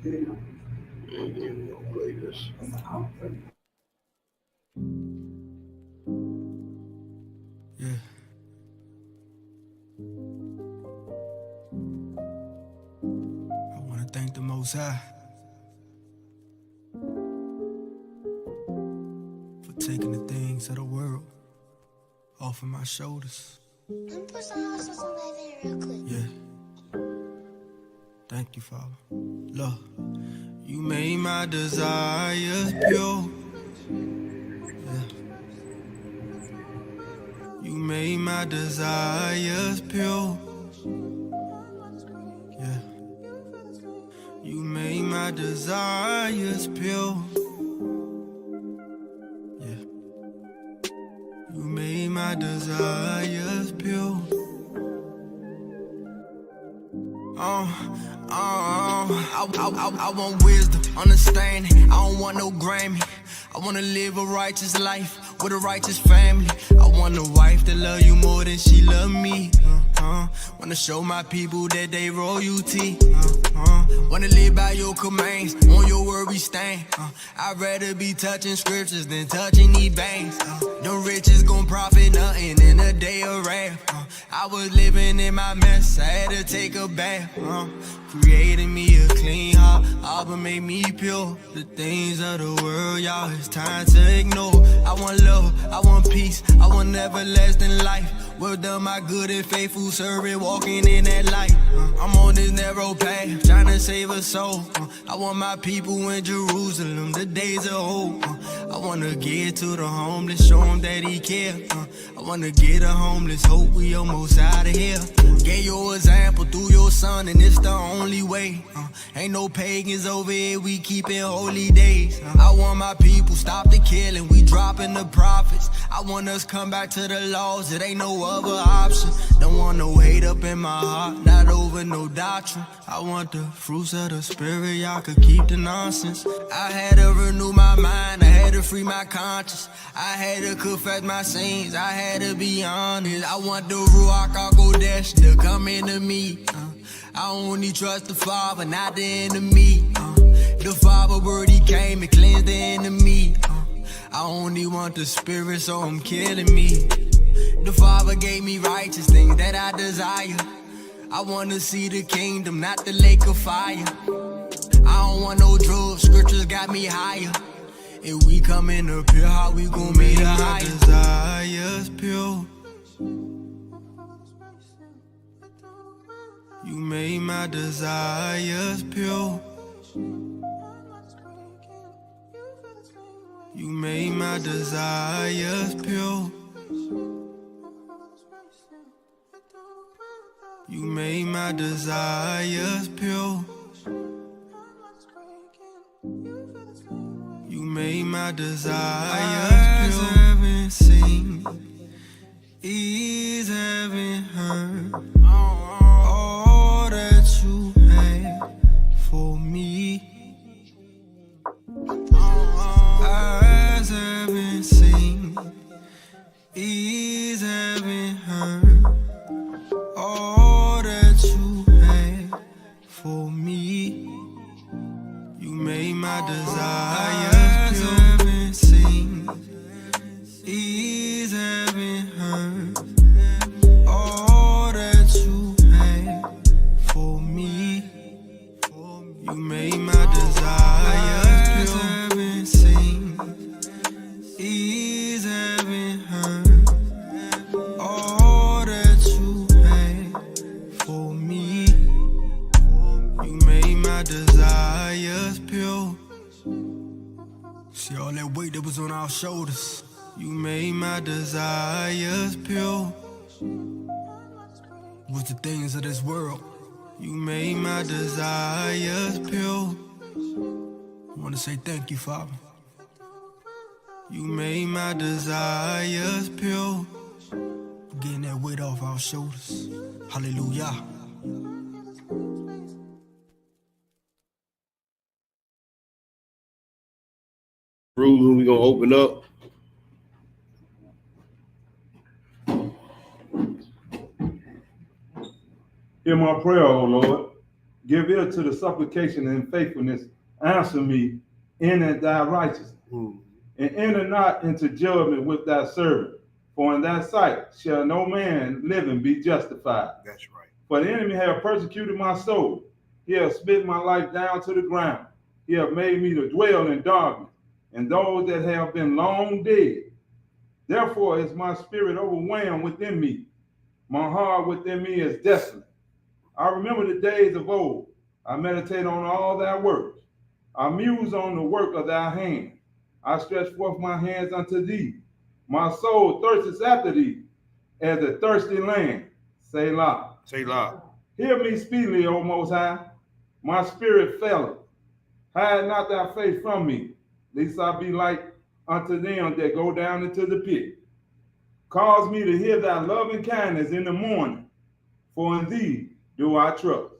We're gonna play this. Yeah. I want to thank the Most High for taking the things of the world off of my shoulders. Let me put some hot sauce on that thing real quick. Yeah. Thank you, Father. Lord, you made my desires pure. Yeah. You made my desires pure. Yeah. You made my desires pure. Yeah. You made my desires pure. I want wisdom, understanding. I don't want no Grammy. I wanna live a righteous life with a righteous family. I want a wife that love you more than she love me. Wanna show my people that they royalty. Wanna live by your commands, on your word we stand. I'd rather be touching scriptures than touching these banks. The riches gon' profit nothing in a day of wrath. I was living in my mess, I had to take a bath. Created me a clean heart, but made me pure. The things of the world, y'all, it's time to ignore. I want love, I want peace, I want everlasting life. Well done, my good and faithful servant, walking in that light. I'm on this narrow path, trying to save a soul. I want my people in Jerusalem, the days of hope. I wanna get to the homeless, show him that he care. I wanna get a homeless hope, we almost out of here. Gave your example through your son, and it's the only way. Ain't no pagans over here, we keepin' holy days. I want my people stop the killing, we dropping the prophets. I want us come back to the laws, it ain't no other option. Don't want no hate up in my heart, not over no doctrine. I want the fruits of the spirit, y'all could keep the nonsense. I had to renew my mind, I had to free my conscience. I had to confess my sins, I had to be honest. I want the Ruach HaKodesh to come into me. I only trust the Father, not the enemy. The Father word, he came and cleansed the enemy. I only want the Spirit, so I'm killing me. The Father gave me righteous things that I desire. I wanna see the kingdom, not the lake of fire. I don't want no drugs, scriptures got me higher. If we come in up here, how we gon' make it higher? Desires pure. You made my desires pure. You made my desires pure. You made my desires pure. You made my desires pure. Eyes haven't seen, ears haven't heard all that you had for me. Eyes haven't seen, ears haven't heard all that you had for me. You made my desires pure. Eyes haven't seen, ears haven't heard all that you had for me. You made my desires pure. Haven't seen, ears haven't heard all that you had for me. You made my desires pure. See all that weight that was on our shoulders. You made my desires pure. Was the things of this world. You made my desires pure. I wanna say thank you, Father. You made my desires pure. Getting that weight off our shoulders. Hallelujah. Rules, we gonna open up. Hear my prayer, O Lord. Give ear to the supplication and faithfulness. Answer me in thy righteousness. And enter not into judgment with thy servant. For in thy sight shall no man living be justified. That's right. For the enemy have persecuted my soul. He have spit my life down to the ground. He have made me to dwell in darkness, and those that have been long dead. Therefore is my spirit overwhelmed within me. My heart within me is desolate. I remember the days of old. I meditate on all thy works. I muse on the work of thy hand. I stretch forth my hands unto thee. My soul thirsteth after thee, as a thirsty land. Selah. Selah. Hear me speedily, O Most High. My spirit faileth. Hide not thy face from me, lest I be like unto them that go down into the pit. Cause me to hear thy loving kindness in the morning, for in thee do I trust.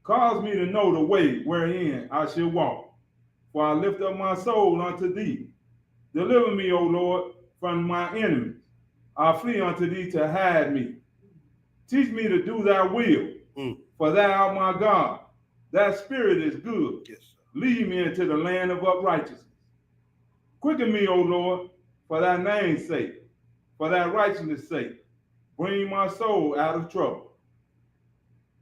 Cause me to know the way wherein I should walk, for I lift up my soul unto thee. Deliver me, O Lord, from my enemies. I flee unto thee to hide me. Teach me to do thy will, for thou art my God. Thy spirit is good. Yes, sir. Lead me into the land of uprightness. Quicken me, O Lord, for thy name's sake, for thy righteousness' sake. Bring my soul out of trouble.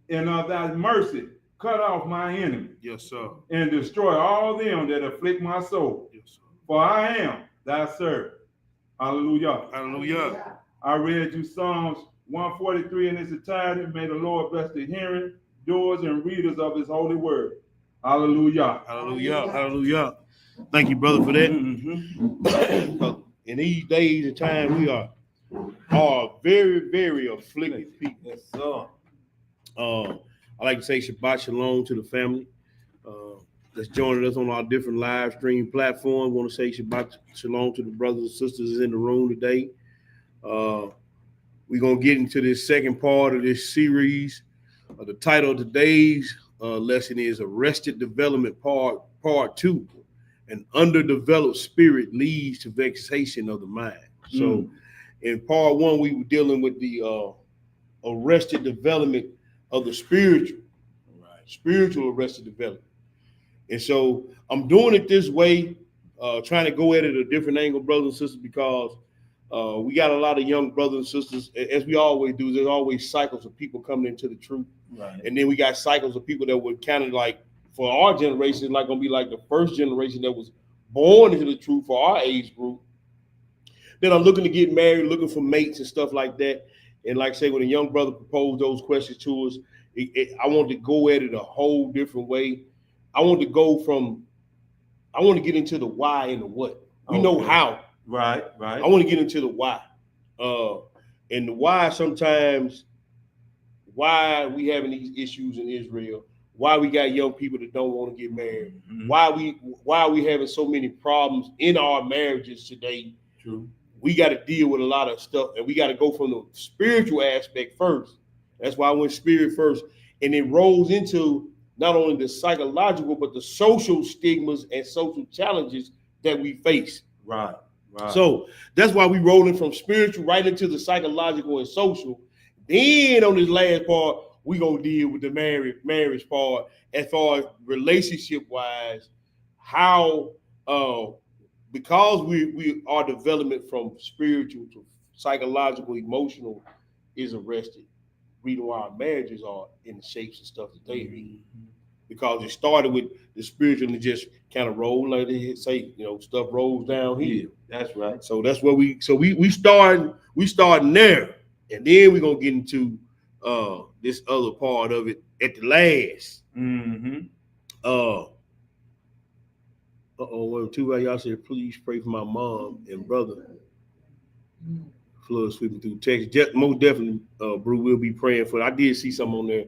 And of thy mercy, cut off my enemy. Yes, sir. And destroy all them that afflict my soul. Yes, sir. For I am thy servant. Hallelujah. Hallelujah. I read you Psalms 143 in its entirety. May the Lord bless the hearing, doers, and readers of his holy word. Hallelujah. Hallelujah. Hallelujah. Thank you, brother, for that. In these days and time, we are very, very afflicted people. Yes, sir. I like to say Shabbat Shalom to the family that's joining us on our different live stream platforms. I want to say Shabbat Shalom to the brothers and sisters in the room today. We're going to get into this second part of this series. The title of today's lesson is Arrested Development Part 2. An underdeveloped spirit leads to vexation of the mind. So in part 1, we were dealing with the arrested development of the spiritual. Spiritual arrested development. And so I'm doing it this way, trying to go at it a different angle, brothers and sisters, because we got a lot of young brothers and sisters, as we always do. There's always cycles of people coming into the truth. Right. And then we got cycles of people that were kind of like, for our generation, it's like going to be like the first generation that was born into the truth for our age group, that are looking to get married, looking for mates and stuff like that. And like I say, when a young brother proposed those questions to us, I wanted to go at it a whole different way. I want to get into the why and the what. We know how. Right. I want to get into the why. And the why sometimes, why we having these issues in Israel, why we got young people that don't want to get married, why we having so many problems in our marriages today. True. We got to deal with a lot of stuff, and we got to go from the spiritual aspect first. That's why I went spirit first, and it rolls into not only the psychological, but the social stigmas and social challenges that we face. Right. So that's why we rolling from spiritual right into the psychological and social. Then on this last part, we gonna deal with the marriage part as far as relationship wise, how because we are development from spiritual to psychological, emotional is arrested. Reason why our marriages are in the shapes and stuff that they are. Because it started with the spiritual and just kind of roll, like they say, stuff rolls down here. That's right. So that's where we starting there, and then we're gonna get into this other part of it at the last. Well, too bad y'all said please pray for my mom and brother. Flood sweeping through Texas. Most definitely, Brew will be praying for it. I did see some on there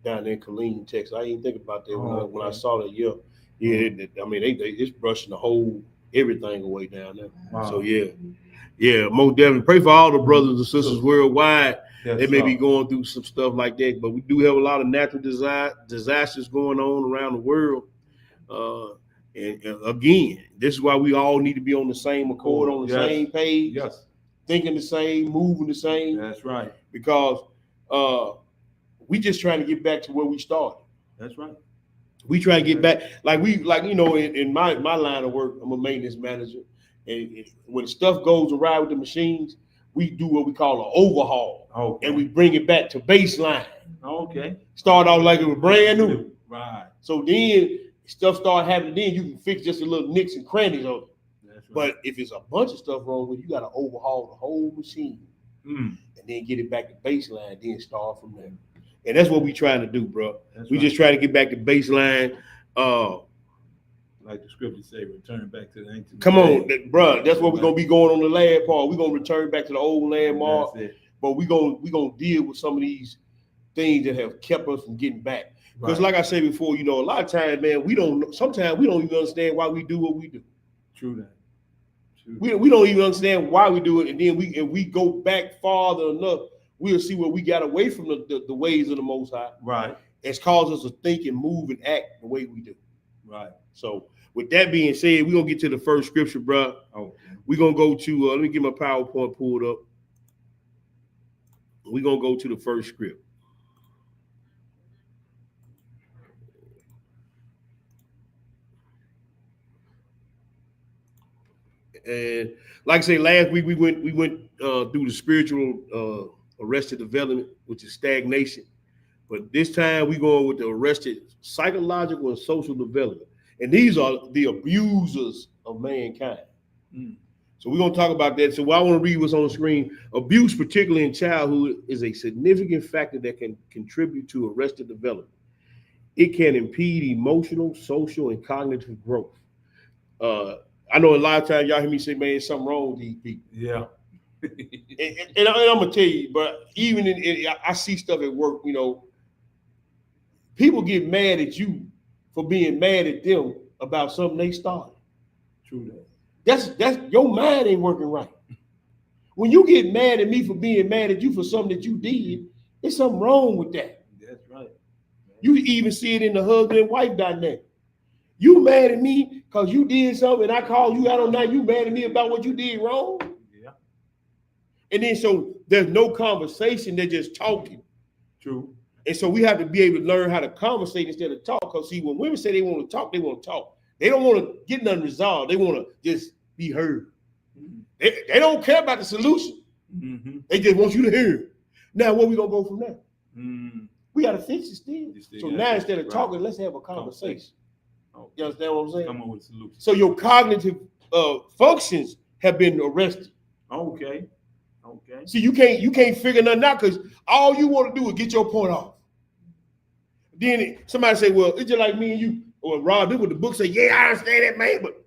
down there in Killeen, Texas. I didn't think about that when I saw that. Yeah. I mean, they it's brushing the whole everything away down there. Wow. So yeah, most definitely pray for all the brothers and sisters worldwide. Yes, they may be going through some stuff like that, but we do have a lot of natural disasters going on around the world. And again, this is why we all need to be on the same accord, on the same page, thinking the same, moving the same. That's right. Because we just trying to get back to where we started. That's right. We try to get back, like in my line of work, I'm a maintenance manager, and when stuff goes awry with the machines, we do what we call an overhaul, Okay. and we bring it back to baseline. Okay. Start off like it was brand new. Right. So then stuff start happening. Then you can fix just a little nicks and crannies on it. That's right. But if it's a bunch of stuff wrong with it, you got to overhaul the whole machine and then get it back to baseline. Then start from there. And that's what we trying to do, bro. We just try to get back to baseline. Like the scripture say, return back to the ancient. Come on, bro. That's what we're gonna be going on the last part. We're gonna return back to the old landmark, but we're gonna deal with some of these things that have kept us from getting back. Because, like I said before, a lot of times, man, sometimes we don't even understand why we do what we do. True that. We don't even understand why we do it, and then we go back farther enough, we'll see where we got away from the ways of the Most High. Right. It's caused us to think and move and act the way we do. Right. So, with that being said, we're gonna get to the first scripture, bro. Okay. We're gonna go to let me get my PowerPoint pulled up. We're gonna go to the first script. And like I say, last week we went through the spiritual arrested development, which is stagnation. But this time we're going with the arrested psychological and social development. And these are the abusers of mankind. So we're going to talk about that. So I want to read what's on the screen. Abuse, particularly in childhood, is a significant factor that can contribute to arrested development. It can impede emotional, social, and cognitive growth. I know a lot of times y'all hear me say, man, there's something wrong with these people. Yeah. and I'm going to tell you, but even I see stuff at work, people get mad at you for being mad at them about something they started. True that. That's your mind ain't working right. When you get mad at me for being mad at you for something that you did, there's something wrong with that. That's right. You even see it in the husband and wife dynamic. You mad at me because you did something and I called you out on that. You mad at me about what you did wrong? Yeah. And then so there's no conversation, they're just talking. True. And so we have to be able to learn how to conversate instead of talk. Because see, when women say they want to talk, they want to talk. They don't want to get nothing resolved. They want to just be heard. They don't care about the solution. They just want you to hear it. Now, where we going to go from there? We got to fix it still. So now instead of talking, let's have a conversation. You understand what I'm saying? Come on with a solution. So your cognitive functions have been arrested. Okay. See, you can't figure nothing out because all you want to do is get your point off. Then somebody say, well, it's just like me and you, or Rob, this what the book say, yeah, I understand that, man, but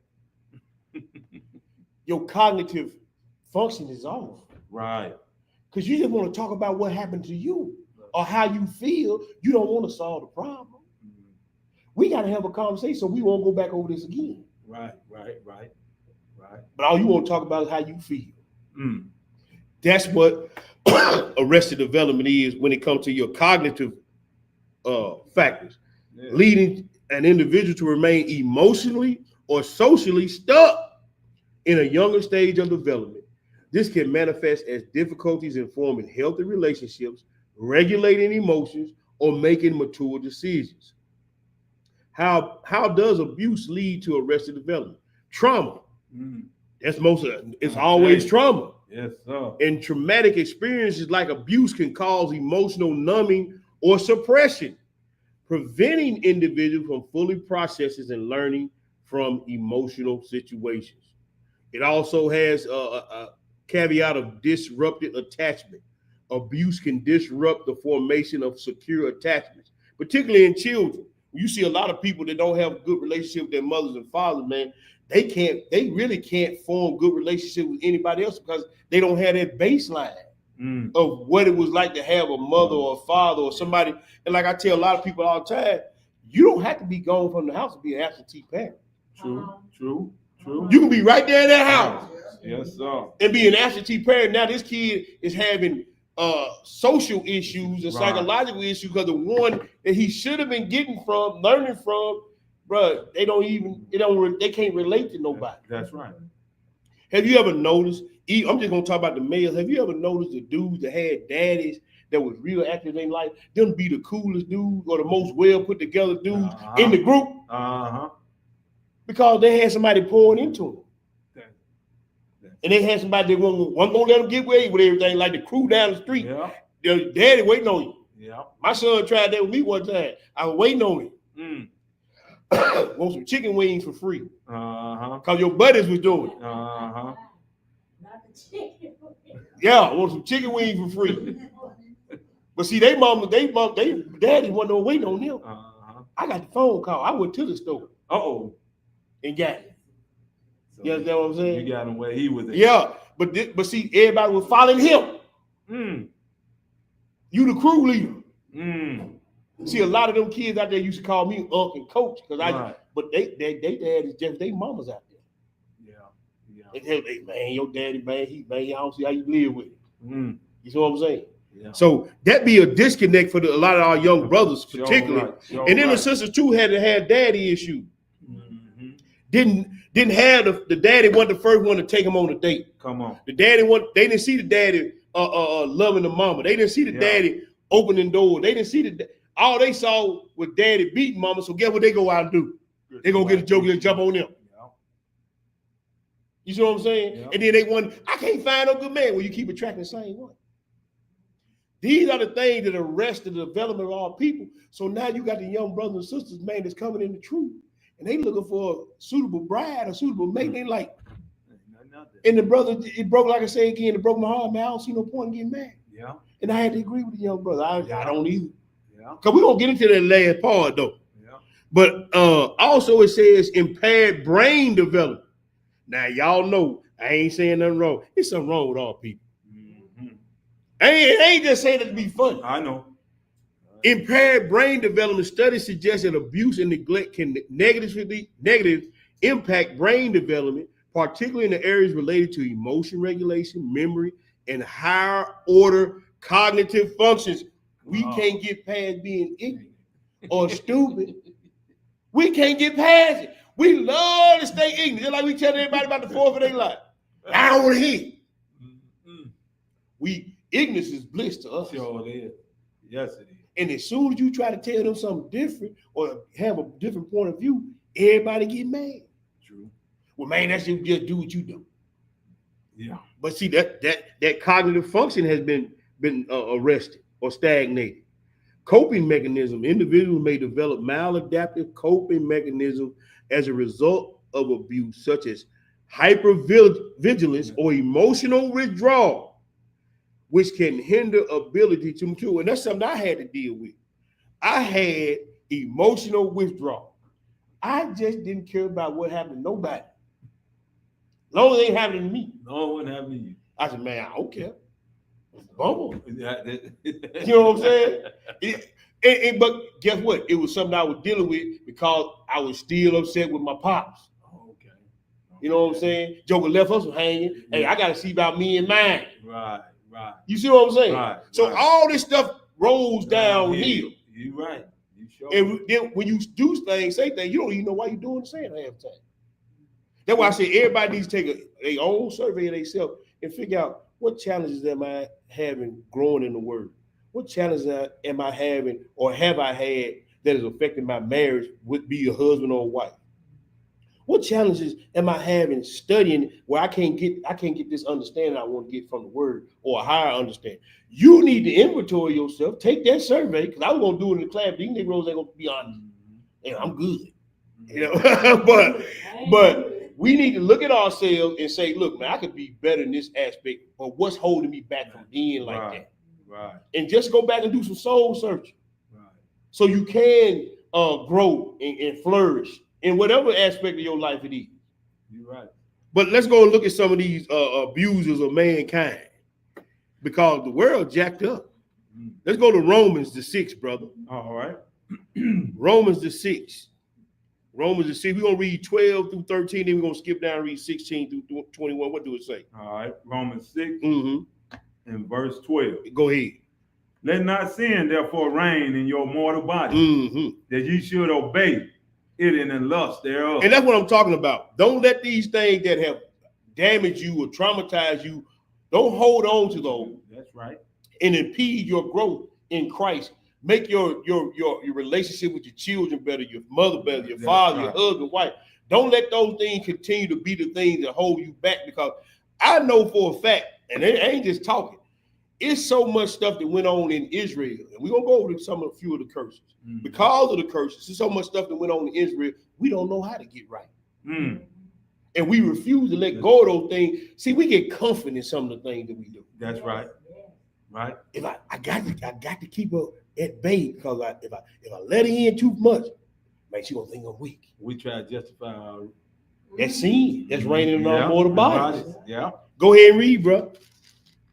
your cognitive function is off. Right. Because you just want to talk about what happened to you or how you feel. You don't want to solve the problem. We got to have a conversation so we won't go back over this again. Right. But all you want to talk about is how you feel. That's what arrested development is when it comes to your cognitive factors, leading an individual to remain emotionally or socially stuck in a younger stage of development. This can manifest as difficulties in forming healthy relationships, regulating emotions, or making mature decisions. How does abuse lead to arrested development? Trauma. That's most of it. It's always trauma. Yes, sir. And traumatic experiences like abuse can cause emotional numbing or suppression, preventing individuals from fully processing and learning from emotional situations. It also has a caveat of disrupted attachment. Abuse can disrupt the formation of secure attachments, particularly in children. You see a lot of people that don't have a good relationship with their mothers and fathers, man. They really can't form good relationship with anybody else because they don't have that baseline of what it was like to have a mother or a father or somebody. And like I tell a lot of people all the time, you don't have to be gone from the house to be an absentee parent. True. You can be right there in that house. Yes, sir. And be an absentee parent. Now this kid is having social issues and psychological issues because the one that he should have been learning from, bro, they can't relate to nobody. That's right. Have you ever noticed? I'm just gonna talk about the males. Have you ever noticed the dudes that had daddies that was real active in life, them be the coolest dudes or the most well put together dudes in the group because they had somebody pouring into them. And they had somebody that wasn't gonna let them get away with everything, like the crew down the street. Yeah. Their daddy waiting on you. Yeah. My son tried that with me one time. I was waiting on him. Want some chicken wings for free. Because your buddies was doing it. Yeah, want some chicken wings for free. But see, they daddy wasn't waiting on them. I got the phone call. I went to the store. And got it. So you understand what I'm saying? You got him where he was at. Yeah, but see, everybody was following him. You the crew leader. See, a lot of them kids out there used to call me Unc and Coach but they dad is just they mamas out there. Yeah. They tell me, man, your daddy, man, I don't see how you live with it. You see what I'm saying? Yeah. So that be a disconnect for a lot of our young brothers, particularly. And then the sisters too had daddy issues. Didn't have the daddy wasn't the first one to take them on a date. Come on. The daddy they didn't see the daddy loving the mama. They didn't see the daddy opening doors. They didn't see all they saw was daddy beating mama. So guess what they go out and do? They go get a joke and jump on them. Yeah. You see what I'm saying? Yeah. And then they wonder, I can't find no good man. Well, you keep attracting the same one. These are the things that arrest the development of our people. So now you got the young brothers and sisters, man, that's coming in the truth. And they looking for a suitable bride, a suitable mate. They like, and the brother, it broke, like I say again, it broke my heart, man. I don't see no point in getting married. Yeah. And I had to agree with the young brother. I don't either. Yeah. Because we're going to get into that last part, though. Yeah. But also it says impaired brain development. Now, y'all know, I ain't saying nothing wrong. There's something wrong with all people. I ain't just saying it to be funny. I know. Impaired brain development studies suggest that abuse and neglect can negatively impact brain development, particularly in the areas related to emotion regulation, memory, and higher order cognitive functions. We can't get past being ignorant or stupid. We can't get past it. We love to stay ignorant. Just like we tell everybody about the 4th of their life. I don't want to hear. Ignorance is bliss to us. Sure it is. Yes, it is. And as soon as you try to tell them something different or have a different point of view, everybody get mad. True. Well, man, that's just do what you do. Yeah. But see, that cognitive function has been arrested or stagnated. Coping mechanism. Individuals may develop maladaptive coping mechanism as a result of abuse, such as hypervigilance or emotional withdrawal, which can hinder ability to mature. And that's something I had to deal with. I had emotional withdrawal. I just didn't care about what happened to nobody. As long as it ain't happening to me. No, it happened to you. I said, man, I don't care. Bumble. You know what I'm saying? But guess what? It was something I was dealing with because I was still upset with my pops. Okay. You know what I'm saying? Joker left us hanging. Yeah. Hey, I got to see about me and mine. Right. You see what I'm saying? Right. So all this stuff rolls downhill. You're right. You sure. And then when you do things, say things, you don't even know why you're doing the same half the time. That's why I say everybody needs to take their own survey of themselves and figure out what challenges am I having growing in the word? What challenges am I having or have I had that is affecting my marriage with be a husband or a wife? What challenges am I having studying where I can't get this understanding I want to get from the word or a higher understanding? You need to inventory yourself. Take that survey, because I was gonna do it in the class. These Negroes ain't gonna be honest. And I'm good. You know, but we need to look at ourselves and say, look, man, I could be better in this aspect, but what's holding me back from being like that? Right. And just go back and do some soul searching. Right. So you can grow and flourish in whatever aspect of your life it is. You're right. But let's go and look at some of these abusers of mankind, because the world jacked up. Let's go to Romans the 6th, brother. All right. Romans the 6th. Romans the 6th. We're going to read 12 through 13, then we're going to skip down and read 16 through 21. What do it say? All right. Romans 6 and verse 12. Go ahead. Let not sin therefore reign in your mortal body, that you should obey it in the lust thereof. And that's what I'm talking about. Don't let these things that have damaged you or traumatized you, don't hold on to those. That's right. and impede your growth in Christ. Make your relationship with your children better, your mother better, your father, your husband, wife. Don't let those things continue to be the things that hold you back, because I know for a fact, and I ain't just talking, it's so much stuff that went on in Israel, and we're gonna go over a few of the curses. Because of the curses, there's so much stuff that went on in Israel, we don't know how to get right. And we refuse to let go of those things. See, we get comfort in some of the things that we do. That's right. Right. If I got to keep her at bay, because if I let her in too much, man, she gonna think I'm weak. We try to justify our That's sin. That's reigning in our mortal body. Yeah. Go ahead and read, bro.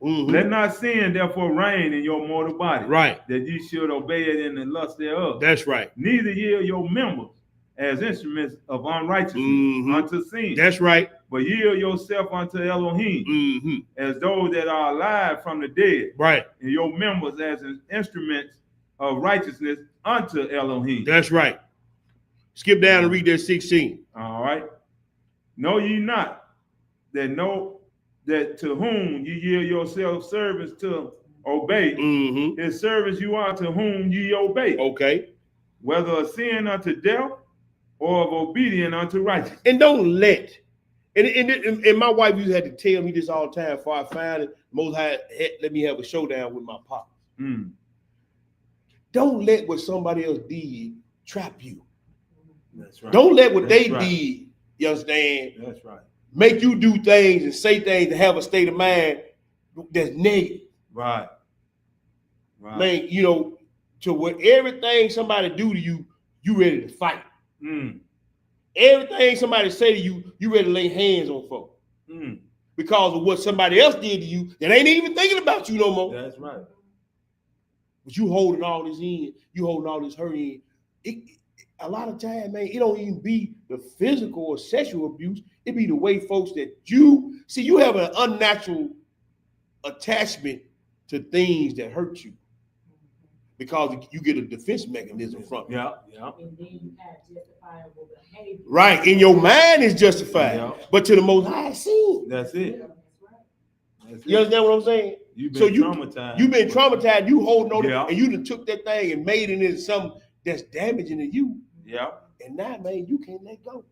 Let not sin therefore reign in your mortal body. Right. That ye should obey it in the lust thereof. That's right. Neither yield your members as instruments of unrighteousness unto sin. That's right. But yield yourself unto Elohim as those that are alive from the dead. Right. And your members as instruments of righteousness unto Elohim. That's right. Skip down and read that 16. All right. Know ye not that to whom ye yield yourselves servants to obey, his servants you are to whom ye obey. Okay. Whether of sin unto death or of obedience unto righteousness. And don't let, and my wife used to have to tell me this all the time before I found it. Most High let me have a showdown with my pop. Don't let what somebody else did trap you. That's right. Don't let what they did, you understand? That's right. Make you do things and say things to have a state of mind that's negative. Right. Right. Man, you know, to what everything somebody do to you, you ready to fight. Everything somebody say to you, you ready to lay hands on folk. Because of what somebody else did to you that ain't even thinking about you no more. That's right. But you holding all this in, you holding all this hurt in. A lot of time, man, it don't even be the physical or sexual abuse. It be the way folks that you have an unnatural attachment to things that hurt you because you get a defense mechanism from it. Yeah. And then you have justifiable behavior. Right. In your mind is justified, but to the Most High, sin. That's it. You understand what I'm saying? You've been traumatized. You've been traumatized. You holding on to, and you done took that thing and made it into something that's damaging to you. Yeah. And now, man, you can't let go.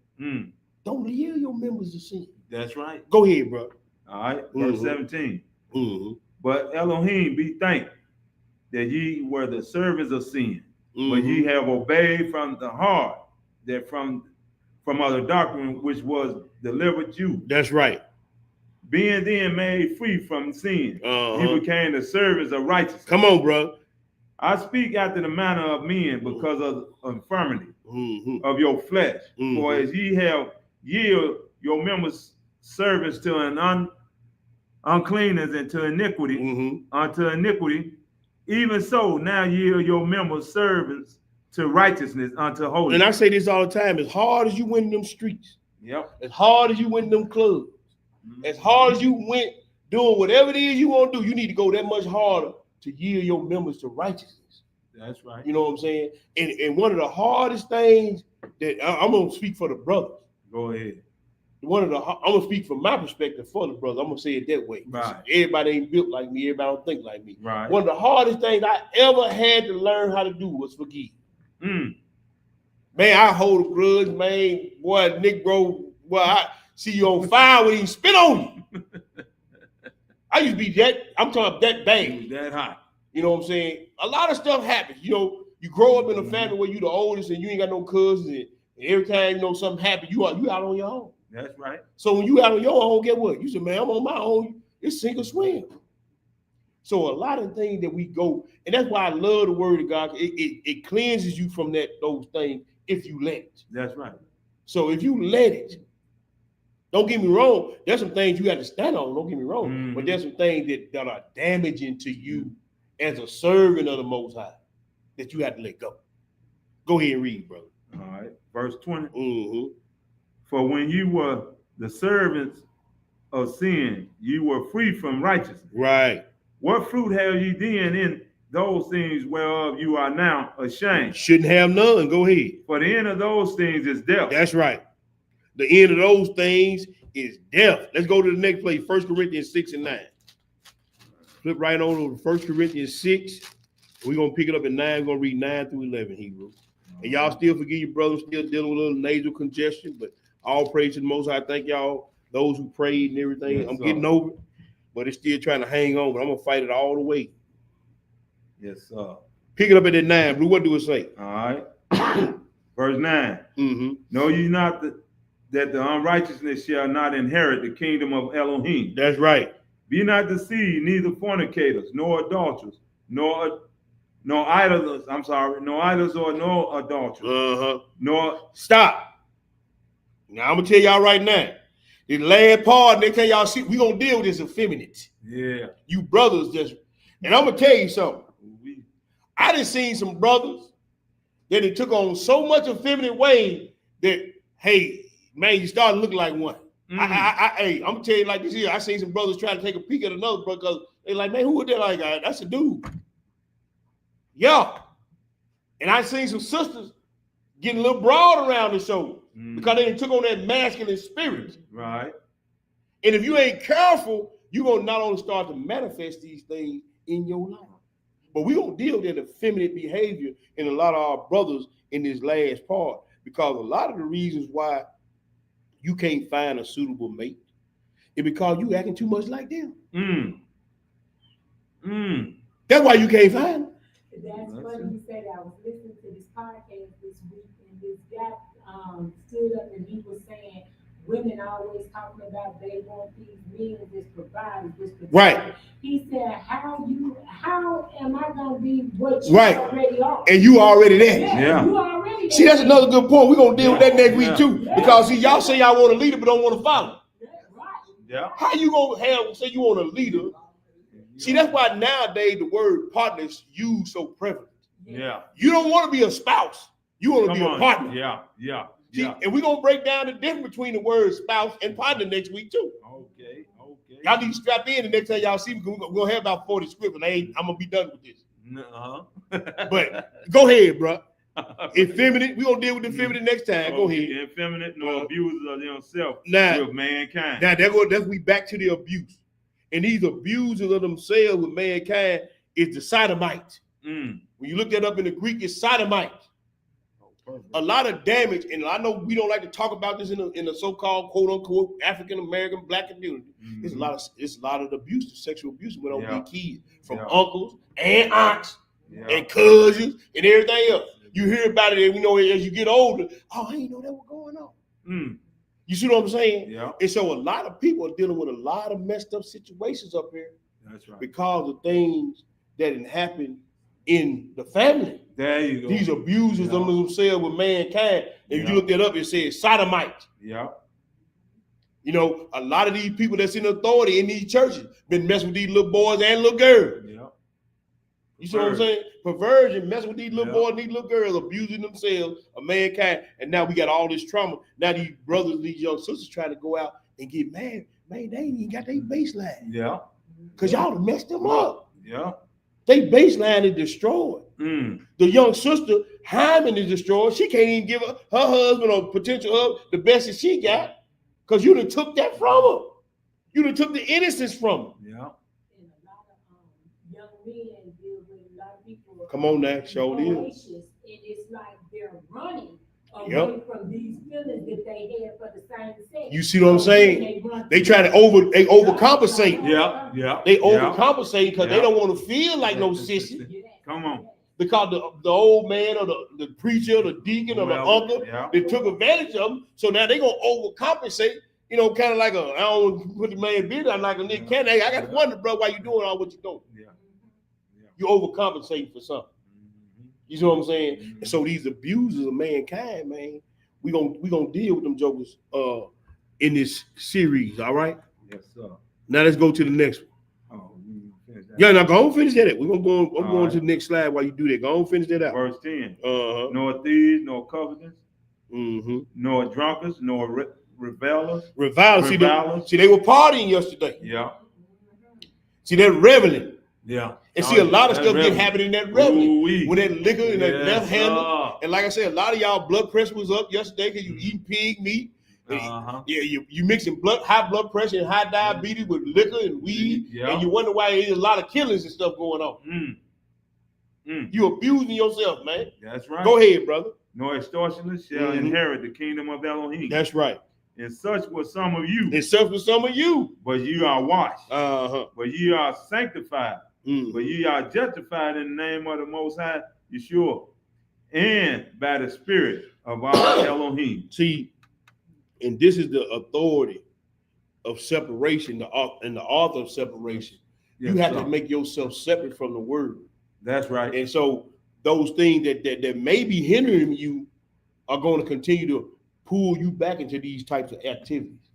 Don't yield your members to sin. That's right. Go ahead, bro. All right. Verse 17. But Elohim be thanked that ye were the servants of sin, but ye have obeyed from the heart, that from other doctrine which was delivered you. That's right. Being then made free from sin, you became the servants of righteousness. Come on, bro. I speak after the manner of men because of infirmity of your flesh. For as ye have yield your members servants to an uncleanness and to iniquity, unto iniquity, even so now yield your members servants to righteousness, unto holiness. And I say this all the time: as hard as you went in them streets, as hard as you went in them clubs, as hard as you went doing whatever it is you want to do, you need to go that much harder to yield your members to righteousness. That's right. You know what I'm saying? And one of the hardest things that I'm gonna speak for the brothers. Go ahead. I'm gonna speak from my perspective for the brothers. I'm gonna say it that way. Right. Everybody ain't built like me. Everybody don't think like me. Right. One of the hardest things I ever had to learn how to do was forgive. Man, I hold a grudge, man. Boy, Nick, bro. Boy, I see you on fire when he spit on you. I used to be that. I'm talking about that bad. That hot. You know what I'm saying? A lot of stuff happens. You know, you grow up in a family where you the oldest and you ain't got no cousins, and every time you know something happens, you out on your own. That's right. So when you out on your own, get what? You say, man, I'm on my own. It's sink or swim. So a lot of things that we go, and that's why I love the word of God. It cleanses you from those things if you let it. That's right. So if you let it, don't get me wrong, there's some things you got to stand on, don't get me wrong. But there's some things that are damaging to you as a servant of the Most High that you have to let go. Go ahead and read, brother. All right. Verse 20. For when you were the servants of sin, you were free from righteousness. Right. What fruit have ye then in those things whereof you are now ashamed? Shouldn't have none. Go ahead. For the end of those things is death. That's right. The end of those things is death. Let's go to the next place. 1 Corinthians 6 and 9. Flip right on to 1 Corinthians 6. We're going to pick it up at 9. We're going to read 9 through 11, Hebrew. And y'all still forgive your brothers, still dealing with a little nasal congestion, but all praise to the Most High. Thank y'all, those who prayed and everything. Yes, I'm sir. getting over it, but it's still trying to hang on, but I'm going to fight it all the way. Yes, sir. Pick it up at that 9, Blue. What do it say? All right. Verse 9. Mm-hmm. Know ye not that the unrighteousness shall not inherit the kingdom of Elohim? That's right. Be not deceived, neither fornicators, nor adulterers, nor idols. I'm sorry, no idols or no adulterers, Uh-huh. nor Stop. Now I'm gonna tell y'all right now. The last part, next time y'all see, we gonna deal with this effeminate. yeah. You brothers just, and I'm gonna tell you something. I done seen some brothers that it took on so much effeminate way that, hey, man, you started looking like one. Hey, I'm gonna tell you like this here. I seen some brothers try to take a peek at another brother because they like, man, who is that? Like, that's a dude. Yeah. And I seen some sisters getting a little broad around the shoulder because they took on that masculine spirit. Right. And if you ain't careful, you're gonna not only start to manifest these things in your life, but we're gonna deal with that effeminate behavior in a lot of our brothers in this last part, because a lot of the reasons why you can't find a suitable mate is because you acting too much like them. That's why you can't find them. That's funny you say that. I was listening to this podcast this week, and this guy stood up and he was saying women always talking about they want these men, this providers, this provider. Right. He said, how am I gonna be what you Right. already are? And you already there. Yeah. You already See, that's another good point. We're gonna deal with that next week too. Yeah. Because see, y'all say y'all want a leader but don't want to follow. Right. Yeah. How you gonna say you want a leader? See, that's why nowadays the word partner is used so prevalent. Yeah. You don't want to be a spouse. You want to be Come a on. partner. Yeah. Yeah. See, Yeah. and we're gonna break down the difference between the word spouse and partner next week too. Okay. Okay. Y'all need to strap in the next time y'all see me. We're gonna have about 40 scripts, and I'm gonna be done with this. But go ahead, bro. Effeminate. We're gonna deal with the feminine next time. Go ahead. Effeminate, no abusers of themselves Now, with mankind. Now that's we back to the abuse. And these abusers of themselves with mankind is the sodomite. When you look that up in the Greek, it's sodomite. A lot of damage, and I know we don't like to talk about this in the so-called quote unquote African American black community. It's a lot of abuse, sexual abuse went on these kids from uncles and aunts and cousins and everything else. You hear about it, and we know as you get older, oh, I didn't know that was going on. You see what I'm saying? Yeah. And so a lot of people are dealing with a lot of messed up situations up here. That's right. Because of things that didn't happen in the family. There you go. These abusers of themselves with mankind. If you look that up, it says sodomite. Yeah. You know, a lot of these people that's in authority in these churches been messing with these little boys and little girls. Yeah. You see what I'm saying? Perversion, messing with these little boys and these little girls, abusing themselves of mankind. And now we got all this trauma. Now these brothers and these young sisters trying to go out and get married. Man, they ain't even got their baseline. Yeah. Because y'all done messed them up. Yeah. They baseline is destroyed. The young sister, Hyman, is destroyed. She can't even give her husband or potential husband the best that she got because you done took that from her. You done took the innocence from her. Yeah. And a lot of young men deal with a lot of people. Come on now, show this. And it's like they're running away from these feelings that they had for the same sex. You see what I'm saying? They try to overcompensate. Yeah. Yeah. They overcompensate because they don't want to feel like no sissy. Come on. Because the old man or the preacher or the deacon or the uncle, they took advantage of them. So now they're going to overcompensate, you know, kind of like I don't put the man business on like a Nick Candy. I got to wonder, bro, why you doing all what you doing? Yeah. You overcompensating for something. You see what I'm saying? And so these abusers of mankind, man, we gonna deal with them jokers in this series, all right? Yes, sir. Now let's go to the next one. Yeah, now go on finish that. We're gonna go on. I'm going to the next slide while you do that. Go on finish that out. Verse 10. Uh-huh. Nor thieves, nor covetous, nor drunkards, nor revelers. Revilers. See, they were partying yesterday. Yeah. See, they're reveling. Yeah. And see, a lot of stuff get happening in that reveling. When that liquor and that left handle. And like I said, a lot of y'all blood pressure was up yesterday because you eating pig meat Yeah, you mixing high blood pressure and high diabetes with liquor and weed, and you wonder why there's a lot of killings and stuff going on. You abusing yourself, man. That's right. Go ahead, brother. No extortionist shall inherit the kingdom of Elohim. That's right. And such was some of you. And such was some of you. But you are washed. But you are sanctified. But you are justified in the name of the Most High, Yeshua, and by the Spirit of our Elohim. See, and this is the authority of separation, and the author of separation. You have to make yourself separate from the word. That's right. And so those things that may be hindering you are going to continue to pull you back into these types of activities.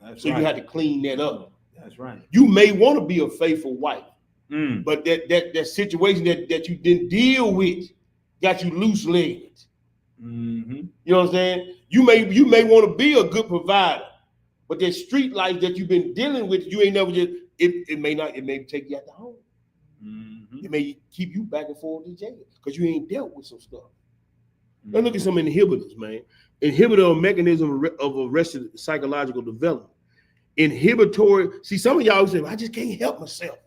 That's so right. You have to clean that up. That's right. You may want to be a faithful wife, but that situation that you didn't deal with got you loose-legged. You know what I'm saying? You may want to be a good provider, but that street life that you've been dealing with, you ain't never just it may take you out the home. It may keep you back and forth to jail because you ain't dealt with some stuff. Let's look at some inhibitors, man. Inhibitor mechanism of arrested psychological development. Inhibitory. See, some of y'all say, I just can't help myself.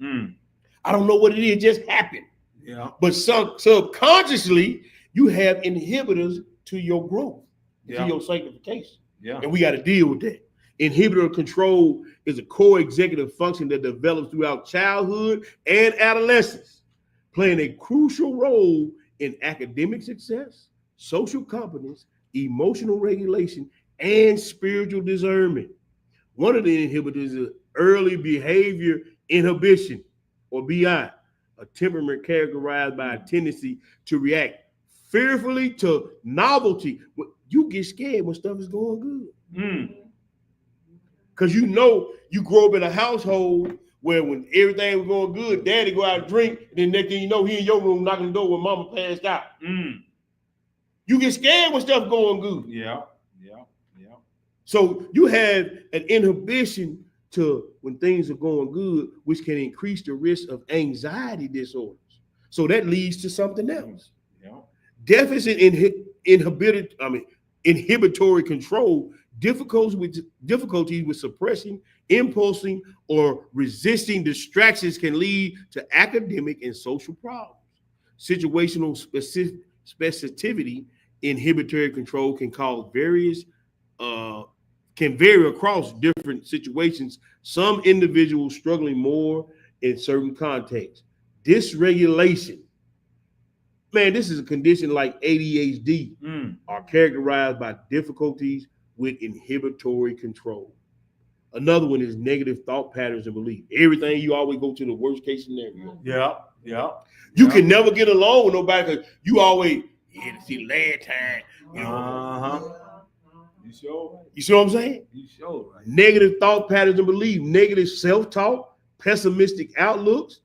I don't know what it is, it just happened. Yeah. But subconsciously, you have inhibitors to your growth, to your sanctification. Yeah. And we got to deal with that. Inhibitor control is a core executive function that develops throughout childhood and adolescence, playing a crucial role in academic success, social competence, emotional regulation, and spiritual discernment. One of the inhibitors is early behavior inhibition, or BI, a temperament characterized by a tendency to react fearfully to novelty. You get scared when stuff is going good. Because you grow up in a household where when everything was going good, daddy go out and drink, and then next thing you know, he in your room knocking the door when mama passed out. You get scared when stuff going good. Yeah. So you have an inhibition to when things are going good, which can increase the risk of anxiety disorders. So that leads to something else. Yeah. Deficit inhibitory control, difficulties with suppressing, impulsing, or resisting distractions can lead to academic and social problems. Situational specificity inhibitory control can vary across different situations. Some individuals struggling more in certain contexts. Dysregulation. Man, this is a condition like ADHD are characterized by difficulties with inhibitory control. Another one is negative thought patterns and belief. Everything, you always go to the worst case scenario. Yeah. You can never get along with nobody because you always, see, last time. You sure? You see what I'm saying? You sure? Right. Negative thought patterns and belief, negative self-talk, pessimistic outlooks.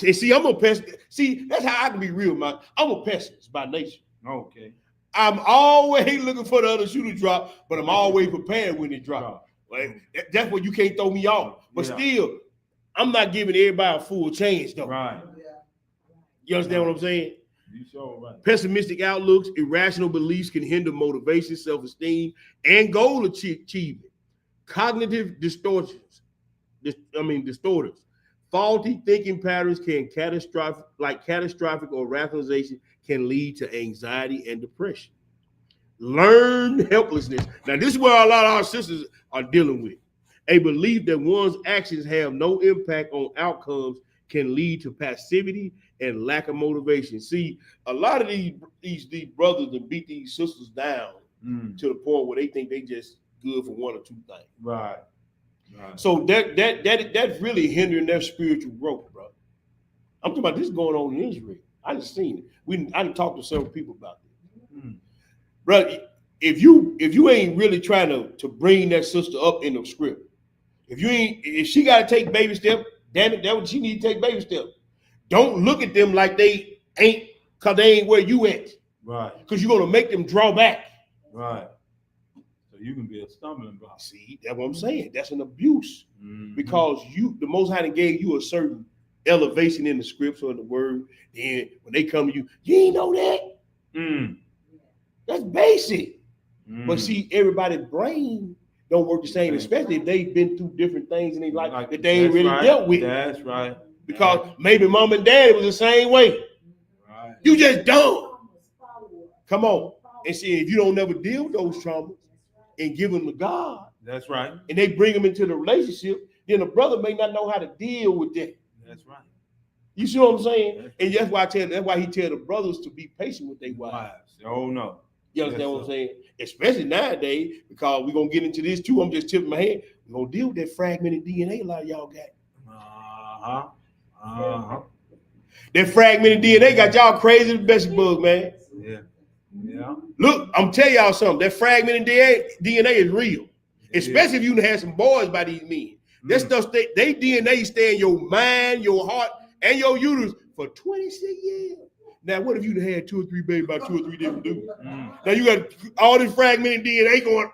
And see, I'm a pessimist. See, that's how I can be real, man. I'm a pessimist by nature. Okay. I'm always looking for the other shoe to drop, but I'm always prepared when it drops. Like, that's what you can't throw me off. But still, I'm not giving everybody a full chance, though. Right. You understand what I'm saying? You sure right. Pessimistic outlooks, irrational beliefs can hinder motivation, self-esteem, and goal achievement. Cognitive distorters. Faulty thinking patterns can catastrophic or rationalization can lead to anxiety and depression. Learned helplessness. Now, this is where a lot of our sisters are dealing with. A belief that one's actions have no impact on outcomes can lead to passivity and lack of motivation. See, a lot of these brothers that beat these sisters down to the point where they think they just good for one or two things. Right. So that's really hindering their spiritual growth, bro. I'm talking about this going on in Israel. I just seen it. I done talked to several people about this. Bro, if you ain't really trying to bring that sister up in the script, if she got to take baby steps, damn it, that's what she need to take baby steps. Don't look at them like they ain't, because they ain't where you at. Right. Because you're going to make them draw back. Right. So you can be a stumbling block. See, that's what I'm saying. That's an abuse. Because the Most High gave you a certain elevation in the scripts or in the word. And when they come to you, you ain't know that. That's basic. But see, everybody's brain don't work the same, Same. especially if they've been through different things in their life Like, that they ain't that's really right. dealt with. That's right. Because maybe mom and dad was the same way. Right. You just dumb. Come on. And see, if you don't never deal with those traumas and give them to God, That's right. and they bring them into the relationship, then the brother may not know how to deal with that. That's right. You see what I'm saying? That's And that's why he tell the brothers to be patient with their wives. Oh no. You understand Yes, what I'm sir. saying? Especially nowadays, because we're gonna get into this too. I'm just tipping my head. We're gonna deal with that fragmented DNA a lot of y'all got. Uh-huh. Uh-huh. That fragmented DNA got y'all crazy as the best bug, man. Yeah. Yeah. Look, I'm telling y'all something. That fragmented DNA is real. Especially if you had some boys by these men. That stuff, they DNA stay in your mind, your heart, and your uterus for 26 years. Now, what if you had 2 or 3 babies by 2 or 3 different dudes? Now you got all this fragmented DNA going.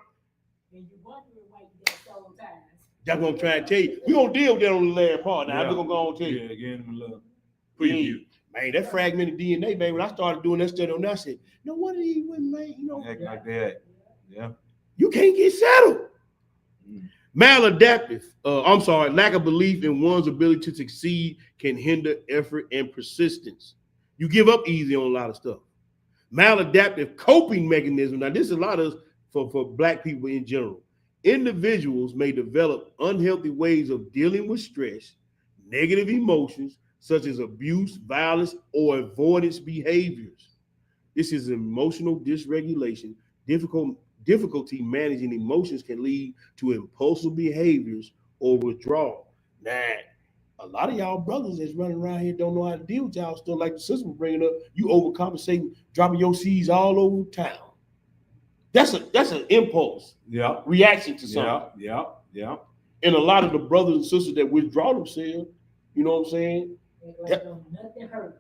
And you wondering why you got soul ties. That's what I'm trying to tell you. We're gonna deal with that on the last part. Now, I'm gonna go on and tell you. Yeah, again, a little Preview. preview. Man, that fragmented DNA, man, when I started doing that study on that, I said, no wonder these women, man, you know, Act like that. Yeah. you can't get settled. Mm. Lack of belief in one's ability to succeed can hinder effort and persistence. You give up easy on a lot of stuff. Maladaptive coping mechanism. Now, this is a lot of for black people in general. Individuals may develop unhealthy ways of dealing with stress, negative emotions, such as abuse, violence, or avoidance behaviors. This is emotional dysregulation. Difficulty managing emotions can lead to impulsive behaviors or withdrawal. Now, a lot of y'all brothers that's running around here don't know how to deal with y'all stuff. Like the sister was bringing up, you overcompensating, dropping your seeds all over town. That's an impulse Yeah. reaction to something. Yeah. And a lot of the brothers and sisters that withdraw themselves, you know what I'm saying? Like, nothing hurt.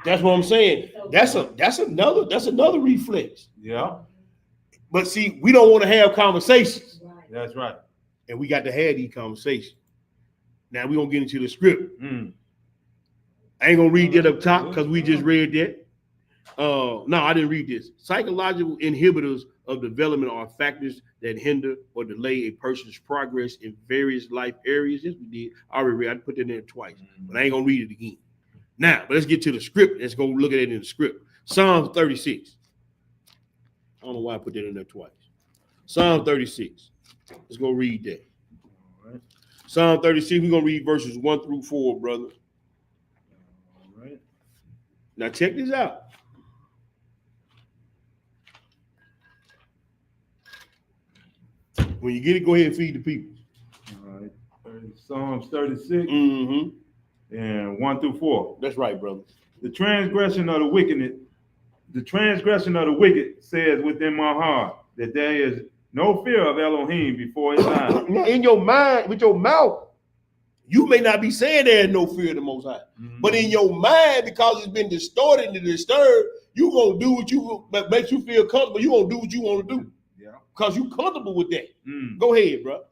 That's what I'm saying. That's another reflex. Yeah. But see, we don't want to have conversations, Right. That's right. and we got to have these conversations. Now we're gonna get into the script. Mm. I ain't gonna read that up top because we just read that. No, I didn't read this. Psychological inhibitors of development are factors that hinder or delay a person's progress in various life areas. Yes, we did. I already read. I put that in there twice, but I ain't gonna read it again. Now, but let's get to the script. Let's go look at it in the script. Psalm 36. I don't know why I put that in there twice. Psalm 36. Let's go read that. All right. Psalm 36, we're going to read verses 1 through 4, brother. All right. Now, check this out. When you get it, go ahead and feed the people. All right. Psalms 36 Mm-hmm. and 1 through 4. That's right, brother. The transgression of the wicked says within my heart that there is no fear of Elohim before his eyes. Now, in your mind, with your mouth, you may not be saying there is no fear of the Most High. Mhm. But in your mind, because it's been distorted and disturbed, you going to do what makes you feel comfortable. You going to do what you want to do Yeah. because you comfortable with that. Mm. Go ahead, bro.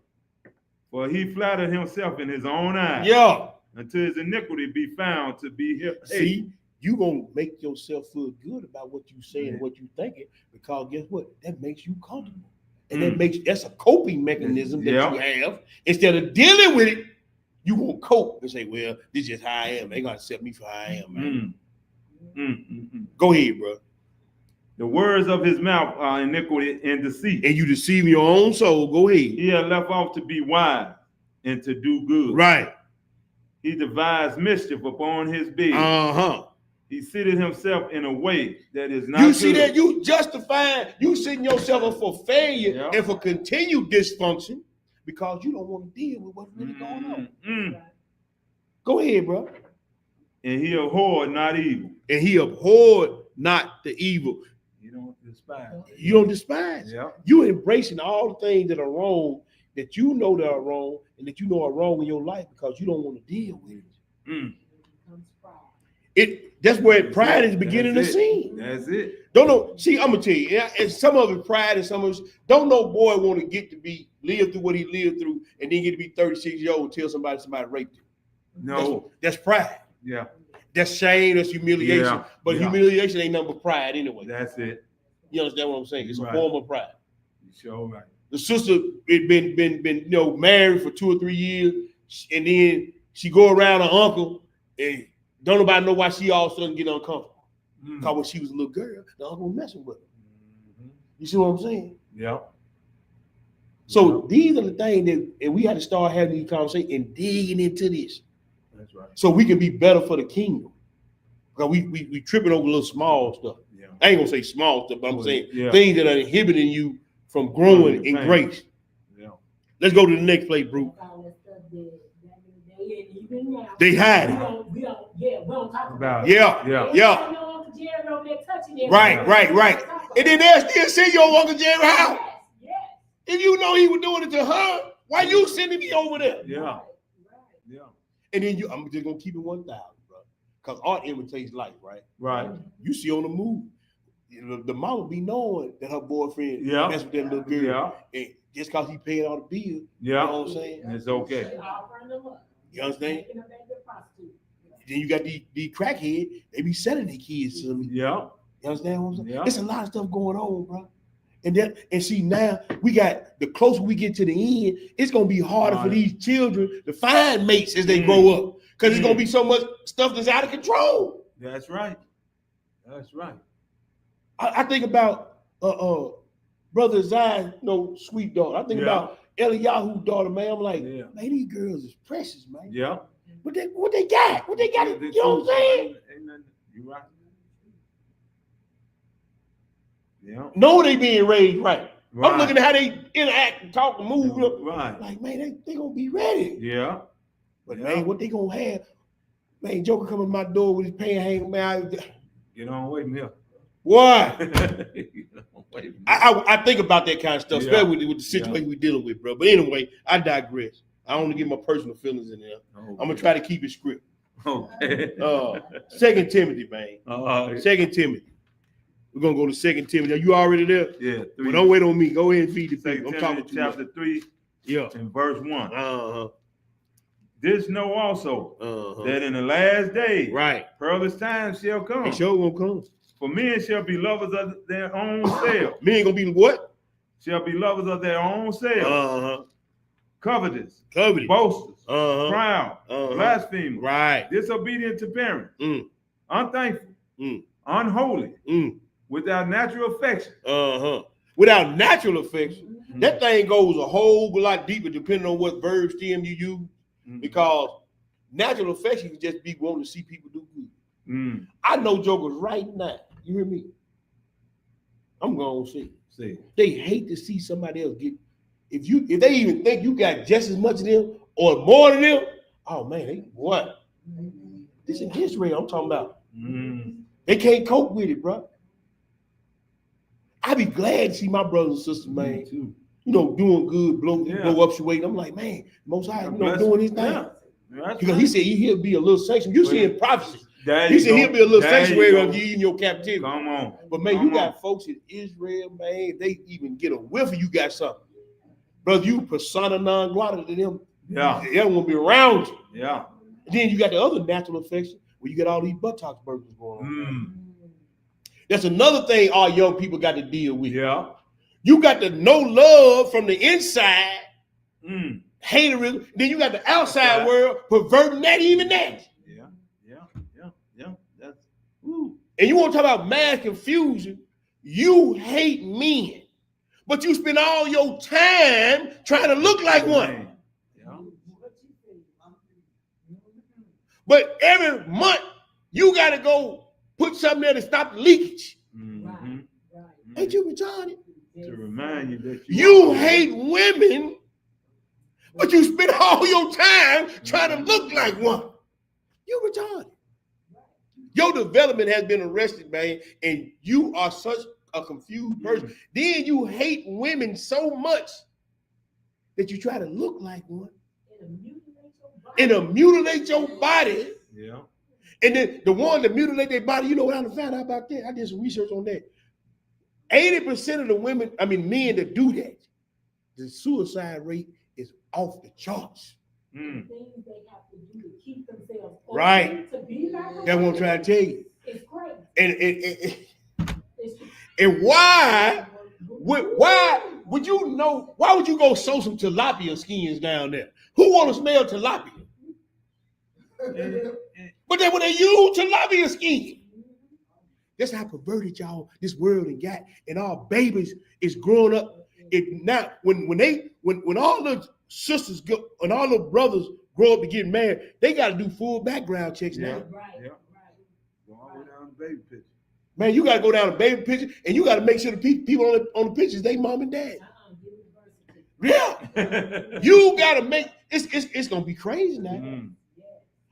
For he flattered himself in his own eyes. Yeah. Until his iniquity be found to be his. See, you going to make yourself feel good about what you saying and what you thinking because guess what? That makes you comfortable. And that's a coping mechanism that you have. Instead of dealing with it, you won't cope and say, well, this is just how I am. They got to accept me for how I am, man. Go ahead, bro. The words of his mouth are iniquity and deceit. And you deceive your own soul. Go ahead. He had left off to be wise and to do good. Right. He devised mischief upon his bed. Uh-huh. He seated himself in a way that is not You see good. that? You justifying, you setting yourself up for failure and for continued dysfunction because you don't want to deal with what's really going on. Go ahead, bro. And he abhorred not evil. And he abhorred not the evil. You don't despise. You don't despise. Yeah. You embracing all the things that are wrong, that you know that are wrong, and that you know are wrong in your life because you don't want to deal with it. That's where pride is beginning to sing. That's it. Don't know. See, I'm gonna tell you, and some of it pride, and some of it don't know. Boy, want to get to be live through what he lived through, and then get to be 36 years old and tell somebody raped him. No. That's pride. Yeah. That's shame. That's humiliation. Yeah. But Yeah. humiliation ain't nothing but pride anyway. That's it. You understand what I'm saying? It's a Right. form of pride. Sure right. The sister been married for 2 or 3 years, and then she go around her uncle, and don't nobody know why she all of a sudden get uncomfortable. Because when she was a little girl, the uncle was messing with her. You see what I'm saying? Yeah. So these are the things that, and we had to start having these conversations and digging into this. That's right. So we can be better for the kingdom. Because we tripping over little small stuff. Yeah. I ain't gonna say small stuff, but I'm saying Yeah. things that are inhibiting you from growing in grace. Yeah. Let's go to the next place, Bruce. They hide it. We don't talk about it. Yeah. Right. And then they'll still send your Uncle Jerry house. Yes. If you know he was doing it to her, why you sending me over there? Yeah. Yeah. And then I'm just gonna keep it 1,000, bro. Because art imitates life, right? Right. You see on the move, the mama be knowing that her boyfriend mess with that little girl. Yeah. And just because he paying all the bills, Yeah. you know what I'm saying? It's okay. You understand? Then you got these crackheads, they be selling their kids to me. Yeah. You understand what I'm saying? Yeah. There's a lot of stuff going on, bro. And see now we got, the closer we get to the end, it's gonna be harder for these children to find mates as they grow up. Because it's gonna be so much stuff that's out of control. That's right. That's right. I think about Brother Zion, sweet daughter. I think about Eliyahu's daughter, man. I'm like, man, these girls is precious, man. Yeah. What they got? What they got? You know what I'm saying? You right. Yeah. No, they being raised right. I'm looking at how they interact and talk and move. Right. Like, man, they gonna be ready. Yeah. But man, what they gonna have? Man, Joker coming to my door with his pants hanging, man. Get on away from here. What? I think about that kind of stuff, especially with the situation we're dealing with, bro. But anyway, I digress. I don't want to get my personal feelings in there. Okay. I'm gonna try to keep it script. Okay. 2 Timothy, man. 2 Timothy. We're gonna go to 2 Timothy. Are you already there? Yeah. Well, don't wait on me. Go ahead and feed the people. I'm talking chapter 3. Yeah. And verse 1. This know also that in the last days, perilous times shall come. It sure won't come. For men shall be lovers of their own self. Men gonna be what? Shall be lovers of their own self. Covetous. Boasters. Proud. Blasphemers. Disobedient to parents. Unthankful. Unholy. Without natural affection. Without natural affection. That thing goes a whole lot deeper depending on what verb stem you use. Because natural affection can just be wanting to see people do good. I know jokers right now. You hear me? I'm gonna say they hate to see somebody else get. If they even think you got just as much of them or more than them, oh man, what? This is Israel I'm talking about. They can't cope with it, bro. I be glad to see my brothers and sisters, man. Too. Doing good, blow up your weight. I'm like, man, Most High, doing his thing. Yeah. Because he said he'll be a little sanctuary. You see in prophecy. He said he'll be a little sanctuary of you in your captivity. Come on. But man, you got folks in Israel, man, they even get a whiff of you got something. Brother, you persona non grata to them. Yeah. They don't want to be around you. Yeah. And then you got the other natural affection where you get all these buttocks burgers going on. That's another thing our young people got to deal with. Yeah. You got to know love from the inside, haterism. Then you got the outside world perverting that, even that. Yeah. That's And you want to talk about mass confusion? You hate men, but you spend all your time trying to look like one. Yeah. But every month you got to go put something there to stop the leakage. Ain't you retarded? To remind you that you hate women, but you spend all your time trying to look like one. You retarded. Your development has been arrested, man, and you are such a confused person. Then you hate women so much that you try to look like one and mutilate your body. Yeah. And then the one that mutilate their body, you know what I found out about that? I did some research on that. 80% of the men that do that, the suicide rate is off the charts. Things they have to do to keep themselves right. To be like that's what I'm trying to tell you. It's crazy. And why would you know? Why would you go sow some tilapia skins down there? Who want to smell tilapia? But then when they use tilapia skin, that's how perverted y'all this world and got, and our babies is growing up. It now when all the sisters go and all the brothers grow up to get married, they got to do full background checks now. Right. Go all the way down to baby picture. Man, you got to go down to baby picture, and you got to make sure the people on the pictures they mom and dad. Yeah, you got to make it's gonna be crazy now. Mm.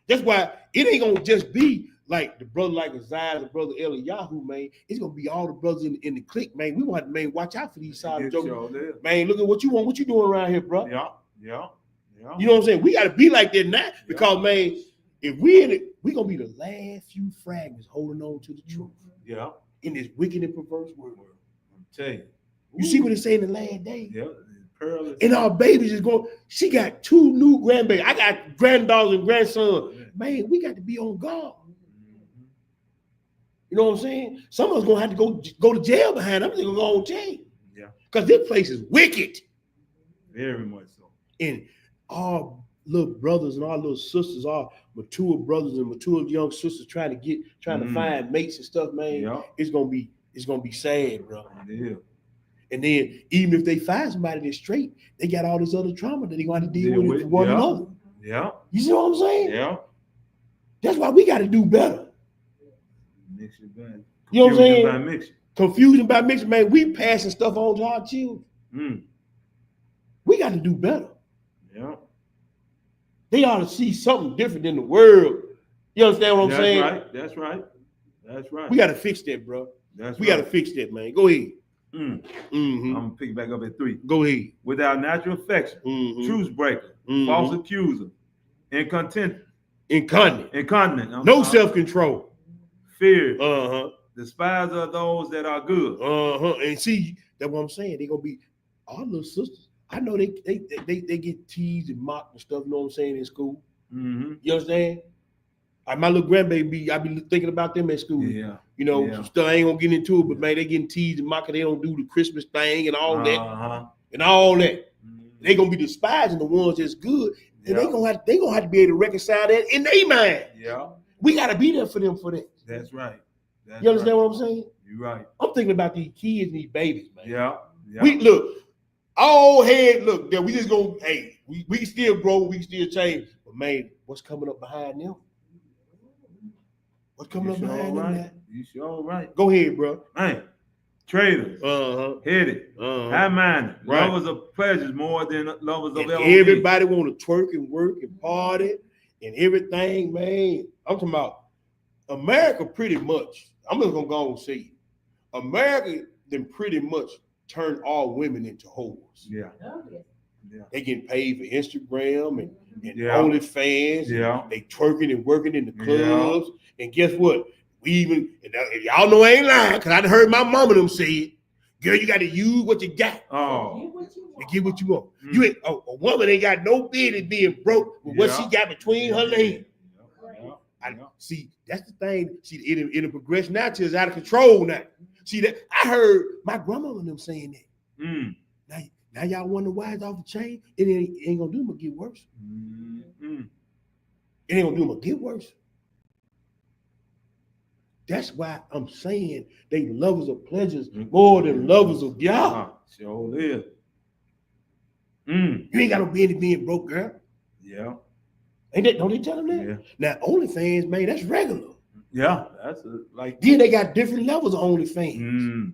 That's why it ain't gonna just be like the brother like Isaiah, the brother Eliyahu, man. It's gonna be all the brothers in the clique, man. We want to, man, watch out for these side jokers. Man, look at what you want. What you doing around here, bro? Yeah. You know what I'm saying? We got to be like that now because, man, if we in it, we gonna be the last few fragments holding on to the truth. Yeah. In this wicked and perverse world. I'm telling you. You see what it say in the last day? Yeah. Pearl And our babies is going. She got 2 new grandbabies. I got granddaughters and grandsons. Man, we got to be on guard. You know what I'm saying? Some of us gonna have to go to jail behind them. They're gonna go on jail. Yeah. Because this place is wicked. Very much so. And our little brothers and our little sisters, our mature brothers and mature young sisters trying to find mates and stuff, man. Yeah. It's gonna be sad, bro. Yeah. And then even if they find somebody that's straight, they got all this other trauma that they gonna have to deal with one another. Yeah. You see what I'm saying? Yeah. That's why we got to do better. Mix it back. You know what I'm saying? By mixing. Confusion by mixing, man. We passing stuff on to our children. Mm. We got to do better. Yeah. They ought to see something different in the world. You understand what I'm saying? That's right. We got to fix that, bro. We got to fix that, man. Go ahead. I'm Mm-hmm. gonna pick back up at 3. Go ahead. Without natural affection, truce breaker, false accuser, incontinent, Incontinent. No self-control. fear, despiser of those that are good. And see, that's what I'm saying. They gonna be our little sisters. I know they get teased and mocked and stuff. You know what I'm saying in school. Mm-hmm. You understand? Like my little grandbaby, I be thinking about them at school. Yeah. You know, some stuff I ain't gonna get into it, but man, they getting teased and mocked. They don't do the Christmas thing and all that, and all that. They gonna be despising the ones that's good, and they gonna have to be able to reconcile that in their mind. Yeah. We gotta be there for them for that. That's right. You understand what I'm saying? You're right. I'm thinking about these kids and these babies, man. Yeah. We look, all head look there. We just gonna, hey, we can still grow, we can still change, but man, what's coming up behind them? What's coming up behind them? Now? You sure right. Go ahead, bro. Man, traitors, headed, high-minded, lovers of pleasures more than lovers of Elohim. Everybody want to twerk and work and party and everything, man. I'm talking about America pretty much. I'm just gonna go and say it. America then pretty much turned all women into whores. Yeah. They getting paid for Instagram and OnlyFans. Yeah. They twerking and working in the clubs. And guess what? We even, and y'all know I ain't lying, because I done heard my mama them say it. Girl, you got to use what you got. To get what you want. You ain't a woman ain't got no business being broke with what she got between her legs. See, that's the thing. See, it'll progress now till it's out of control now. See that I heard my grandmama them saying that. Now y'all wonder why it's off the chain. It ain't gonna do them but get worse. It ain't gonna do them but get worse. That's why I'm saying they lovers of pleasures more than lovers of Yah. Sure is. You ain't got no business being broke, girl. Yeah. Ain't that? Don't they tell them that? Yeah. Now OnlyFans, man, that's regular. Yeah, that's like. Then they got different levels of OnlyFans.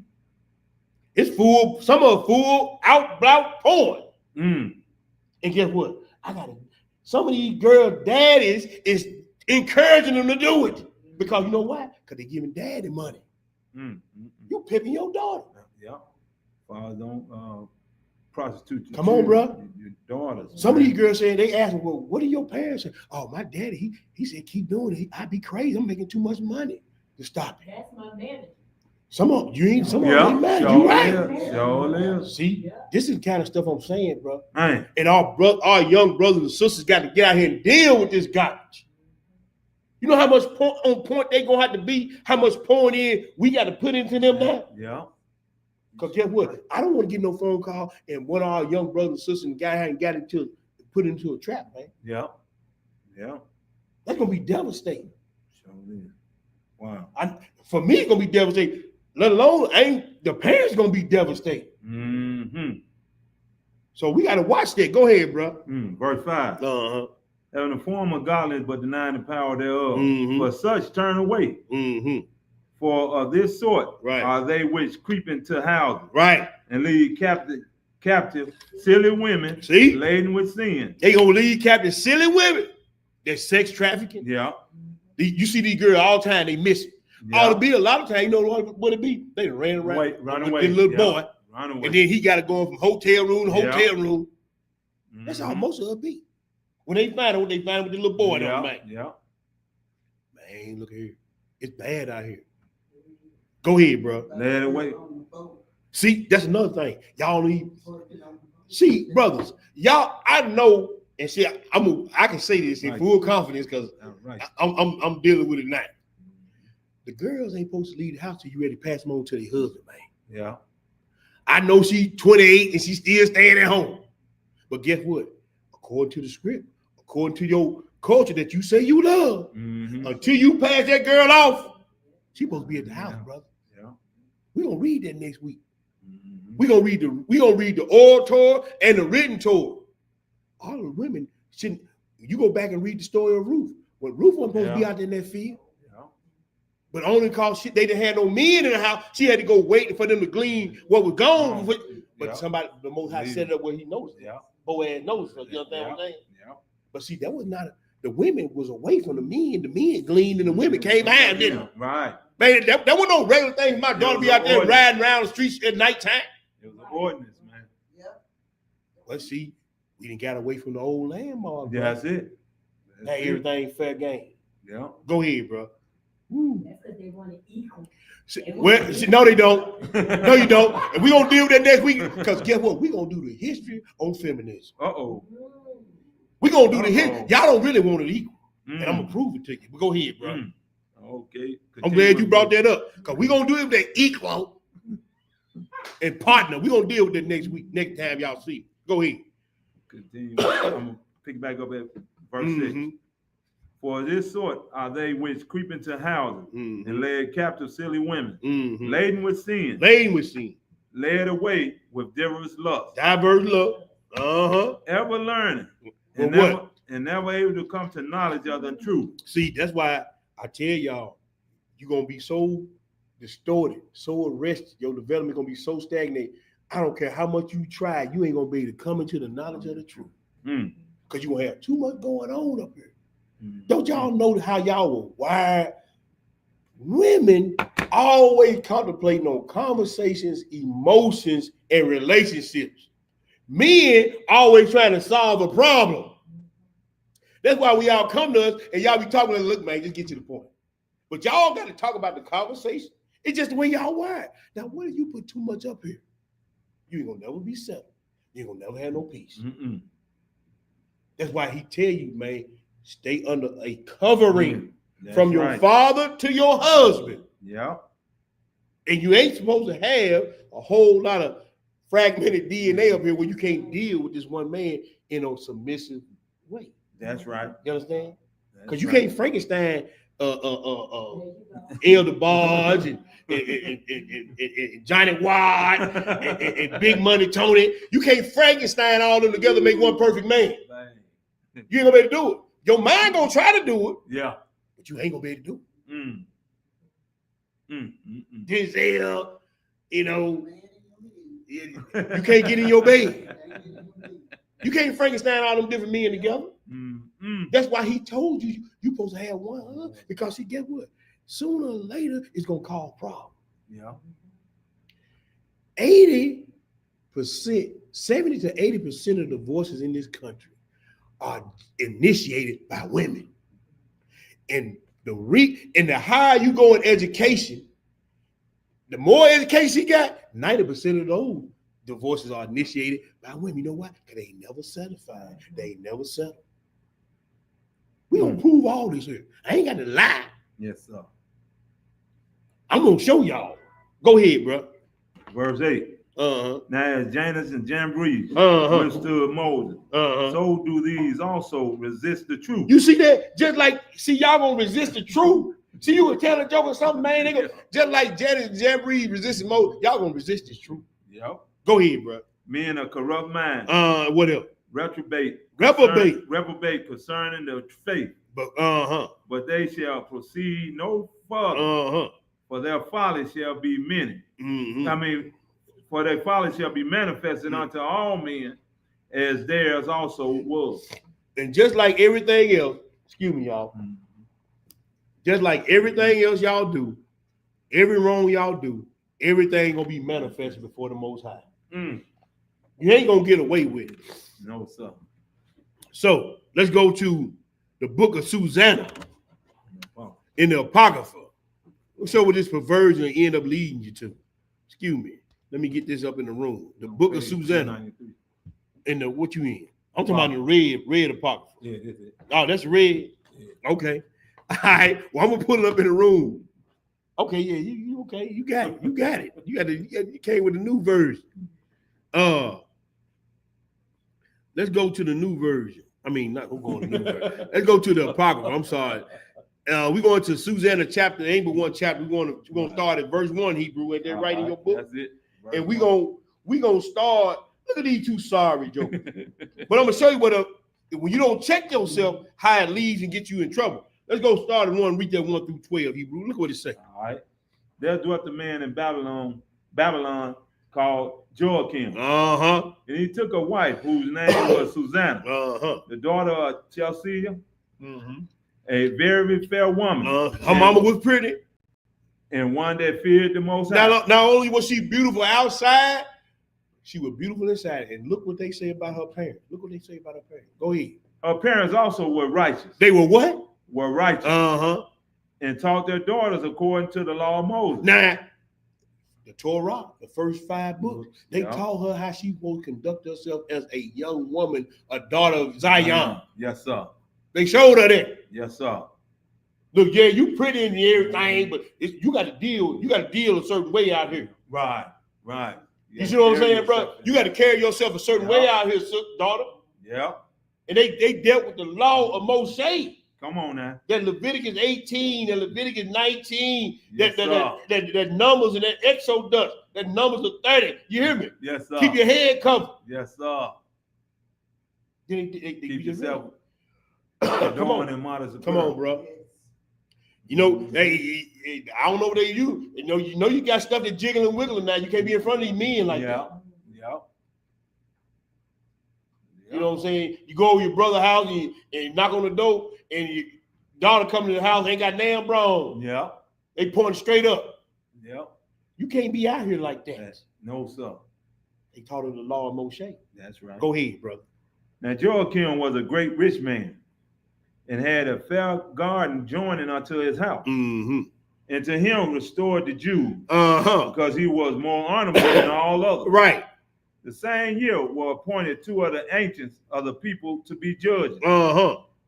It's full. Some of full out porn. And guess what? Some of these girl daddies is encouraging them to do it. Because you know why? Because they're giving daddy money. You pimping your daughter. Yeah. Fathers don't prostitute your Come on, bro. Your daughters. Some of these girls saying, they ask me, well, what are your parents saying? Oh, my daddy, he said, keep doing it. I'd be crazy. I'm making too much money to stop it. That's my manager. Some of them ain't mad. You right. Sure. See, this is the kind of stuff I'm saying, bro. Man. And our young brothers and sisters got to get out here and deal with this garbage. You know how much on point they gonna have to be? How much pouring in we got to put into them now? Yeah. Because guess what? I don't want to get no phone call and one of our young brothers and sisters and guy hadn't got put into a trap, man. Yeah. Yeah. That's gonna be devastating. Sure is. Wow. For me, it's gonna be devastating. Let alone the parents gonna be devastated. Mm-hmm. So we gotta watch that. Go ahead, bro. Verse 5. Uh-huh. Having the form of godliness, but denying the power thereof. Mhm. For such turn away. Mm-hmm. For of this sort Right. are they which creep into houses Right. and lead captive silly women See? laden with sin. They gonna lead captive silly women. They're sex trafficking. Yeah. You see these girls all the time, they miss it. Yeah. Ought to be a lot of times, you know what it be? They ran around Run with away. the little Yeah. boy, Run away. and then he got to go from hotel room to Yeah. hotel room. That's Mhm. how most of it be. When they find it, with the little boy, Yeah. don't man. Yeah. Man, look here. It's bad out here. Go ahead, bro. Led away. See, that's another thing. Y'all need. See, brothers, y'all, I know, and see, I can say this in full confidence because Right. I'm dealing with it now. The girls ain't supposed to leave the house till you ready to pass them on to their husband, man. Yeah. I know she's 28 and she's still staying at home. But guess what? According to the script, according to your culture that you say you love, Mm-hmm. until you pass that girl off, she's supposed to be at the house, Yeah. brother. Yeah. We're gonna read that next week. Mm-hmm. We're gonna read the oral Torah and the written Torah. All the women shouldn't. You go back and read the story of Ruth. When Ruth wasn't supposed to be out there in that field, Yeah. but only because they didn't have no men in the house, she had to go waiting for them to glean what was gone. But Yeah. somebody, the Most High set it up where he knows. Yeah. Boaz knows. You understand what I'm saying? Yeah. But see, that was not. The women was away from the men. The men gleaned and the women came behind them. Right. Man, that was no regular thing for my daughter to be out there riding around the streets at nighttime. It was an ordinance, man. But see, we didn't got away from the old landmark. Bro. That's it. Now everything fair game. Yeah. Go ahead, bro. Woo. That's because they want to equal. No, they don't. No, you don't. And we're going to deal with that next week. Because guess what? We're going to do the history on feminism. Uh-oh. We're going to do the history. Y'all don't really want it equal. And I'm going Mm. to prove it to you. But go ahead, bro. Mm. Okay. I'm glad you brought that up. Because we're going to do it with that equal and partner. We're going to deal with that next week, next time y'all see it. Go ahead. Continue. I'm going to pick back up at verse 6. Mhm. For this sort are they which creep into houses Mhm. and led captive silly women, Mhm. laden with sin, Laden with sin. led away with diverse lust, Diverse love. Uh-huh. ever learning, For and never able to come to knowledge of the truth. See, that's why I tell y'all, you're going to be so distorted, so arrested. Your development going to be so stagnated. I don't care how much you try, you ain't going to be able to come into the knowledge of the truth. Mm. Because you're going to have too much going on up here. Mm. Don't y'all know how y'all were wired? Women always contemplating on conversations, emotions, and relationships. Men always trying to solve a problem. That's why we all come to us and y'all be talking and look, man, just get to the point. But y'all got to talk about the conversation. It's just the way y'all wired. Now, what if you put too much up here? You ain't gonna never be settled. You ain't gonna never have no peace. Mm-mm. That's why he tell you, man, stay under a covering That's from your right. father to your husband. Yeah. And you ain't supposed to have a whole lot of fragmented DNA up here where you can't deal with this one man in a submissive way. That's right. You understand? That's Because you right. can't Frankenstein There you go. Elder Barge and Johnny Watt and Big Money Tony. You can't Frankenstein all them together and make one perfect man. Bang. You ain't gonna be able to do it. Your mind gonna try to do it, Yeah. but you ain't gonna be able to do it. Mm. Mm. Mm. Denzel, you know, you can't get in your bed. You can't Frankenstein all them different men together. Mm. Mm. That's why he told you you're supposed to have one, because he get what? Sooner or later, it's gonna cause problems. Yeah. 80%, 70 to 80% of divorces in this country are initiated by women. And the higher you go in education, the more education you got, 90% of those divorces are initiated by women. You know why? Because they ain't never satisfied. They ain't never settled. We gonna prove all this here. I ain't got to lie. Yes, sir. I'm gonna show y'all. Go ahead, bro. Verse 8. Now as Janus and Jambres withstood Moses, so do these also resist the truth. You see that? Just like, see, y'all gonna resist the truth. See, you were telling a joke or something, man. They go, just like Janus and Jambres resisting Moses, y'all gonna resist this truth. Yep. Go ahead, bro. Men of corrupt mind. What else? Reprobate concerning the faith. But they shall proceed no further. For their folly shall be many. I mean, for their folly shall be manifested unto all men, as theirs also was. And just like everything else, excuse me, y'all. Just like everything else y'all do, every wrong y'all do, everything gonna be manifested before the Most High. You ain't gonna get away with it. No, sir. So let's go to the book of Susanna in the Apocrypha. We'll show what this perversion end up leading you to. Excuse me. Let me get this up in the room. The book of Susanna. In the what you in? I'm talking about the red Apocrypha. Yeah, that's it. Oh, that's red. Yeah. Okay. All right. Well, I'm gonna put it up in the room. Okay, yeah, you okay. You got it. You came with the new version. Let's go to the new version. I mean, not going to the new version. Let's go to the Apocrypha. I'm sorry. We're going to Susanna chapter, ain't but one chapter. We're gonna start at verse 1, Hebrew. Ain't that right in your book? That's it. Verse and we gonna start. Look at these two sorry jokers. But I'm gonna show you when you don't check yourself, how it leads and get you in trouble. Let's go start at 1, read that 1 through 12, Hebrew. Look what it says. All right. There dwelt a man in Babylon called Joachim. And he took a wife whose name was Susanna, the daughter of Chelsea, a very fair woman. Her mama was pretty. And one that feared the Most High. Not only was she beautiful outside, she was beautiful inside. And look what they say about her parents. Look what they say about her parents. Go ahead. Her parents also were righteous. They were what? Were righteous. And taught their daughters according to the law of Moses. Now, the Torah, the first 5 books, they taught her how she will conduct herself as a young woman, a daughter of Zion. Yes, sir. They showed her that. Yes, sir. Look, yeah, you pretty in everything, but you got to deal a certain way out here. Right. You see what I'm saying, bro? You got to carry yourself a certain way out here, daughter. Yeah. And they dealt with the law of Moshe. Come on now. That Leviticus 18, that Leviticus 19, yes, that Numbers and that Exodus, that Numbers of 30. You hear me? Yes, sir. Keep your head covered. Yes, sir. Keep yourself. Come on, bro. You know, I don't know what they use. You know, you got stuff that jiggling and wiggling now. You can't be in front of these men like that. Yeah. You know what I'm saying? You go to your brother's house and knock on the door, and your daughter come to the house, ain't got damn bra. Yeah. They point straight up. Yeah. You can't be out here like that. No, sir. They taught her the law of Moshe. That's right. Go ahead, brother. Now, Joachim was a great rich man and had a fair garden joining unto his house. And to him restored the Jews because he was more honorable than all others. Right. The same year were appointed 2 of the ancients of the people to be judges,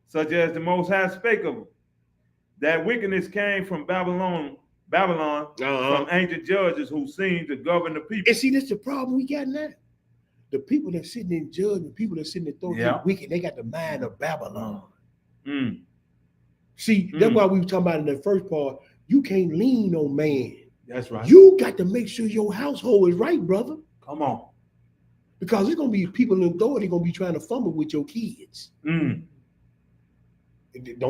such as the Most High spake of them. That wickedness came from Babylon, from ancient judges who seemed to govern the people. And see, that's the problem we got now. The people that sitting in judgment, people that sitting in authority, wicked, they got the mind of Babylon. See, that's why we were talking about in the first part. You can't lean on man. That's right. You got to make sure your household is right, brother. Come on. Because there's going to be people in authority going to be trying to fumble with your kids. Don't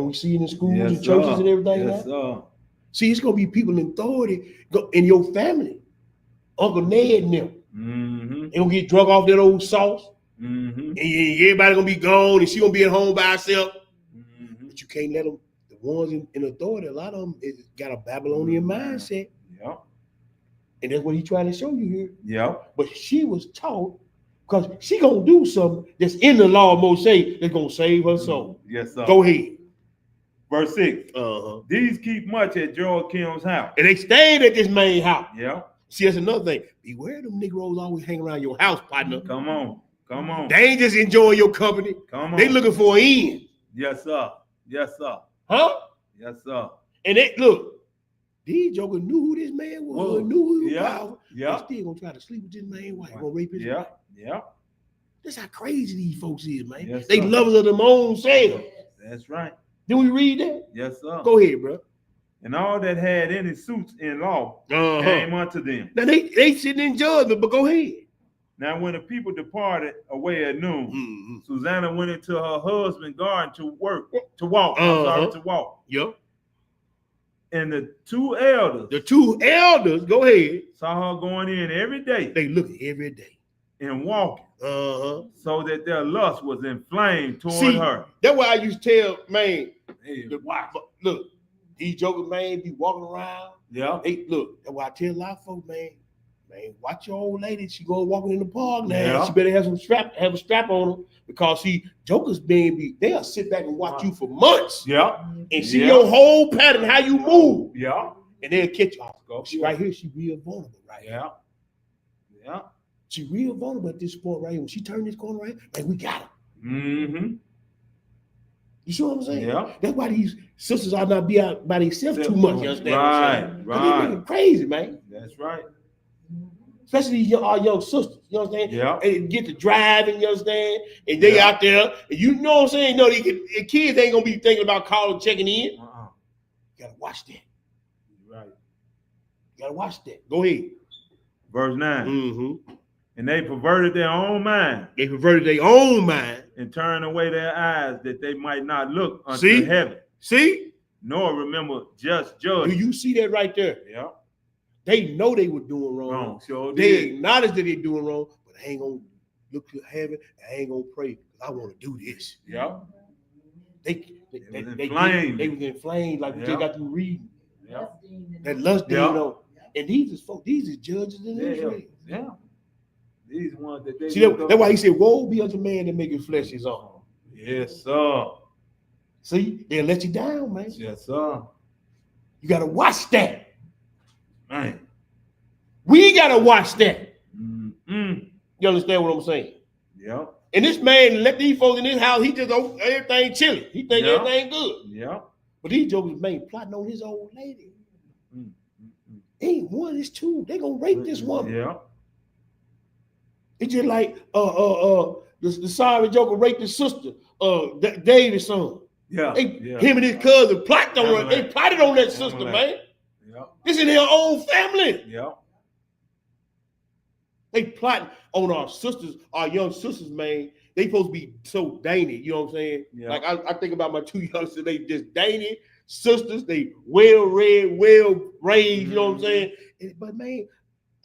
we see it in schools and churches and everything? Yes, sir. See, it's going to be people in authority in your family. Uncle Ned and them. They going to get drunk off that old sauce. And everybody going to be gone and she going to be at home by herself. But you can't let them, the ones in authority, a lot of them got a Babylonian mindset. Yeah. And that's what he's trying to show you here. Yeah. But she was taught, because she going to do something that's in the law of Moshe that's going to save her soul. Yes, sir. Go ahead. Verse 6. These keep much at Joachim's house. And they stayed at this main house. Yeah. See, that's another thing. Beware them Negroes always hang around your house, partner. Come on. They ain't just enjoying your company. Come on. They looking for an end. Yes, sir. Yes, sir. Huh? Yes, sir. And they look, These jokers knew who this man was, knew who he was powerful. Yeah. They still gonna try to sleep with this man wife, Right. gonna rape his Yeah. wife. Yeah. That's how crazy these folks is, man. Yes, They sir. lovers of them own self. That's right. Did we read that? Yes, sir. Go ahead, bro. And all that had any suits in law Uh-huh. came unto them. Now they sitting in judgment, but go ahead. Now, when the people departed away at noon, Mm-hmm. Susanna went into her husband's garden to walk. To walk. Yep. And the two elders The two elders, go ahead. saw her going in every day They looking every day. and walking, Uh-huh. so that their lust was inflamed toward See, her. that's why I used to tell, man, Hey, look, these jokers, man, be walking around. Yeah. Hey, look, that's why I tell a lot of folks, man, watch your old lady. She go walking in the park now. Yeah. She better have a strap on her, because see, jokers they'll sit back and watch you for months Yeah. and see Yeah. your whole pattern, how you move, Yeah. and they'll catch you. Go. She right here, she real vulnerable right here. Yeah. Yeah. She real vulnerable at this point right here. When she turned this corner right, man, we got her. Mm-hmm. You see what I'm saying? Yeah. That's why these sisters ought not be out by themselves too much. You understand? what I'm saying? Right. 'Cause they niggas crazy, man. That's right. Especially these our young sisters. You understand? Yeah. And get to driving, you understand? And they Yeah. out there, and you know what I'm saying? No, the kids ain't gonna be thinking about calling, checking in. You gotta watch that. Right. You gotta watch that. Go ahead. Verse 9. Mm-hmm. And they perverted their own mind They perverted their own mind. and turned away their eyes that they might not look unto See? heaven, See? nor remember just Do judgment. you see that right there? Yeah. They know they were doing wrong. Wrong. Sure They did. acknowledge that they're doing wrong, but I ain't gonna look to heaven. I ain't gonna pray because I want to do this. Yeah. They was they inflamed. was inflamed like we Yeah. just got through reading. Yeah. That lust Yeah. demon on. And these is folks, these is judges in Israel. Yeah. These ones that they See, that's why he said, woe be unto man that maketh flesh his own. Yes, sir. See, they'll let you down, man. Yes, sir. You gotta watch that. Man. We gotta watch that. Mm-mm. You understand what I'm saying? Yeah. And this man let these folks in his house, he just everything chilling. He think Yeah. everything good. Yeah. But these jokers, man, plotting on his old lady. Mm-mm. Ain't one, it's two. They gonna rape this woman. Yeah. It's just like the sorry joker raped his sister, David's son. Yeah. They, Yeah. Him and his cousin plotted on her. Emily. They plotted on that sister, Emily. man. Yeah. This is their own family. Yeah. They plotting on our sisters, our young sisters, man. They supposed to be so dainty, you know what I'm saying? Yeah. Like I think about my two youngsters, they just dainty sisters, they well read, well raised, you know what I'm saying? But man,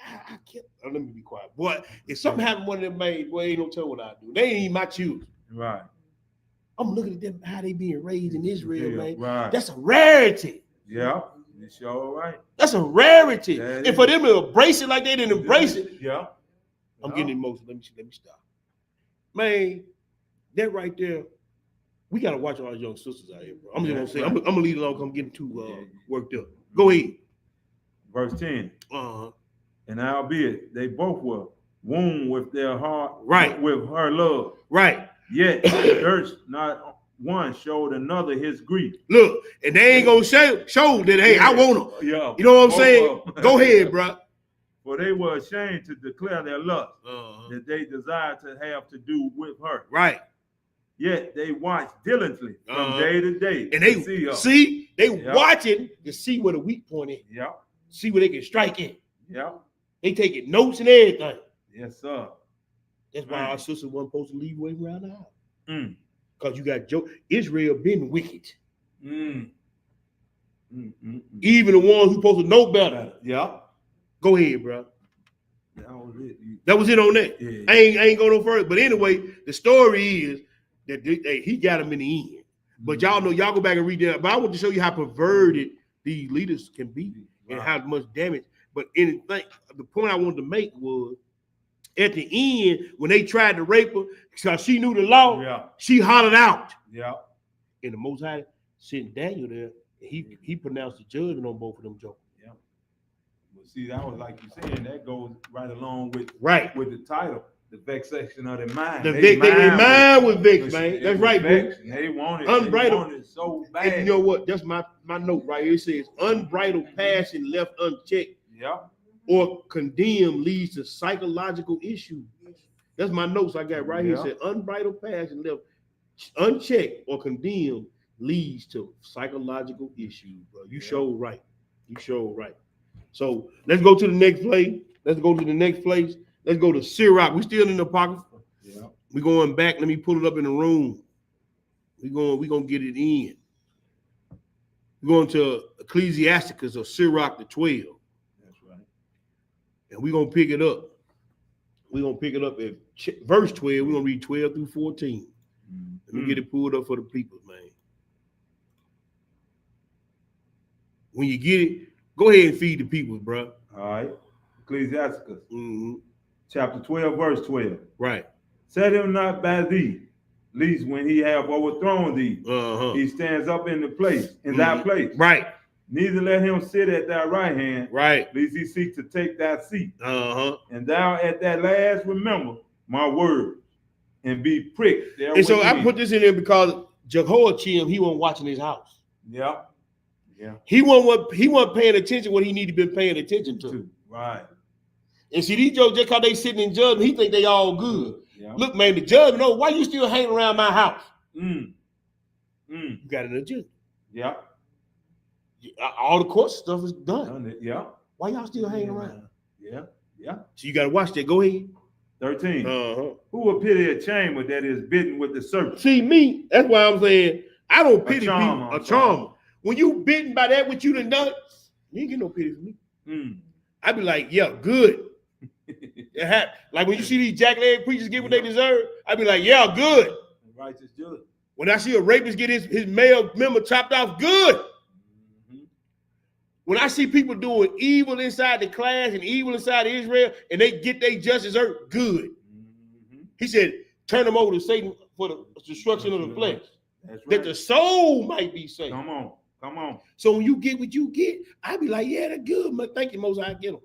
I can't let me be quiet. Boy, if something happened to one of them, man, boy, ain't no tell what I do. They ain't even my children. Right. I'm looking at them, how they being raised in Israel, Yeah. man. Right. That's a rarity. Yeah. You sure right. That's a rarity. That And for them to embrace it like they didn't embrace it, Yeah. I'm Yeah. getting emotional. Let me stop. Man, that right there, we gotta watch our young sisters out here, bro. I'm just gonna say, I'm gonna leave it alone because I'm getting too worked up. Go ahead. Verse 10. Uh-huh. And albeit they both were wounded with their heart, Right. with her love, Right. yet durst not one showed another his grief. Look, and they ain't gonna show that, hey, I want them. Yeah. You know what I'm Both saying? of them. Go ahead, bro. For they were ashamed to declare their lust Uh-huh. that they desired to have to do with her. Right. Yet they watched diligently from day to day And they to see her. see, they Yeah. watching to see where the weak point is, Yeah. see where they can strike in. Yeah. They taking notes and everything. Yes, sir. That's why Right. our sister wasn't supposed to leave away around the house. Mm. Because you got Israel been wicked. Mm. Mm, mm, mm. Even the ones who supposed to know better. Yeah. Go ahead, bro. That was it. That was it on that. Yeah. I ain't going no further. But anyway, the story is that he got him in the end. But y'all know, y'all go back and read that. But I want to show you how perverted these leaders can be and how much damage. But anything, the point I wanted to make was at the end, when they tried to rape her, because she knew the law, Yeah. she hollered out. Yeah. And the Most High sent Daniel there, and he pronounced the judgment on both of them jokers. But see, that was like you saying, that goes right along with Right. the title. The vexation of their mind. Their mind was vexed, man. That's right, bro. They wanted Unbridled. so bad. And you know what? That's my note right here. It says unbridled passion left unchecked or condemned leads to psychological issues. That's my notes I got right here. It said unbridled passion left unchecked or condemned leads to psychological issues, bro. You show right. You show right. So let's go to the next place. Let's go to the next place. Let's go to Sirach. We still in the pocket. Yeah. We're going back. Let me pull it up in the room. We're gonna get it in. We're going to Ecclesiasticus or Sirach the 12. That's right. And we're gonna pick it up. We're gonna pick it up at verse 12. We're gonna read 12 through 14. Let me get it pulled up for the people, man. When you get it, go ahead and feed the people, bro. All right. Ecclesiasticus, chapter 12, verse 12. Right. Set him not by thee, least when he have overthrown thee, he stands up in thy place. Right. Neither let him sit at thy right hand, right, lest he seek to take thy seat. Uh-huh. And thou at that last remember my words and be pricked. And so I put this in there because Jehoiakim, he wasn't watching his house. Yeah. Yeah. He wasn't paying attention what he needed to be paying attention to. Right. And see, these jokes, just because they sitting in judgment, he think they all good. Yeah. Look, man, the judge know why you still hanging around my house. You got an agenda. Yeah. All the court stuff is done. Yeah. Why y'all still hanging around? Yeah. Yeah. So you got to watch that. Go ahead. 13. Uh-huh. Who will pity a chamber that is bitten with the serpent? See, me, that's why I'm saying I don't pity charmer, people. A charmer. When you bitten by that, what you done done, you ain't get no pity for me. I be like, yeah, good. Like when you see these jackleg preachers get what they deserve, I be like, yeah, good. Righteous judge. When I see a rapist get his male member chopped off, good. When I see people doing evil inside the class and evil inside of Israel and they get their justice earth, good. He said, turn them over to Satan for the destruction of the flesh. That's right. That the soul might be saved. Come on. So when you get what you get, I be like, yeah, that's good. Man. Thank you, Moses, I get them.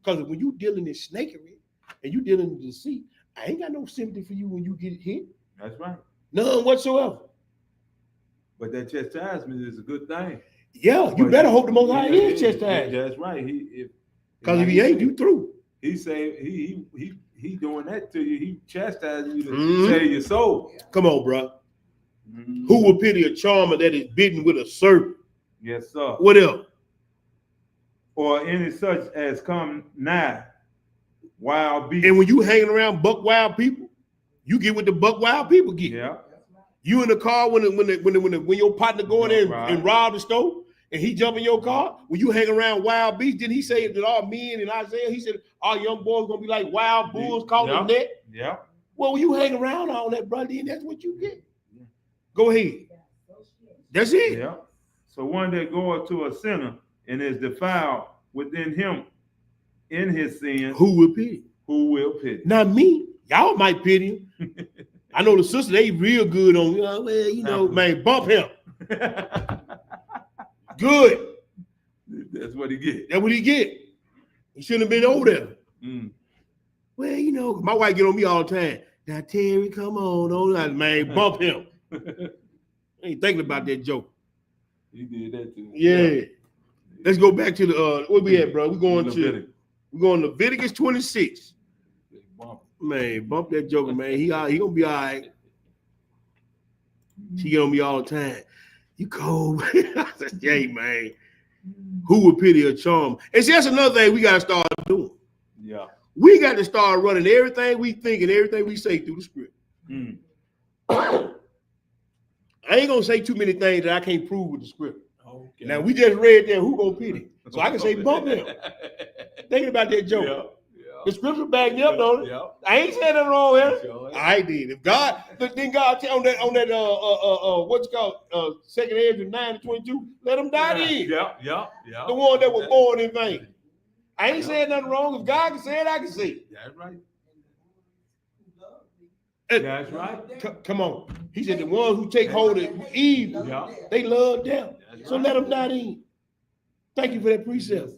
Because when you dealing in snakery and you dealing in deceit, I ain't got no sympathy for you when you get hit. That's right. None whatsoever. But that chastisement is a good thing. Yeah, you better hope the Most High is chastised. That's right. Because if he ain't, you through. He say he doing that to you. He chastising you to save your soul. Come on, bro. Who will pity a charmer that is bitten with a serpent? Yes, sir. What else? Or any such as come nigh wild beasts. And when you hanging around buck wild people, you get what the buck wild people get. Yeah. You in the car when your partner go in there and rob the store and he jump in your car. When you hang around wild beasts, didn't he say that all men in Isaiah? He said all young boys gonna be like wild bulls caught in the net. Yeah. Well, when you hang around all that, brother, then that's what you get. Go ahead. That's it. Yeah. So one that goeth to a sinner and is defiled within him in his sin. Who will pity? Who will pity? Not me. Y'all might pity him. I know the sister, they real good on, man, bump him. Good. That's what he get. That's what he get. He shouldn't have been over there. Well, my wife get on me all the time. Now, Terry, come on, man, bump him. I ain't thinking about that joke. He did that too. Yeah. Let's go back to the where we at, bro? We're going to Leviticus 26. Man, bump that joker, man. He gonna be all right. She get on me all the time. You cold. I said, yeah, man. Who would pity a charm? And see, that's another thing we gotta start doing. Yeah. We got to start running everything we think and everything we say through the script. I ain't gonna say too many things that I can't prove with the script. Okay. Now we just read there who gonna pity. So I can say bump him. Thinking about that joke. Yeah. The scripture back me up, don't it? Yeah. I ain't saying nothing wrong here. Sure. I did. If God, then God on that what's it called 2 Ezra 9:22, let him die then. Yeah. The one that was born in vain. I ain't saying nothing wrong. If God can say it, I can say it. That's right. That's right. Come on. He said the ones who take hold of evil, they love them. So let them die in. Thank you for that precept.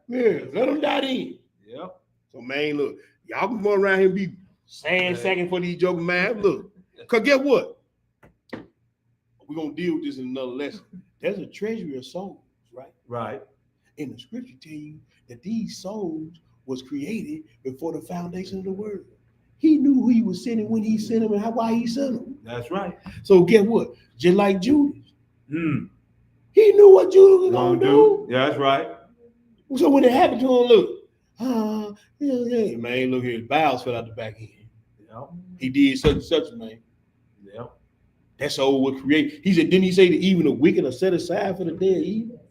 Yeah, let them die in. Yep. So man, look, y'all can go around here and be Sacking for these jokers, man. Look, cause guess what? We're gonna deal with this in another lesson. There's a treasury of souls, right? Right. And the scripture tell you that these souls was created before the foundation of the world. He knew who he was sending when he sent them and why he sent them. That's right. So guess what? Just like Judas, Mm. he knew what Judas was gonna do. Yeah, that's right. So when it happened to him, look, man, look here, his bowels fell out the back end. Yeah. He did such and such, man. Yeah. That soul was created. He said, didn't he say that even the wicked are set aside for the day of evil?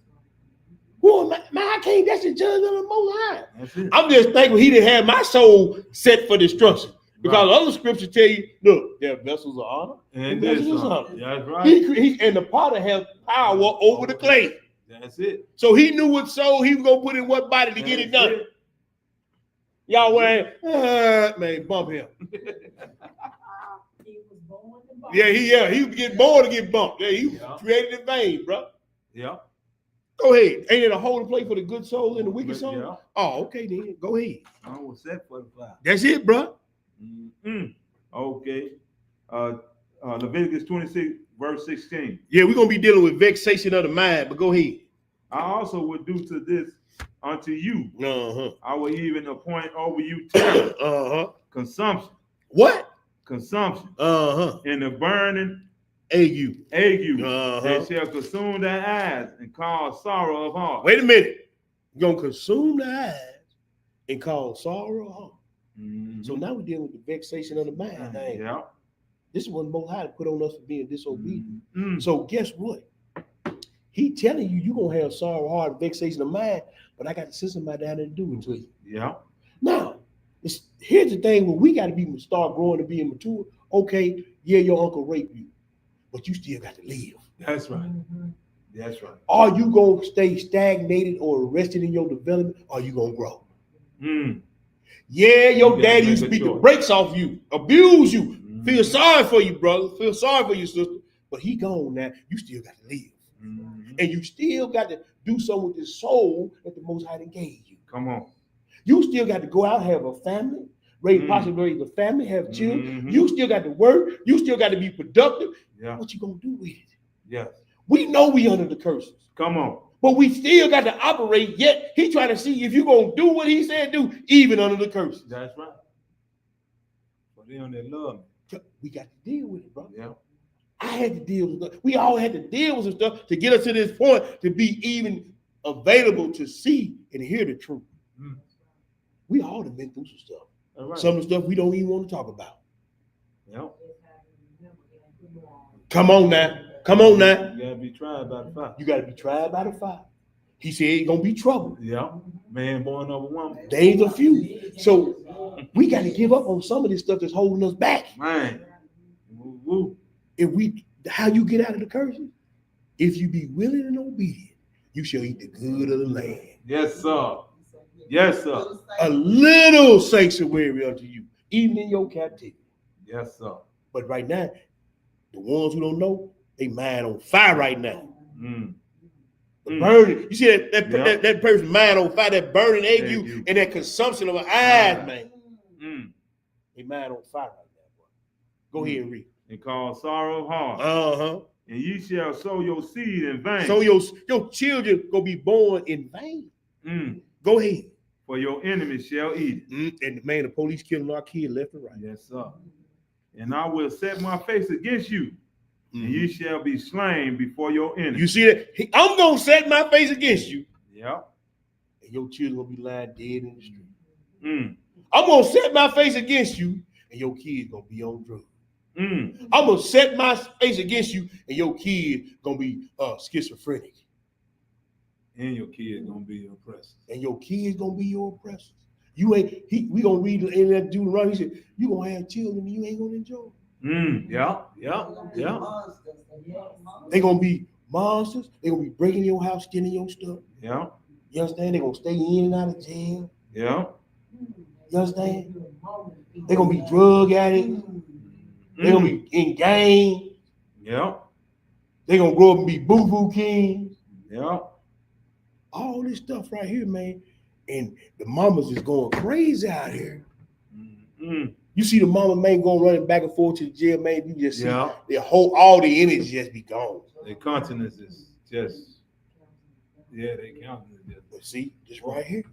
Well, man, I can't, that's the judgment of the Most High. That's it. I'm just thankful he didn't have my soul set for destruction. Because other scriptures tell you, look, they're vessels of honor And vessels this of honor. That's right. And the potter has power over the clay. That's it. So he knew what soul he was going to put in what body to get it done. It. Y'all wearing, man, bump him. He was born to bump. He was getting born to get bumped. Yeah, he created in vain, bro. Yeah. Go ahead. Ain't it a holding place for the good soul and the wicked soul? Yeah. Oh, okay then. Go ahead. I was set for the fire. That's it, bro. Mm-mm. Okay. Leviticus 26, verse 16. Yeah, we're gonna be dealing with vexation of the mind, but go ahead. I also will do to this unto you. Uh-huh. I will even appoint over you terror, consumption, What? consumption, Uh-huh. and the burning Ague. ague that shall consume their eyes and cause sorrow of heart. Wait a minute. You're gonna consume the eyes and cause sorrow of heart. Mhm. So now we're dealing with the vexation of the mind. Yeah. This is what the Most High put on us for being disobedient. Mm. So guess what? He telling you you're gonna have sorrow, heart, and vexation of mind, but I got to send somebody down there to do it to you. Yeah. Now, here's the thing where we got to start growing and being mature. Okay, yeah, your uncle raped you, but you still got to live. That's right. That's right. Are you gonna stay stagnated or arrested in your development, or are you gonna grow? Mm. Yeah, your You gotta daddy make used to a beat the choice. brakes off you, abuse you, Mhm. feel sorry for you, brother, feel sorry for your sister, but he gone now. You still got to live. Mhm. And you still got to do something with this soul that the Most High done gave you. Come on. You still got to go out, have a family, possibly raise a family, have children. Mhm. You still got to work. You still got to be productive. Yeah. What you gonna do with it? Yes. We know we under the curses, Come on. but we still got to operate. Yet he trying to see if you gonna do what he said do, even under the curses. That's right. For them that love me. We got to deal with it, bro. Yeah. I had to deal with it. We all had to deal with some stuff to get us to this point to be even available to see and hear the truth. Mm. We all have been through some stuff. All right. Some of the stuff we don't even want to talk about. Yeah. Come on now. Come on now. You gotta be tried by the fire. You got to be tried by the fire. He said it's going to be trouble. Yeah. Man born of a woman. Days are few. So we got to give up on some of this stuff that's holding us back. Man. Woo, woo. How you get out of the curses? If you be willing and obedient, you shall eat the good of the land. Yes, sir. Yes, sir. A little sanctuary unto you, even in your captivity. Yes, sir. But right now, the ones who don't know, they mind on fire right now. Mm. The burning. You see that Yeah. person's mind on fire, that burning ague Ague. and that consumption of an eyes, man. Mm. They mind on fire right now, boy. Go ahead and read. And cause sorrow of heart. Uh-huh. And ye shall sow your seed in vain. So your children gonna be born in vain. Mm. Go ahead. For your enemies shall eat it. And man, the police killing our kids left and right. Yes, sir. And I will set my face against you, and you shall be slain before your enemies. You see that? I'm gonna set my face against you, Yeah. and your children gonna be lying dead in the street. Mm. I'm gonna set my face against you, and your kids gonna be on drugs. Mm. I'm gonna set my face against you, and your kids gonna be schizophrenic, And your kids gonna be oppressed. and your kids gonna be your oppressors. You ain't. We gonna read in that Deuteronomy. He said, "You gonna have children, and you ain't gonna enjoy them. Mm. Yeah. Yeah. Yeah. They gonna be monsters. They gonna be breaking your house, stealing your stuff. Yeah. You understand? They gonna stay in and out of jail. Yeah. You understand? They gonna be drug addicts. They gonna be in gangs. Yeah. They gonna grow up and be boo-boo kings. Yeah. All this stuff right here, man. And the mamas is going crazy out here. Mm. You see the mama man going running back and forth to the jail, man. You just see Yeah. their whole all the energy just be gone. Their consciousness is just, yeah, they countenance is just. But see, just right here,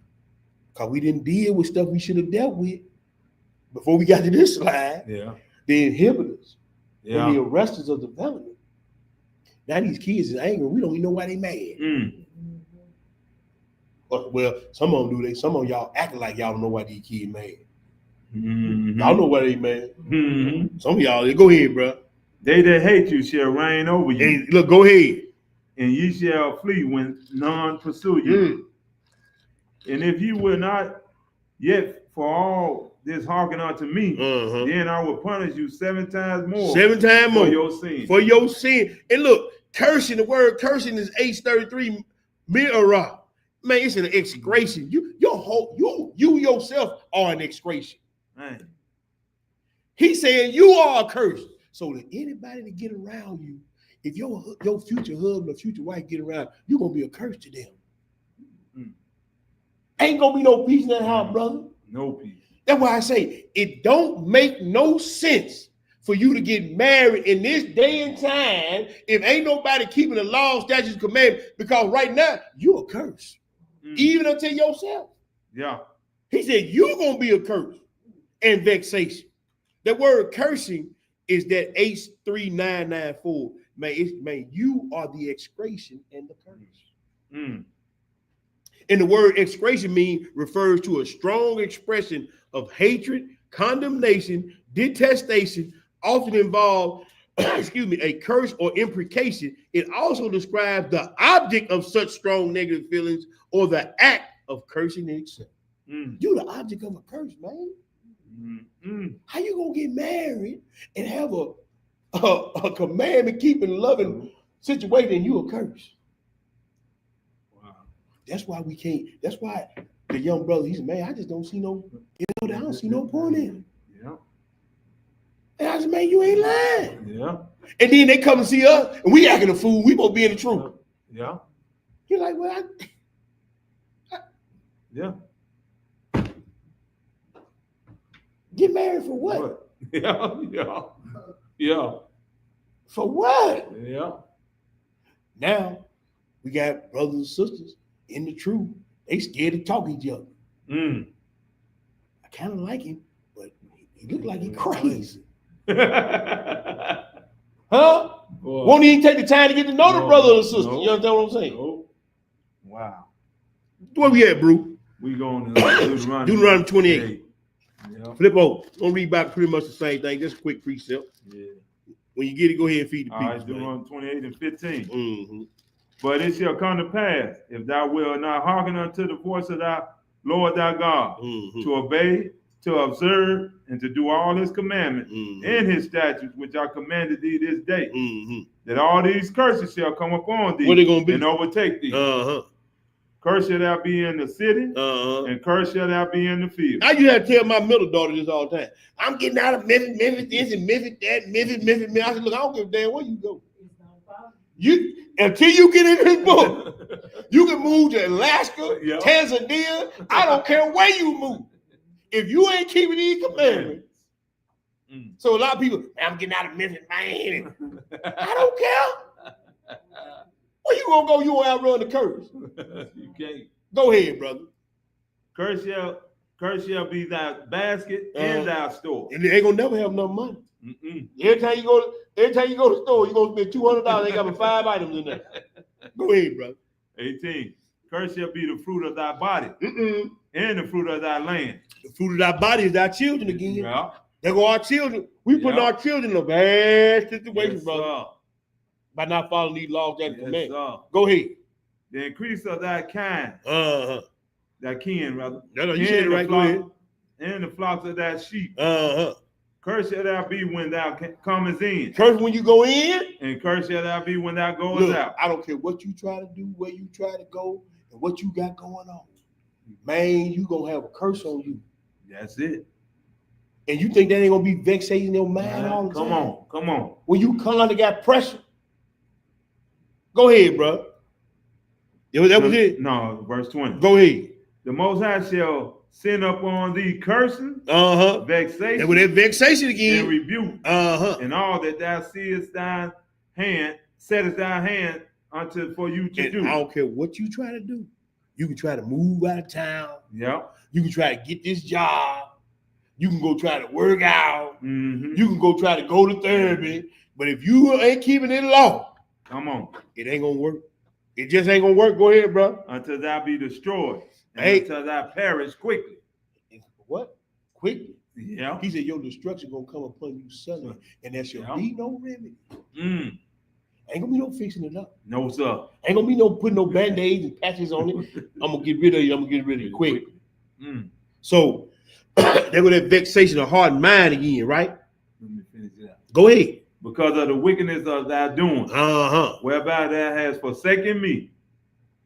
because we didn't deal with stuff we should have dealt with before we got to this slide. Yeah. The inhibitors Yeah. and the arresters of development. Now these kids is angry. We don't even know why they mad. Mm. Well, some of them do. Some of y'all acting like y'all don't know why these kids mad. Mm-hmm. Y'all know why they mad. Mm-hmm. Some of y'all, go ahead, bro. They that hate you shall reign over you, Hey, look, go ahead. and ye shall flee when none pursue you. And if you will not yet for all this hearken unto me, then I will punish you 7 times more. 7 times more for your sin. For your sin. And look, cursing, the word cursing is H33 mirah. Man, it's an excretion. You yourself are an excretion. Man. He's saying you are a curse. So that anybody that get around you, if your future husband or future wife get around, you're gonna be a curse to them. Ain't gonna be no peace in that house, brother. No peace. That's why I say it don't make no sense for you to get married in this day and time if ain't nobody keeping the law, statutes, commandments, because right now you're a curse. Even unto yourself. Yeah. He said you're gonna be a curse and vexation. The word cursing is that H3994. Man, you are the excretion and the curse. And the word excretion refers to a strong expression of hatred, condemnation, detestation, often involve, a curse or imprecation. It also describes the object of such strong negative feelings or the act of cursing itself. You're the object of a curse, man. How you gonna get married and have a commandment keeping loving situation and you a curse? Wow. That's why we can't. That's why the young brother, he said, man, I just don't see no, I don't see no point in it. Yeah. And I said, man, you ain't lying. Yeah. And then they come and see us and we acting a fool. We supposed to be in the truth. Yeah. You're like, well, yeah. Get married for what? Yeah. For what? Yeah. Now we got brothers and sisters in the truth. They scared to talk each other. I kind of like him, but he look like he crazy. Huh? Boy. Won't even take the time to get to know the brother or the sister. You understand what I'm saying? Wow. Where we at, bro? We going to Deuteronomy 28. Yeah. Flip over. Gonna read back pretty much the same thing. Just a quick precept. Yeah. When you get it, go ahead and feed the people. All right, Deuteronomy 28 and 15. But it shall come to pass, if thou wilt not hearken unto the voice of thy Lord thy God, to obey, to observe, and to do all his commandments and his statutes, which I commanded thee this day, that all these curses shall come upon thee. What they gonna be? And overtake thee. Curse shall thou be in the city, and curse shall thou be in the field. I used to tell my middle daughter this all the time. I'm getting out of Memphis this and Memphis that, Memphis. I said, look, I don't give a damn where you go. Until you get in this book, you can move to Alaska, Tanzania. I don't care where you move. If you ain't keeping these commandments. So a lot of people, I'm getting out of Memphis, man. I don't care. Where you gonna go? You gonna outrun the curse? You can't. Go ahead, brother. Curse shall be thy basket and thy store. And they ain't gonna never have enough money. Every time you go to the store, you're gonna spend $200. They got 5 items in there. Go ahead, brother. 18. Curse shall be the fruit of thy body and the fruit of thy land. The fruit of thy body is thy children again. Yeah. There go our children. We put our children in a bad situation, Yes, brother. By not following these laws and commandments. Go ahead. The increase of thy kind. Thy kin, rather. No, you said it right. Go ahead. And the flocks of thy sheep. Curse shall thou be when thou comest in. Curse when you go in. And curse shall thou be when thou goest out. I don't care what you try to do, where you try to go, and what you got going on. Man, you gonna have a curse on you. That's it. And you think that ain't gonna be vexating your mind all the time? Come on. When you kind of got pressure. Go ahead, bro. That was it? No, verse 20. Go ahead. The Most High shall Send up on thee cursing, Uh-huh. vexation, And with that vexation and again. rebuke, Uh-huh. and all that thou seest thine hand, settest thy hand unto for you to And do. I don't care what you try to do. You can try to move out of town. Yeah. You can try to get this job. You can go try to work out. Mm-hmm. You can go try to go to therapy. But if you ain't keeping it law, Come on. it ain't gonna work. It just ain't gonna work. Go ahead, bro. Until thou be destroyed, and Hey. until thou perish quickly. What? Quickly. Yeah. He said your destruction gonna come upon you suddenly, and there shall Yeah. be no remedy. Mm. Ain't gonna be no fixing it up. No, sir. Ain't gonna be no putting no band-aids and patches on it. I'm gonna get rid of you. I'm gonna get rid of you quick. Mm. So there go that vexation of heart and mind again, right? Let me finish that. Go ahead. Because of the wickedness of thy doing, Uh-huh. whereby thou hast forsaken me.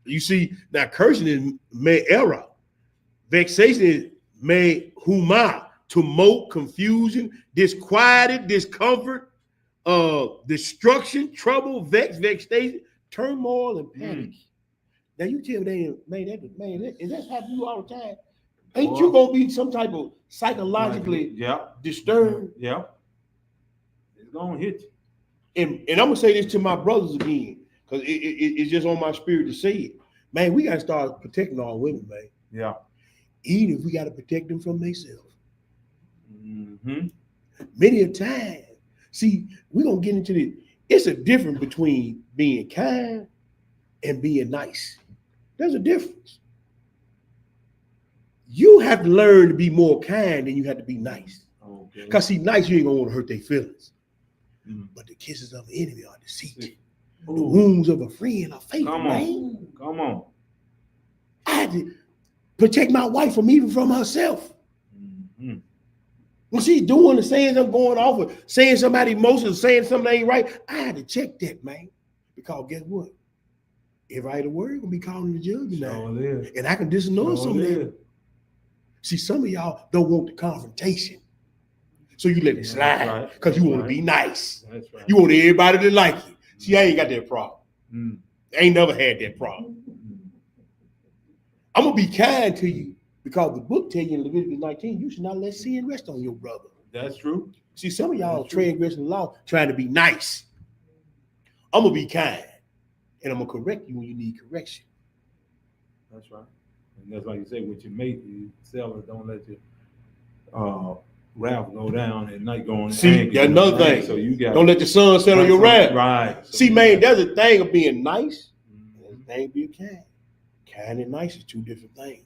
You see, now cursing is made error. Vexation is made huma, tumult, confusion, disquieted, discomfort, destruction, trouble, vexation, turmoil, and panic. Now you tell me, and that's happening to you all the time. Ain't you gonna be some type of psychologically Yeah. disturbed? Yeah. It's gonna hit you. And I'm gonna say this to my brothers again, because it's just on my spirit to say it. Man, we gotta start protecting our women, man. Yeah. Even if we gotta protect them from themselves. Mm-hmm. Many a time, see, we're gonna get into this. It's a difference between being kind and being nice. There's a difference. You have to learn to be more kind than you have to be nice. Okay. Because see, nice, you ain't gonna want to hurt their feelings. Mm. But the kisses of an enemy are deceit. The Ooh. wounds of a friend are faithful. Come on. Man. Come on. I had to protect my wife from even from herself. Mm-hmm. When she's doing the saying I'm going off or saying somebody emotions, saying something ain't right, I had to check that, man. Because guess what? Everybody the word gonna be calling the judge now. Sure is. And I can disannul some of Sure that. is. See, some of y'all don't want the confrontation. So you let it That's slide right. because you That's want to right. be nice. That's right. You want everybody to like you. See, I ain't got that problem. Mm. I ain't never had that problem. I'm gonna be kind to you because the book tell you in Leviticus 19, you should not let sin rest on your brother. That's true. See, some of y'all That's true. transgressing the law trying to be nice. I'm gonna be kind, and I'm gonna correct you when you need correction. That's right. And that's like you say, with your mate, you sell it, don't let your wrath go down at night going. See, angry, that's another right? thing. So you got Don't let the sun set on your wrath. Right. So See, you man, got- there's a thing of being nice. There's Mhm. a thing of being kind. Kind and nice is two different things.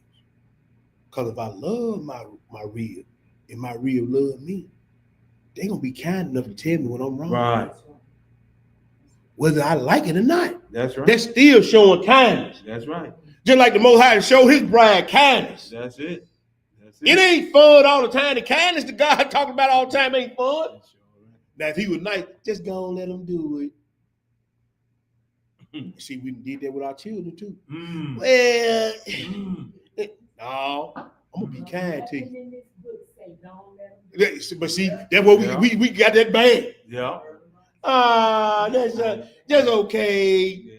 Because if I love my real, and my real love me, they gonna be kind enough to tell me when I'm wrong. Right. Whether I like it or not. That's right. That's still showing kindness. That's right. Just like the Most High showed his bride kindness. That's it. That's It ain't fun all the time. The kindness that God talking about all the time ain't fun. That's sure right. Now, if he was nice, just go and let him do it. See, we did that with our children too. Mm. Well, Mm. no, I'm gonna be kind to you. Nothing in this book say, don't let them do it. But see, that's what Yeah. we got that bad. Yeah. That's okay. Yeah.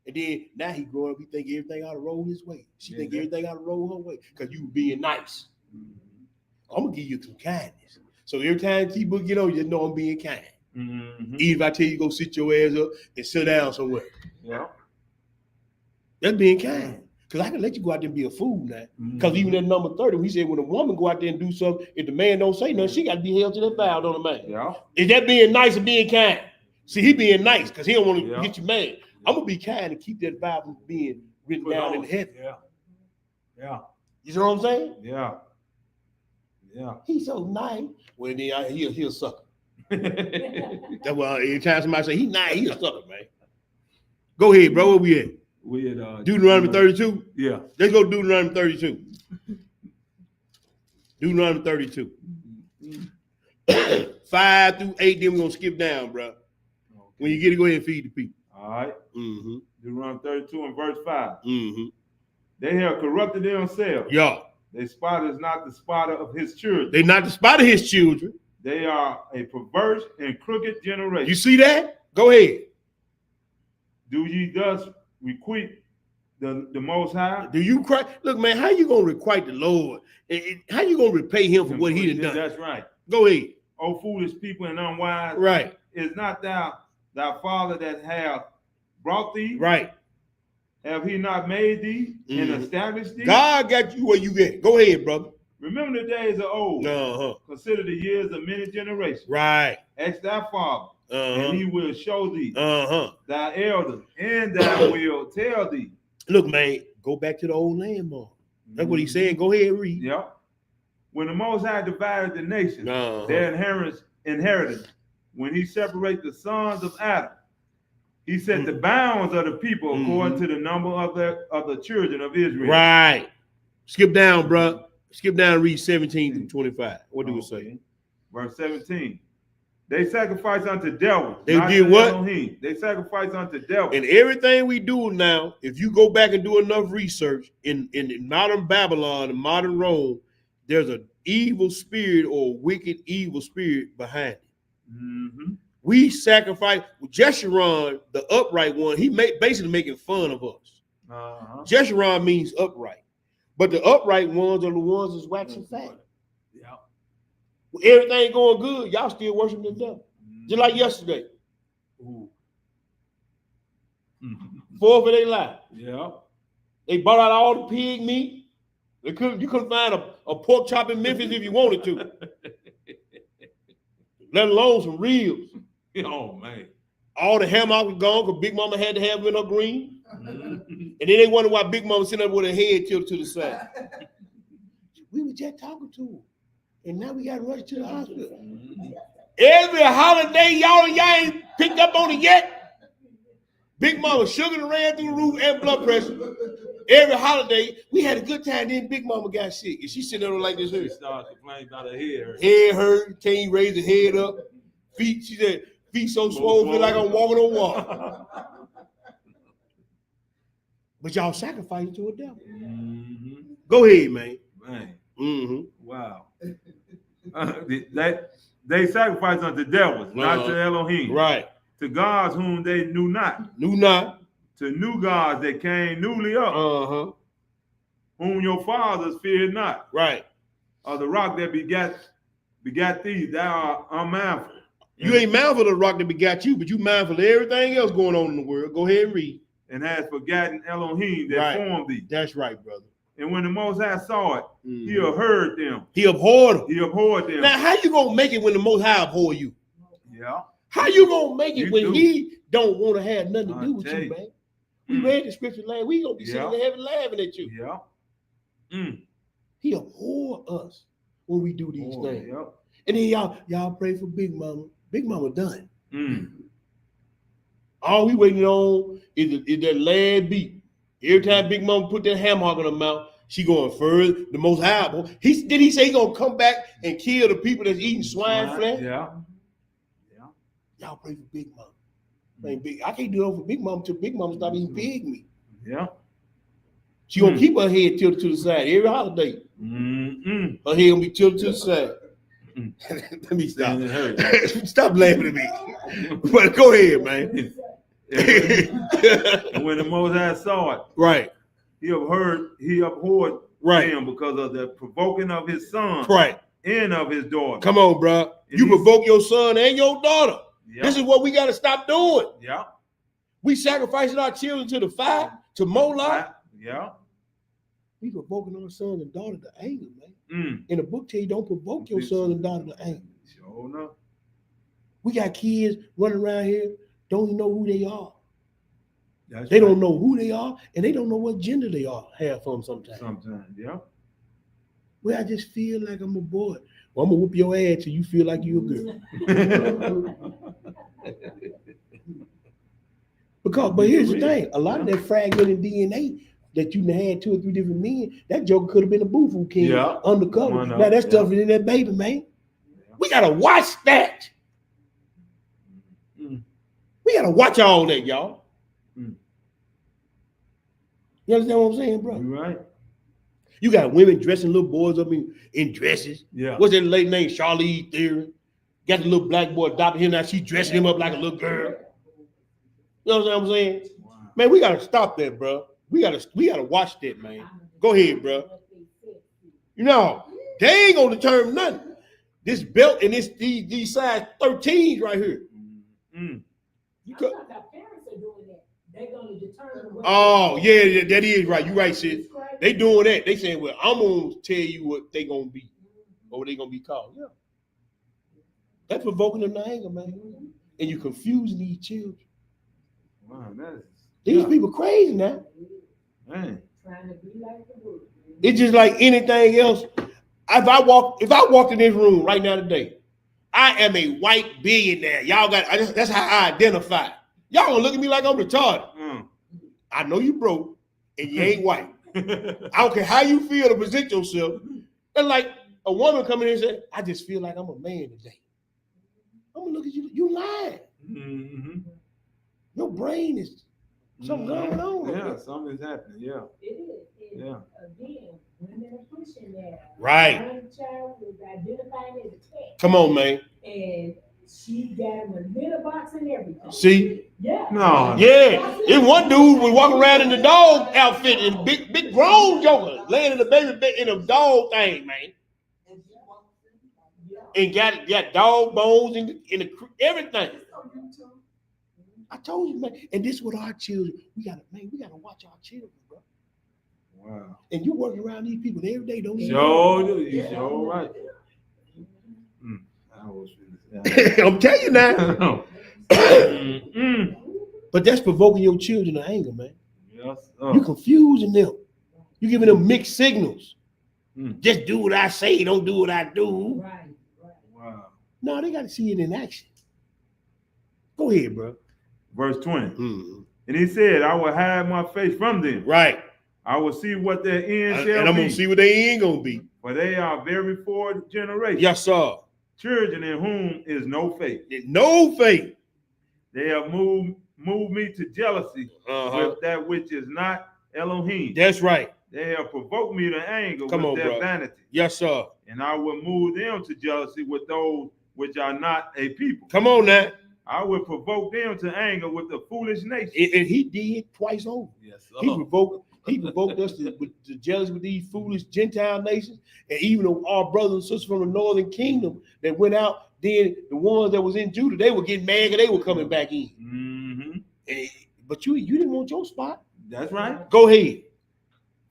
And then now he growing up, he think everything ought to roll his way. She Yeah, think that- everything ought to roll her way because you being nice. Mhm. I'm gonna give you some kindness. So every time T-Book get on, you know I'm being kind. Mhm. Even if I tell you go sit your ass up and sit down somewhere, Yeah. that's being kind. Because I can let you go out there and be a fool now. Because even at number 30, he said when a woman go out there and do something, if the man don't say nothing, she got to be held to that vow, don't the man? Yeah. Is that being nice or being kind? See, he being nice because he don't want to Yeah. get you mad. I'm gonna be kind and keep that vow from being written Put down on. in heaven. Yeah. Yeah. You see what I'm saying? Yeah. Yeah. He's so nice. Well, then he'll sucker. we That's why every time somebody say he nice, he a sucker, man. Go ahead, bro. Where we at? at Deuteronomy 32. Yeah. Let's go Deuteronomy 32. Deuteronomy 32. 5 through 8, then we're gonna skip down, bro. When you get it, go ahead and feed the people. All right. Mm-hmm. Deuteronomy 32 and verse 5. Mm-hmm. They have corrupted themselves. Yeah. Their spotter is not the spotter of his children. They not the spot of his children. They are a perverse and crooked generation. You see that? Go ahead. Do ye thus requite The Most High. Do you cry? Look, man, how you gonna requite the Lord? How you gonna repay him for what he done done? That's right. Go ahead. O foolish people and unwise. Right. Is not thy father that have brought thee? Right. Have he not made thee and established thee? God got you where you at. Go ahead, brother. Remember the days of old. Consider the years of many generations. Right. Ask thy father, and he will show thee thy elders, and thy will tell thee. Look, man, go back to the old landmark. That's what he's saying. Go ahead and read. Yep. When the Most High divided the nations, their inheritance, when he separated the sons of Adam, he set the bounds of the people according to the number of the children of Israel. Right. Skip down, bro. Skip down and read 17 through 25. What do it say? Verse 17. They sacrifice unto devils. They did what? Elohim. They sacrifice unto devils. And everything we do now, if you go back and do enough research in modern Babylon and modern Rome, there's an evil spirit or wicked evil spirit behind it. We sacrifice Jeshurun, the upright one. He basically making fun of us. Jeshurun means upright, but the upright ones are the ones that's waxing fat. Yeah. Everything going good, y'all still worshiping the devil, just like yesterday. 4th of their life. Yeah. They bought out all the pig meat. You couldn't find a pork chop in Memphis if you wanted to, let alone some ribs. Oh man. All the ham hock was gone because Big Mama had to have it in her green. And then they wonder why Big Mama sitting up with her head tilted to the side. We were just talking to her. And now we got to rush to the hospital. Every holiday, y'all ain't picked up on it yet. Big Mama sugar ran through the roof and blood pressure. Every holiday, we had a good time. Then Big Mama got sick. And she sitting there like this. She started complaining about her head hurt. Head hurt. Can't raise her head up. Feet, she said, feet so swollen, feel like I'm walking on water. But y'all sacrificing to a devil. Go ahead, man. Wow. They sacrifice unto devils, not to Elohim. Right. To gods whom they knew not. To new gods that came newly up. Whom your fathers feared not. Right. Or the rock that begat thee, thou art unmindful. You ain't mindful of the rock that begat you, but you mindful of everything else going on in the world. Go ahead and read. And has forgotten Elohim that formed thee. That's right, brother. And when the Most High saw it, he heard them. He abhorred them. He abhorred them. Now, how you gonna make it when the Most High abhor you? Yeah. How you gonna make it when he don't want to have nothing to do with you, man? We read the scripture last. We gonna be sitting in heaven laughing at you. Yeah. He abhor us when we do these things. Yeah. And then y'all pray for Big Mama. Big Mama done. All we waiting on is that last beat. Every time Big Mama put that ham hock in her mouth, she going further. The Most High. Did he say he gonna come back and kill the people that's eating swine flesh? Yeah. Y'all pray for Big Mama. I can't do it for Big Mama till Big Mama stop eating pig meat. Yeah. She gonna keep her head tilted to the side every holiday. Her head gonna be tilted to the side. Let me stop. Stop laughing at me. But go ahead, man. And when the Most High saw it, right, he abhorred him because of the provoking of his son, right, and of his daughter. Come on, bro. You provoke your son and your daughter. Yep. This is what we got to stop doing. Yeah. We sacrificing our children to the fire, to Moloch. Yeah. We provoking our sons and daughters to anger, man. In the book tell you don't provoke your sons and daughters to anger. Sure enough. We got kids running around here, don't even know who they are. They don't know who they are, and they don't know what gender they are, half of them sometimes. Yeah. Well, I just feel like I'm a boy. Well, I'm gonna whoop your ass till you feel like you're a girl. But here's the thing: a lot of that fragmented DNA that you had 2 or 3 different men, that joker could have been a boo-foo king undercover. Now that stuff is in that baby, man. We gotta watch that. We gotta watch all that, y'all. You understand what I'm saying, bro? You're right. You got women dressing little boys up in dresses. Yeah. What's that lady named Charlize Theron? Got the little black boy adopted him. Now she dressing him up like a little girl. You know what I'm saying? Wow. Man, we got to stop that, bro. We gotta watch that, man. Go ahead, bro. You know, they ain't gonna determine nothing. This belt and these size 13s right here. Mm. You I could, thought our parents are doing that. They're gonna determine what. oh yeah, that is right. You right, sis. They doing that. They saying, well, I'm gonna tell you what they gonna be or what they gonna be called. Yeah, that's provoking them to anger, man. And you confusing these children. Wow, These people crazy now. man. Trying to be like the world. It's just like anything else. If I walked in this room right now today, I am a white billionaire. Y'all that's how I identify. Y'all gonna look at me like I'm retarded. I know you broke and you ain't white. I don't care how you feel to present yourself. And like a woman coming in and say, I just feel like I'm a man today. I'm gonna look at you. You lying. Mm-hmm. Your brain is something going on. Yeah, something's happening. Yeah. It is. And Yeah. again, women are pushing that. Right. One child was identified as a cat. Come on, man. And she got him a litter box and everything. See? Yeah. No. Yeah. And one dude was walking around in the dog outfit and big grown joker laying in the baby bed in a dog thing, man. And got dog bones in the everything. I told you, man. And this is what our children, we gotta watch our children, bro. Wow. And you working around these people every day, don't you? You sure right. I was I'm telling you now. Mm. But that's provoking your children to anger, man. Yes. You confusing them. You giving them mixed signals. Mm. Just do what I say, don't do what I do. Right. Wow. No, they got to see it in action. Go ahead, bro. Verse 20. Mm. And he said, I will hide my face from them. Right. I will see what their end shall be. And I'm going to see what they ain't going to be. For they are very forward generation. Yes, sir. Children in whom is no faith. No faith. They have moved me to jealousy with that which is not Elohim. That's right. They have provoked me to anger Come with on, their bro. vanity. Yes, sir. And I will move them to jealousy with those which are not a people. Come on now. I will provoke them to anger with the foolish nation. And he did twice over. Yes, sir. He provoked us to jealous with these foolish Gentile nations, and even our brothers and sisters from the northern kingdom that went out. Then the ones that was in Judah, they were getting mad because they were coming back in. Mm-hmm. But you didn't want your spot. That's right. Go ahead.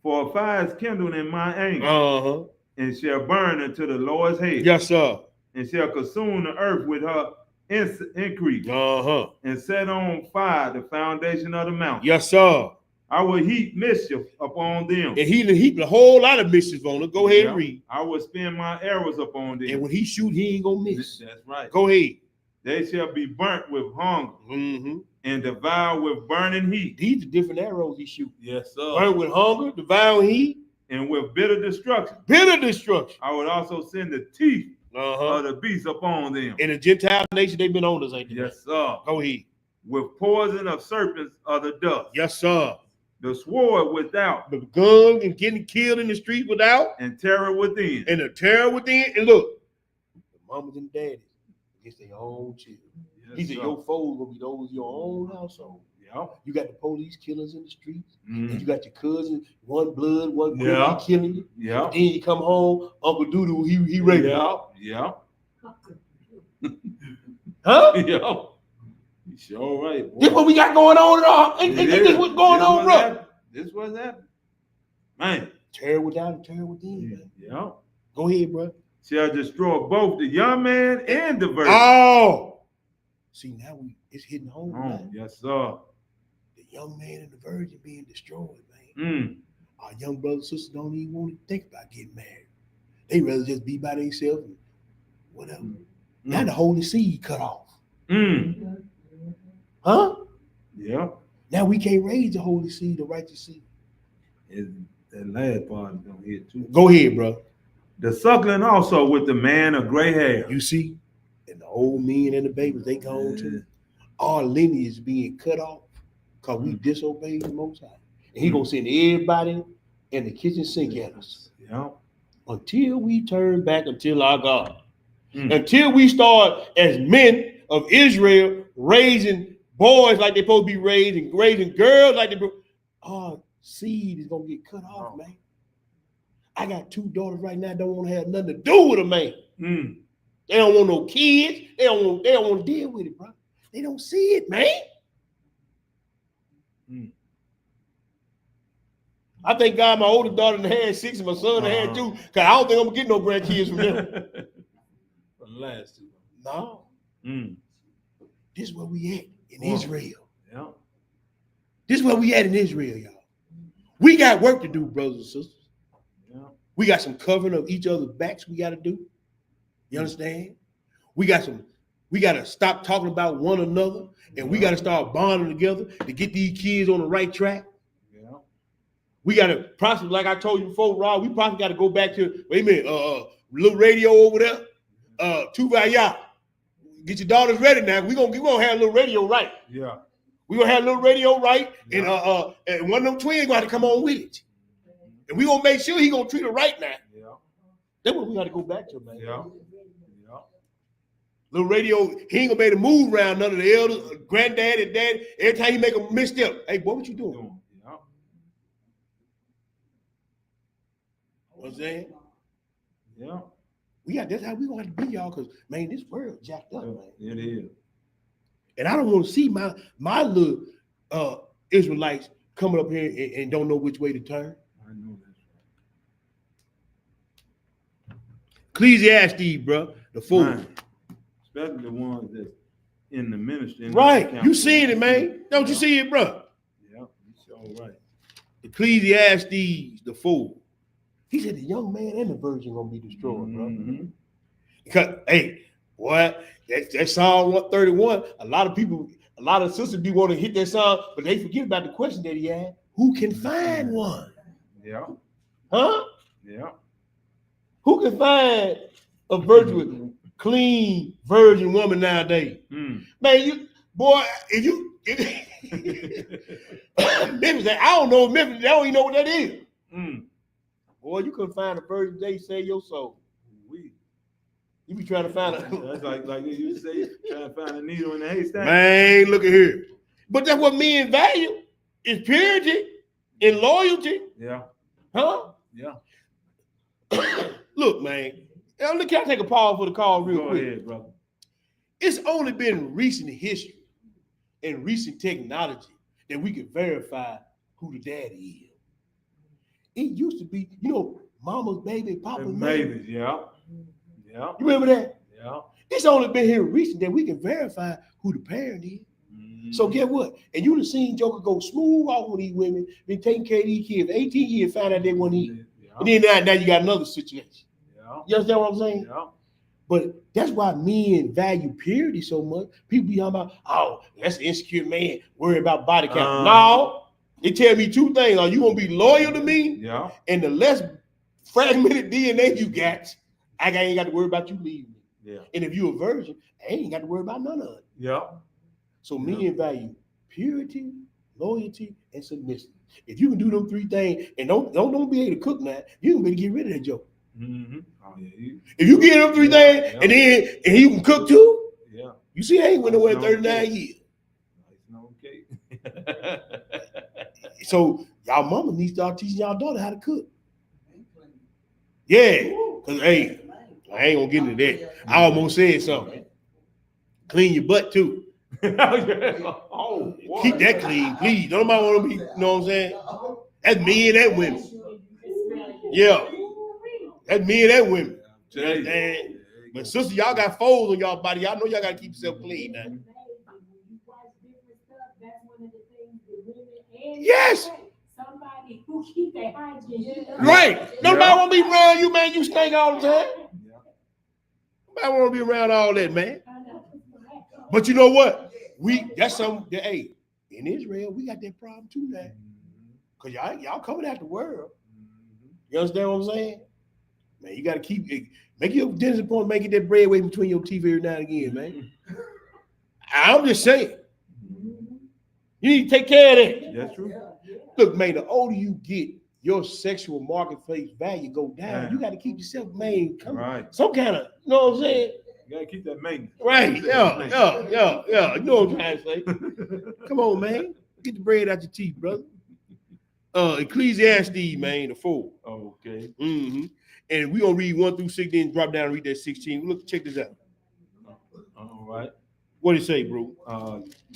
For a fire is kindled in my anger, and shall burn unto the Lord's head. Yes, sir. And shall consume the earth with her increase, and set on fire the foundation of the mountain. Yes, sir. I will heap mischief upon them. And he heaped a whole lot of mischief on them. Go ahead and read. I will spend my arrows upon them. And when he shoot, he ain't gonna miss. That's right. Go ahead. They shall be burnt with hunger, and devoured with burning heat. These are different arrows he shoot. Yes, sir. Burnt with hunger, devouring heat, and with bitter destruction. Bitter destruction. I would also send the teeth of the beast upon them. In the Gentile nation, they've been on us, ain't they? Yes, sir. Go ahead. With poison of serpents of the dust. Yes, sir. The sword without. The gun and getting killed in the street without. And terror within. And the terror within. And look, the mamas and daddies against their own children. Yes, He said, your foes will be those in your own household. Yeah. You got the police killers in the streets. And you got your cousins, one blood, one blood, killing you. Yeah. Then you come home, Uncle Doodoo, he raped Yeah. Huh? Yeah. You sure right, boy. This what we got going on at all. Ain't this what's going on, bro? This what's happening. Man. Terror without and terror within, man. Yeah. Go ahead, bro. Shall destroy both the young man and the virgin. Oh. See, now it's hitting home, man. Yes, sir. The young man and the virgin being destroyed, man. Our young brothers and sisters don't even want to think about getting married. They rather just be by themselves and whatever. Now the holy seed cut off. Huh? Yeah. Now we can't raise the holy seed, the righteous seed. That last part is gonna hit too. Go ahead, bro. The suckling also with the man of gray hair. You see, and the old men and the babies, they gone too. Our lineage is being cut off because we disobeyed the Most High. And he gonna send everybody in the kitchen sink at us. Yeah. Until we turn back until our God. Until we start as men of Israel raising boys like they're supposed to be raised and raising girls like they're seed is gonna get cut off, man. I got 2 daughters right now. Don't want to have nothing to do with a man. Mm. They don't want no kids. They don't want to deal with it, bro. They don't see it, man. Mm. I thank God my older daughter had 6 and my son had 2. Cause I don't think I'm gonna get no grandkids from them. For the last 2. No. Mm. This is where we at in Israel. Yeah. This is where we at in Israel, y'all. We got work to do, brothers and sisters. Yeah. We got some covering of each other's backs we got to do. You understand? We got to stop talking about one another, and we got to start bonding together to get these kids on the right track. Yeah. We got to possibly, like I told you before, Rob, we probably got to go back to, wait a minute, little radio over there, Tuvaya. Get your daughters ready now. We gonna have a little radio right. Yeah. We gonna have a little radio right, Yeah. and one of them twins gonna have to come on with it. And we gonna make sure he gonna treat her right now. Yeah. That's what we gotta go back to, man. Yeah. Yeah. Little radio, he ain't gonna be able to move around none of the elders, granddad and dad. Every time he make a misstep, hey, boy, what you doing? Yeah. You know what I'm saying? Yeah. That's how we want to be, y'all, because man, this world jacked up, man. It is. And I don't want to see my little Israelites coming up here and don't know which way to turn. I know that's right. Ecclesiastes, bro, the fool. Man, especially the ones that's in the ministry. Right. You seeing it, man. Don't you see it, bro? Yeah, you all right. Ecclesiastes, the fool. He said the young man and the virgin gonna be destroyed, bro. Mm-hmm. Because, hey, what? That Psalm 131, a lot of sisters be wanting to hit that song, but they forget about the question that he had. Who can find one? Yeah. Huh? Yeah. Who can find a virgin, clean virgin woman nowadays? Mm. Man, Memphis, I don't know Memphis, they don't even know what that is. Mm. Boy, you couldn't find a virgin today, save your soul. You be trying to find That's like you say, trying to find a needle in the haystack. Man, look at here. But that's what men value is purity and loyalty. Yeah. Huh? Yeah. Look, man. Look, can I take a pause for the call real Go quick? ahead, brother. It's only been recent history and recent technology that we can verify who the daddy is. It used to be, mama's baby, papa's baby. Babies, yeah. Yeah. You remember that? Yeah. It's only been here recent that we can verify who the parent is. Mm-hmm. So get what? And you done seen Joker go smooth off with these women, been taking care of these kids. 18 years, found out they weren't eating. Yeah. And then now you got another situation. Yeah. You understand what I'm saying? Yeah. But that's why men value purity so much. People be talking about, oh, that's an insecure man, worry about body count. No, they tell me 2 things. Are you gonna be loyal to me? Yeah. And the less fragmented DNA you got, I ain't got to worry about you leaving me. Yeah. And if you're a virgin, I ain't got to worry about none of it. Yeah. So men value purity, loyalty, and submission. If you can do them 3 things and don't be able to cook now, you can better get rid of that joke. Mm-hmm. Oh yeah. If you get them 3 things and you can cook too, yeah. you see, I ain't went nowhere in 39 years. Okay. So y'all mama needs to start teaching y'all daughter how to cook. Yeah, because hey, I ain't gonna get into that. I almost said something. Clean your butt too. Oh, boy. Keep that clean, please. Don't nobody want to be, you know what I'm saying? That's men and women. Yeah. That's men and women. You understand? But sister, y'all got folds on y'all body. Y'all know y'all gotta keep yourself clean now. Yes. Somebody who keep their hygiene. Right. Nobody want to be around you, man. You stink all the time. Nobody want to be around all that, man. But you know what? That's something that, hey, in Israel, we got that problem too now. Because y'all coming out the world. You understand what I'm saying? Man, you got to keep it. Make your dinner point, making that bread way between your teeth every now and again, man. I'm just saying. You need to take care of that. That's true. Look, man, the older you get, your sexual marketplace value go down. Yeah. You got to keep yourself, man, right. Some kind of, you know what I'm saying? You got to keep that maintenance. Right, yeah. You know what I'm trying to say. Come on, man. Get the bread out your teeth, brother. Ecclesiastes, man, the 4. Okay. Mm-hmm. And we're gonna read 1 through 6, then drop down and read that 16. Look, check this out. All right. What did it say, bro?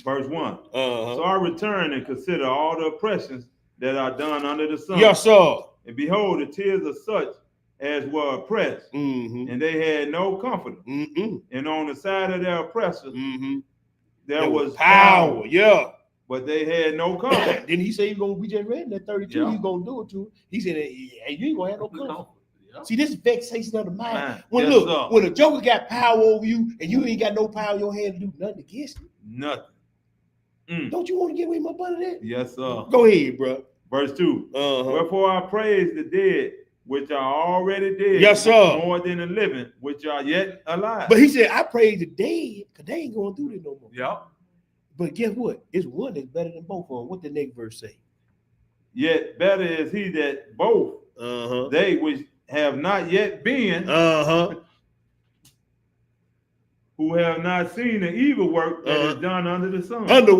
Verse 1. Uh-huh. So I return and consider all the oppressions that are done under the sun. Yes, sir. And behold, the tears of such as were oppressed, Mm-hmm. and they had no comforter. Mm-hmm. And on the side of their oppressors, Mm-hmm. there was power. Yeah. but they had no comfort. Then he said we just read in that 32, Yeah. he's gonna do it to him. He said, hey, you ain't gonna have no comfort. Yeah. See, this is vexation of the mind. Man, When yes, look, sir. when a joker got power over you and you ain't got no power in your hand to do nothing against it, Nothing. don't you want to get away my butt of that? Yes, sir. Go ahead, bro. Verse 2. Wherefore I praise the dead, which are already dead. Yes, sir. More than the living, which are yet alive. But he said, I praise the dead, because they ain't going through this no more. Yep. But guess what? It's one that's better than both of them. What the next verse say? Yet better is he that both they which have not yet been, who have not seen the evil work that is done under the sun. Under the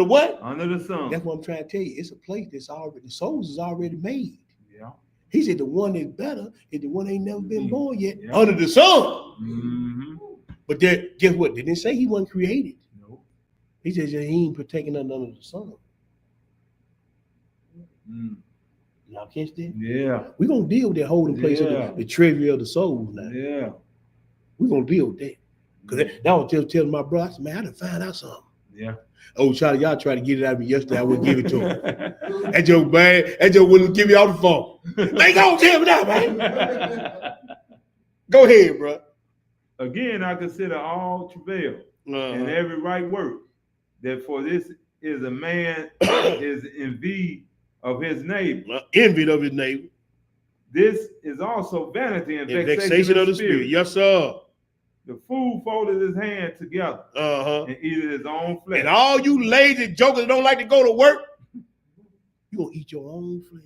what? Under the sun. That's what I'm trying to tell you. It's a place that's already, the souls is already made. Yeah. He said the one that's better is the one that ain't never been born yet. Yeah. Under the sun. Mm-hmm. But guess what? They didn't say he wasn't created. No. He said he ain't partaking nothing under the sun. Y'all catch that? Yeah. We're going to deal with that holding place of the trivia of the souls now. Yeah. We're going to deal with that. Because that was just telling my brother, I said, man, I done found out something. Yeah. Oh, Charlie, y'all tried to get it out of me yesterday. I wouldn't give it to him. That joke, man. That joke wouldn't give me off the phone. Man, go tell me now, man. Go ahead, bro. Again, I consider all travail and every right work, that for this is a man is envy of his neighbor. Envied of his neighbor. This is also vanity and vexation of the spirit. Yes, sir. The fool folded his hand together and eated his own flesh. And all you lazy jokers that don't like to go to work, you gonna eat your own flesh.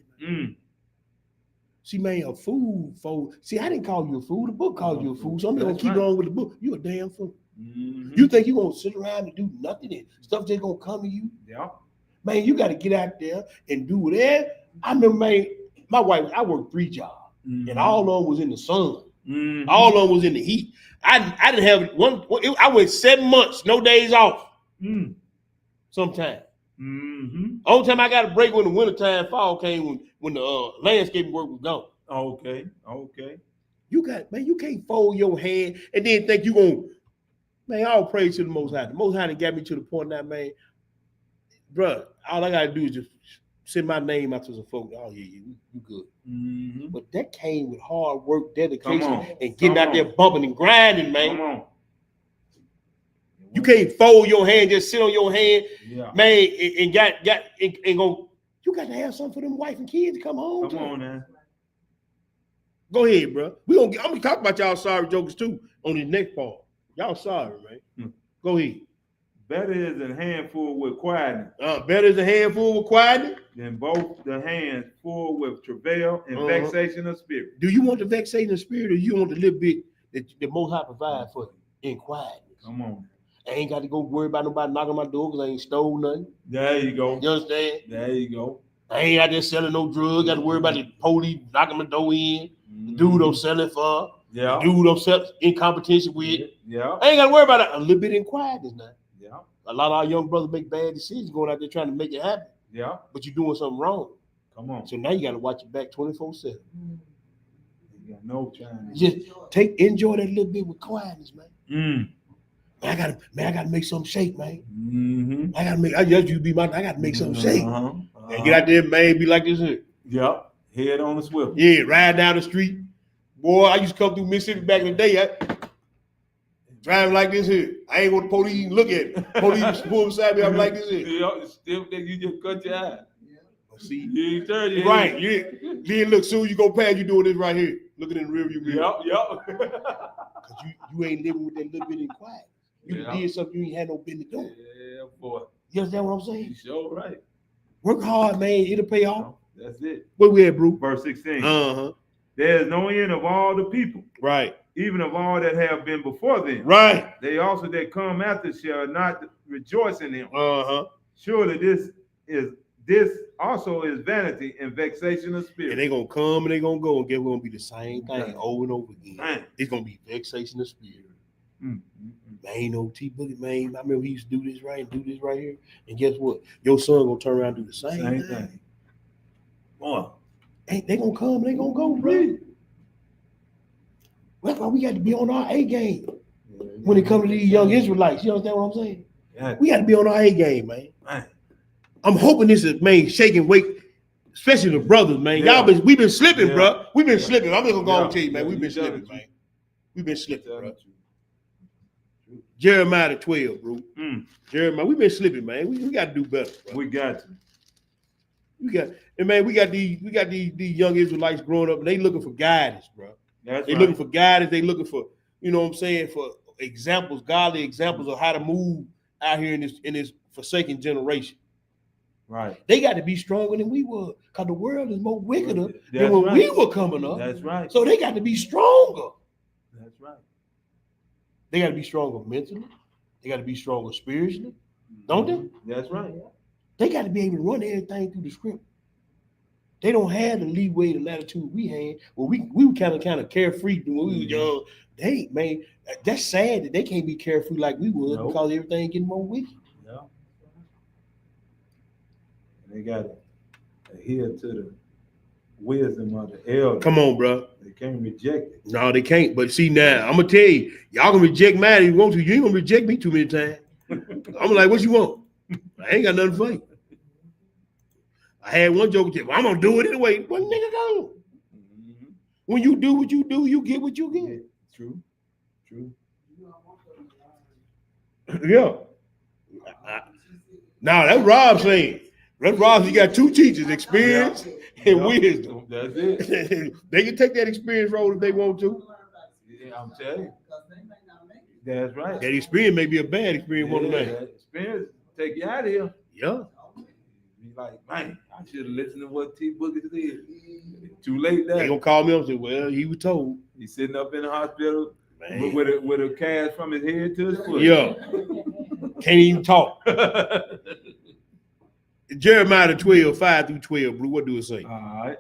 See, man, a fool fold. See, I didn't call you a fool. The book called you a fool. So I'm gonna keep on with the book. You a damn fool. You think you gonna sit around and do nothing and stuff just gonna come to you? Yeah. Man, you gotta get out there and do whatever. I remember, man, my wife, I worked 3 jobs, and all of them was in the sun. All of them was in the heat. I didn't have one. I went 7 months, no days off. Sometime. Only time I got a break when the wintertime, fall came when the landscaping work was gone. Okay. You can't fold your hand and then think you gonna, man, all praise to the Most High. The Most High done got me to the point now, man. Bruh, all I gotta do is just send my name out to some folks. Oh yeah, you good. But that came with hard work, dedication, and getting out there bumping and grinding, man. Come on. You can't fold your hand, just sit on your hand, Yeah. man, and go. You got to have something for them wife and kids to come home. Come on now. Go ahead, bro. I'm gonna talk about y'all sorry jokers too on the next part. Y'all sorry, man. Go ahead. Better is a handful with quietness. Better is a handful with quietness than both the hands full with travail and vexation of spirit. Do you want the vexation of spirit, or you want the little bit that the Most High provide for you in quietness? Come on. I ain't got to go worry about nobody knocking on my door because I ain't stole nothing. There you go. You understand? There you go. I ain't out there selling no drugs. Got to worry about the police knocking my door in. The dude I'm selling for. Yeah. The dude I'm selling in competition with. Yeah. I ain't got to worry about it. A little bit in quietness now. Yeah. A lot of our young brothers make bad decisions going out there trying to make it happen. Yeah. But you're doing something wrong. Come on. So now you got to watch your back 24/7. You got no time. Just enjoy that little bit with quietness, man. I gotta make something shake, man. I gotta make something shake. And get out there, man, be like this here. Yep. Head on the swivel. Yeah, ride down the street. Boy, I used to come through Mississippi back in the day. Driving like this here. I ain't want the police even look at it. Police pull beside me, I'm like this here. Yeah, still think you just cut your eye. See? You ain't turn your right, yeah. Then look, soon you go past, you doing this right here. Looking in the rearview mirror. Yep. Because you ain't living with that little bit in quiet. You did something you ain't had no business doing. Yeah, boy. You understand what I'm saying? You sure right. Work hard, man. It'll pay off. That's it. Where we at, bro? Verse 16. There is no end of all the people. Right. Even of all that have been before them. Right. They also that come after shall not rejoice in them. Surely this is this also is vanity and vexation of And spirit. they gonna come and they gonna go, and get gonna be the same thing Okay. over and over again. Man. It's gonna be vexation of spirit. Mm. Man, ain't no T Boogie, man. I remember he used to do this right and do this right here. And guess what? Your son gonna turn around and do the same thing. Boy. Ain't they gonna come and they gonna go, bro? That's why we got to be on our A game when it comes to these young Israelites. You understand what I'm saying? Yeah. We got to be on our A game, man. Man. I'm hoping this is, man, shaking weight, especially the brothers, man. Yeah. We've been slipping, Yeah. bro. We've been slipping. I'm just gonna go Yeah. and tell you, man. Yeah. We've been You tell slipping, the man. truth. We've been slipping, Tell bro. the truth. Jeremiah 12, bro. Mm. Jeremiah, we've been slipping, man. We got to do better, bro. We got to. We got these young Israelites growing up, and they looking for guidance, bro. That's They right. looking for guidance. They looking for, you know what I'm saying, for examples, godly examples of how to move out here in this forsaken generation. Right. They got to be stronger than we were, because the world is more wickeder than That's when right. we were coming up. That's right. So they got to be stronger. That's right. They got to be stronger mentally. They got to be stronger spiritually. Don't they? That's right. They got to be able to run everything through the script. They don't have the leeway, the latitude we had. Well, we were kind of carefree when we were young. They, man, that's sad that they can't be carefree like we was Nope. because everything getting more wicked. Yeah. They got to adhere to the wisdom of the elder. Come on, bro. They can't reject it. No, they can't. But see now, I'm gonna tell you, y'all gonna reject mine if you want to. You ain't gonna reject me too many times. I'm like, what you want? I ain't got nothing for you. I had one joke, well, I'm gonna do it anyway. Well, nigga, go. Mm-hmm. When you do what you do, you get what you get. True. True. Yeah. Now that's Rob saying. That's Rob. You got two teachers, experience and Yeah. wisdom. That's it. They can take that experience role if they want to. Yeah, I'm telling you. That's right. That experience may be a bad experience one Yeah, day. that experience take you out of here. Yeah. Be like, man, I should have listened to what T Boogie said. Too late now. They gonna call me up and say, well, he was told. He's sitting up in the hospital Man. with a cast from his head to his foot. Yeah. Can't even talk. Jeremiah 12, 5 through 12, bro. What do it say? All right.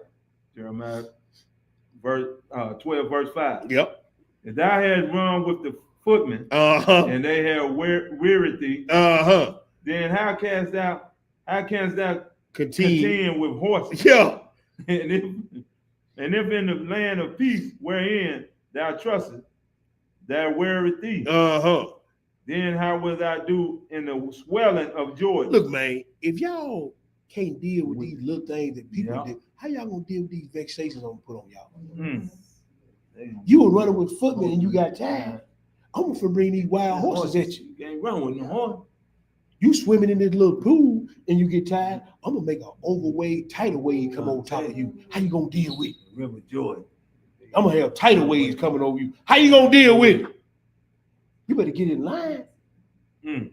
Jeremiah 12, verse 5. Yep. If thou hast run with the footmen, Uh-huh. and they have wearied thee, Uh-huh. then how canst thou Continue. contend with horses? Yeah. And if in the land of peace wherein thou trustest, thou wearied thee, Uh-huh. then how will thou do in the swelling of joy? Look, man, if y'all can't deal with these little things that people Yeah. do, how y'all gonna deal with these vexations I'm gonna put on y'all? Mm. You were running with footmen and you got tired. I'm gonna bring these wild horses at you. You can't run with no horse. You swimming in this little pool and you get tired. I'm gonna make an overweight, tidal wave come on top of you. How you gonna deal with it? River joy. I'm gonna have tidal waves coming over you. How you gonna deal with it? You better get in line. Mm.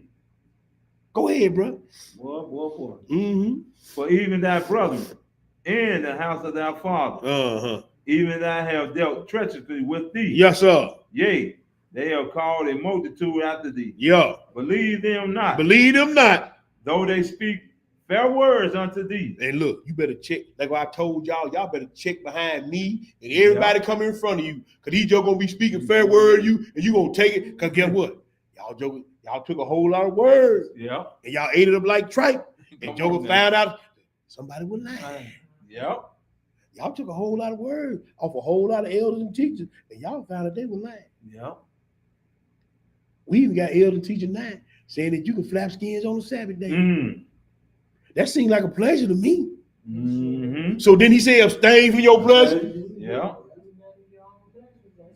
Go ahead, bro. Boy. Mm-hmm. For even thy brethren in the house of thy father, Uh-huh. even thou have dealt treacherously with thee. Yes, sir. Yea, they have called a multitude after thee. Yeah. Believe them not, Believe them not. though they speak fair words unto thee. And look, you better check, like what I told y'all better check behind me and everybody coming in front of you. Cause these jokers gonna be speaking fair word to you, and you gonna take it. Cause guess what? Y'all took a whole lot of words Yeah. and y'all ate it up like tripe. And Come Joker on now. found out somebody was lying. Yep. Y'all took a whole lot of words off a whole lot of elders and teachers, and y'all found out they were lying. Yep. We even got elders and teachers now saying that you can flap skins on the Sabbath day. Mm. That seemed like a pleasure to me. Mm-hmm. So then he said, abstain from your pleasure. Yeah.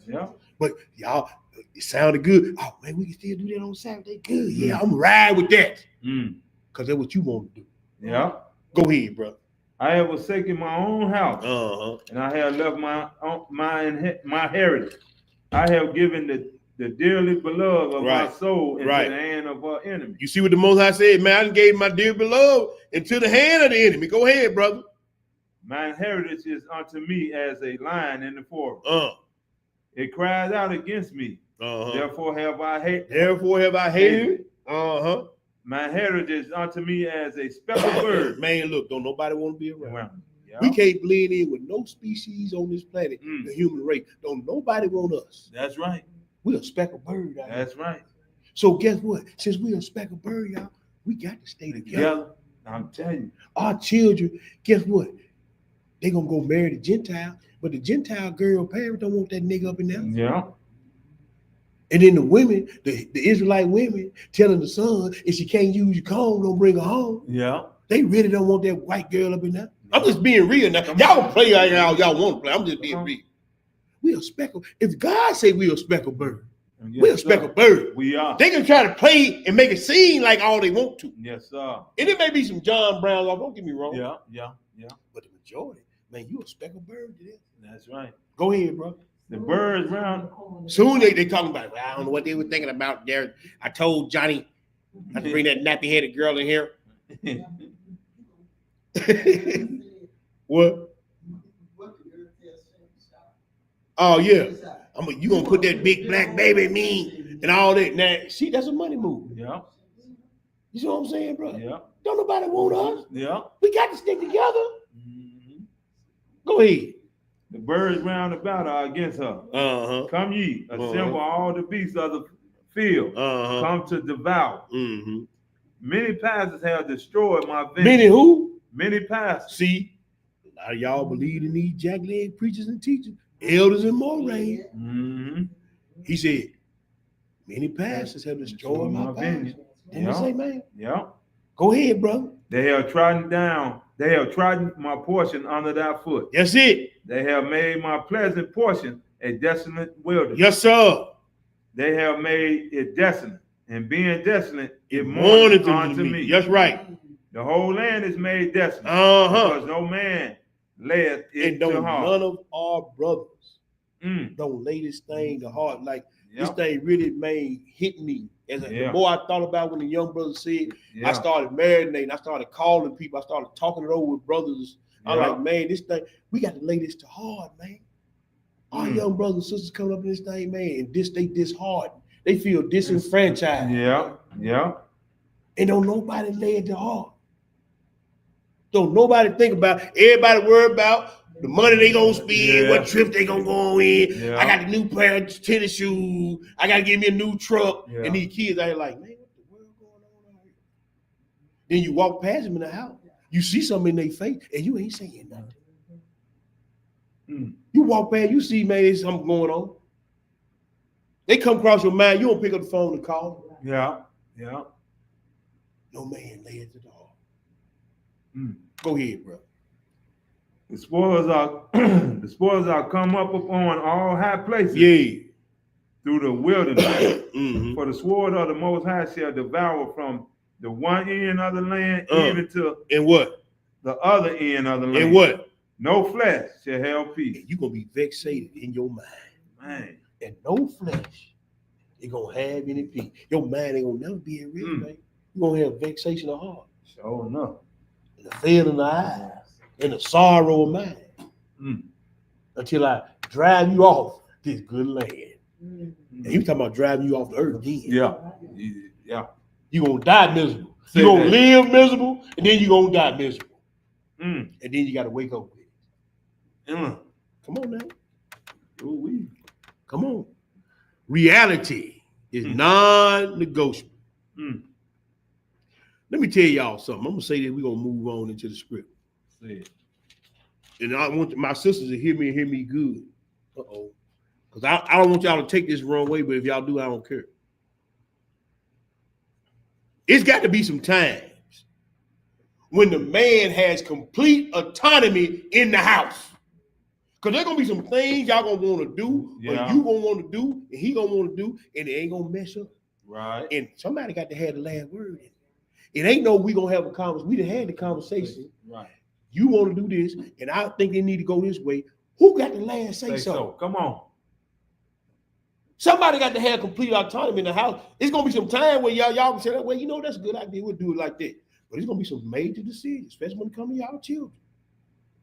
Yeah. But y'all, it sounded good. Oh man, we can still do that on Saturday. Good. Yeah, I'm ride with that. Mm. Cause that's what you want to do. Yeah. Go ahead, bro. I have forsaken my own house, Uh-huh. and I have left my heritage. I have given the dearly beloved of my soul into the hand of our enemy. You see what the Most High said, man, I done gave my dear beloved into the hand of the enemy. Go ahead, brother. My heritage is unto me as a lion in the forest. Uh-huh. It cries out against me. Therefore have I hated. Therefore have I hated. Uh-huh. My heritage unto me as a special bird. Man, look, don't nobody want to be around. Well, yeah. We can't blend in with no species on this planet, Mm. the human race. Don't nobody want us. That's right. We're a speckled bird out here. That's right. So guess what? Since we're a speckled bird, y'all, we got to stay together. Together. I'm telling you. Our children, guess what? They gonna go marry the Gentile, but the Gentile girl parents don't want that nigga up in there. Yeah. And then the women, the Israelite women, telling the son, if she can't use your comb, don't bring her home. Yeah. They really don't want that white girl up in there. I'm just being real now. Y'all play like y'all want to play. I'm just being real. We a speckled. If God say we a speckled bird, Yes, we a sir. speckled bird. We are. They can try to play and make it seem like all they want to. Yes, sir. And it may be some John Browns off, don't get me wrong. Yeah, yeah, yeah. But the majority, man, you a speckled bird today. That's right. Go ahead, bro. The birds round. Soon they talking about, well, I don't know what they were thinking about there. I told Johnny not to bring that nappy-headed girl in here. What? Oh, yeah. You gonna put that big black baby in me and all that. Now, see, that's a money move. Yeah, You see what I'm saying, bro? yeah, Don't nobody want us. yeah. We got to stick together. Mhm. Go ahead. The birds round about are against her. Uh-huh. Come ye, assemble all the beasts of the field. Uh-huh. Come to devour. Mm-hmm. Many pastors have destroyed my vineyard. Many who? Many pastors. See, a lot of y'all believe in these jackleg preachers and teachers, elders and morays. Mm-hmm. He said, many pastors have destroyed my vineyard. Didn't he say, man? Yeah. Go ahead, brother. They have trodden down. They have trodden my portion under thy foot. That's it. They have made my pleasant portion a desolate wilderness. Yes, sir. They have made it desolate, and being desolate, it Mourneth mourneth unto me. That's right. The whole land is made desolate, Uh-huh. because no man layeth it And to don't heart. none of our brothers Mm. don't lay this thing to heart. Like this Yep. thing really hit me. The Yeah. more I thought about when the young brother said, Yeah. I started marinating. I started calling people. I started talking it over with brothers. I'm Yeah. like, man, this thing, we got to lay this to heart, man. Our Mm. young brothers and sisters coming up in this thing, man, and they disheartened. They feel disenfranchised. Yeah, yeah. And don't nobody lay it to heart. Don't nobody think about it. Everybody worry about the money they gonna spend, Yeah. what trip they gonna go in. Yeah. I got the new pair of tennis shoes. I gotta get me a new truck. Yeah. And these kids out here like, man, what the world going on out here? Then you walk past them in the house, you see something in their face, and you ain't saying nothing. Mm. You walk past, you see, man, there's something going on. They come across your mind, you don't pick up the phone and call. Yeah, yeah. No man lay it to the heart. Mm. Go ahead, bro. The spoils are the spoils are come up upon all high places Yeah. through the wilderness. Mhm. For the sword of the Most High shall devour from the one end of the land even to And what? the other end of the land. And what? No flesh shall have peace. You're gonna be vexated in your mind. Man, And no flesh is gonna have any peace. Your mind ain't gonna never be at rest, man. You're gonna have vexation of heart, sure enough. and the fail in the eyes, and the sorrow of mind. Mm. Until I drive you off this good land. Mm. And you talking about driving you off the earth then. Yeah, yeah. You're gonna die miserable. Say You're gonna that. live miserable, and then you're gonna die miserable. Mm. And then you gotta wake up with it. Mm. Come on now. Ooh-wee. Come on. Reality is non-negotiable. Mm. Let me tell y'all something. I'm gonna say that we're gonna move on into the script. Say it. And I want my sisters to hear me good. Uh-oh. Because I don't want y'all to take this the wrong way, but if y'all do, I don't care. It's got to be some times when the man has complete autonomy in the house. Because there's going to be some things y'all going to want to do, Yeah. or you going to want to do, and he going to want to do, and it ain't going to mess up. Right. And somebody got to have the last word. It ain't no we going to have a conversation. We done had the conversation. Right. You want to do this, and I think they need to go this way. Who got the last say so? Come on. Somebody got to have complete autonomy in the house. It's gonna be some time where y'all can say, well, you know, that's a good idea. We'll do it like that. But it's gonna be some major decisions, especially when it comes to y'all children.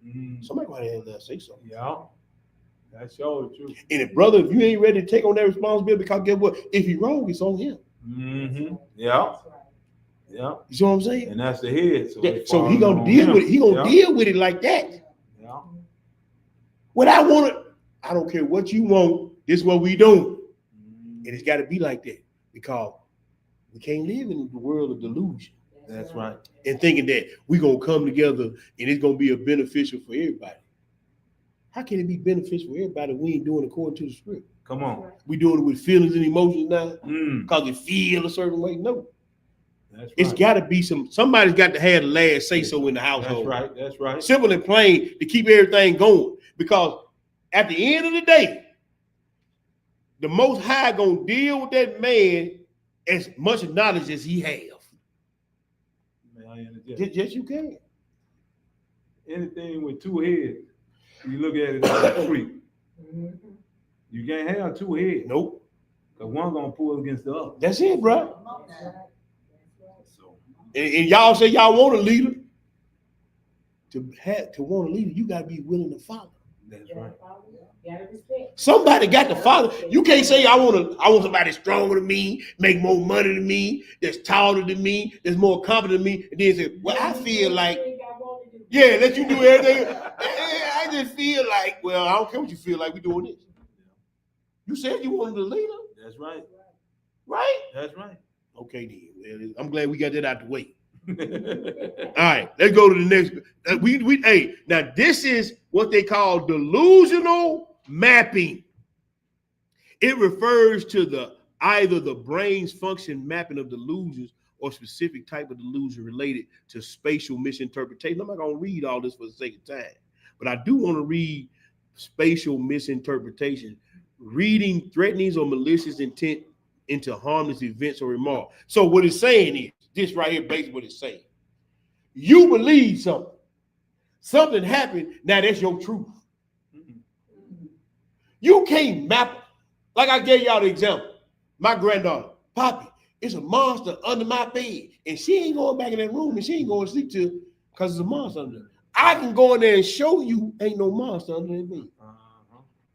Mm. Somebody gonna have that say so. Yeah. That's sure true. And if brother, if you ain't ready to take on that responsibility, because guess what? If he wrong, it's on him. Mm-hmm. Yeah. Yeah. You see what I'm saying? And that's the head. So he gonna deal with it. He gonna deal with it like that. Yeah. What I want to, I don't care what you want. This is what we doing, and it's got to be like that because we can't live in the world of delusion. That's right. And thinking that we gonna come together and it's gonna be a beneficial for everybody. How can it be beneficial for everybody if we ain't doing it according to the script? Come on. We doing it with feelings and emotions now Mm. because it feel a certain way. No, That's right. it's got to be somebody's got to have the last say so in the household. That's right. That's right. Simple and plain to keep everything going. Because at the end of the day, the Most High gonna deal with that man as much knowledge as he have. Yes, you can. Anything with two heads, you look at it as a freak. You can't have two heads. Nope. Because one gonna pull against the other. That's it, bro. So, And y'all say y'all want a leader. To want a leader, you gotta be willing to follow. that's right. Somebody got to follow. You can't say I want somebody stronger than me, make more money than me, that's taller than me, that's more competent than me, and then say, well, I feel like, yeah, let you do everything. I just feel like, well, I don't care what you feel like, we doing this. You said you wanted a leader, That's right. right? That's right. Okay, then. Well, I'm glad we got that out the way. All right, let's go to the next. Hey, now this is what they call delusional mapping. It refers to either the brain's function mapping of delusions or specific type of delusion related to spatial misinterpretation. I'm not going to read all this for the sake of time, but I do want to read spatial misinterpretation, reading threatenings or malicious intent into harmless events or remarks. So what it's saying is, this right here, basically what it's saying. You believe something. Something happened, now that's your truth. You can't map it. Like I gave y'all the example. My granddaughter, Poppy, it's a monster under my bed. And she ain't going back in that room and she ain't going to sleep till because it's a monster under there. I can go in there and show you ain't no monster under that bed.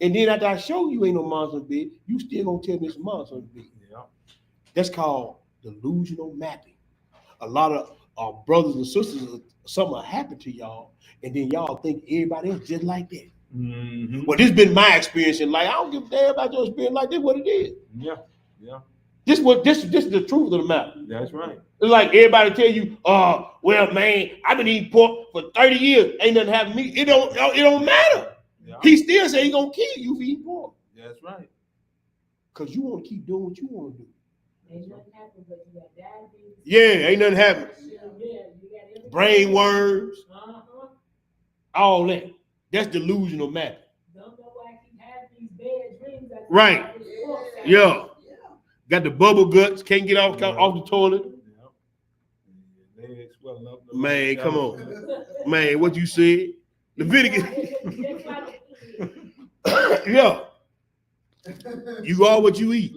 And then after I show you ain't no monster under the bed, you still gonna tell me it's a monster under the bed. Yeah. That's called delusional mapping. A lot of our brothers and sisters, something happened to y'all, and then y'all think everybody else just like that. Mm-hmm. Well, this has been my experience in life. I don't give a damn about your experience like this. What it is. Yeah. Yeah. This is the truth of the matter. That's right. It's like everybody tell you, well, man, I've been eating pork for 30 years. Ain't nothing happened to me. It don't matter. Yeah. He still say he gonna kill you if you eat pork. That's right. Because you want to keep doing what you want to do. Ain't nothing happened, but you got diabetes. Yeah, ain't nothing happened. Yeah, you got everything. Brain worms, Uh-huh. all that. That's delusional mapping. Don't know why I keep having these bad dreams. Right. Yeah. Got the bubble guts, can't get off the toilet. Yeah. Legs swelling up. Man, come on. Man, what you said? Leviticus. Yeah. You are what you eat.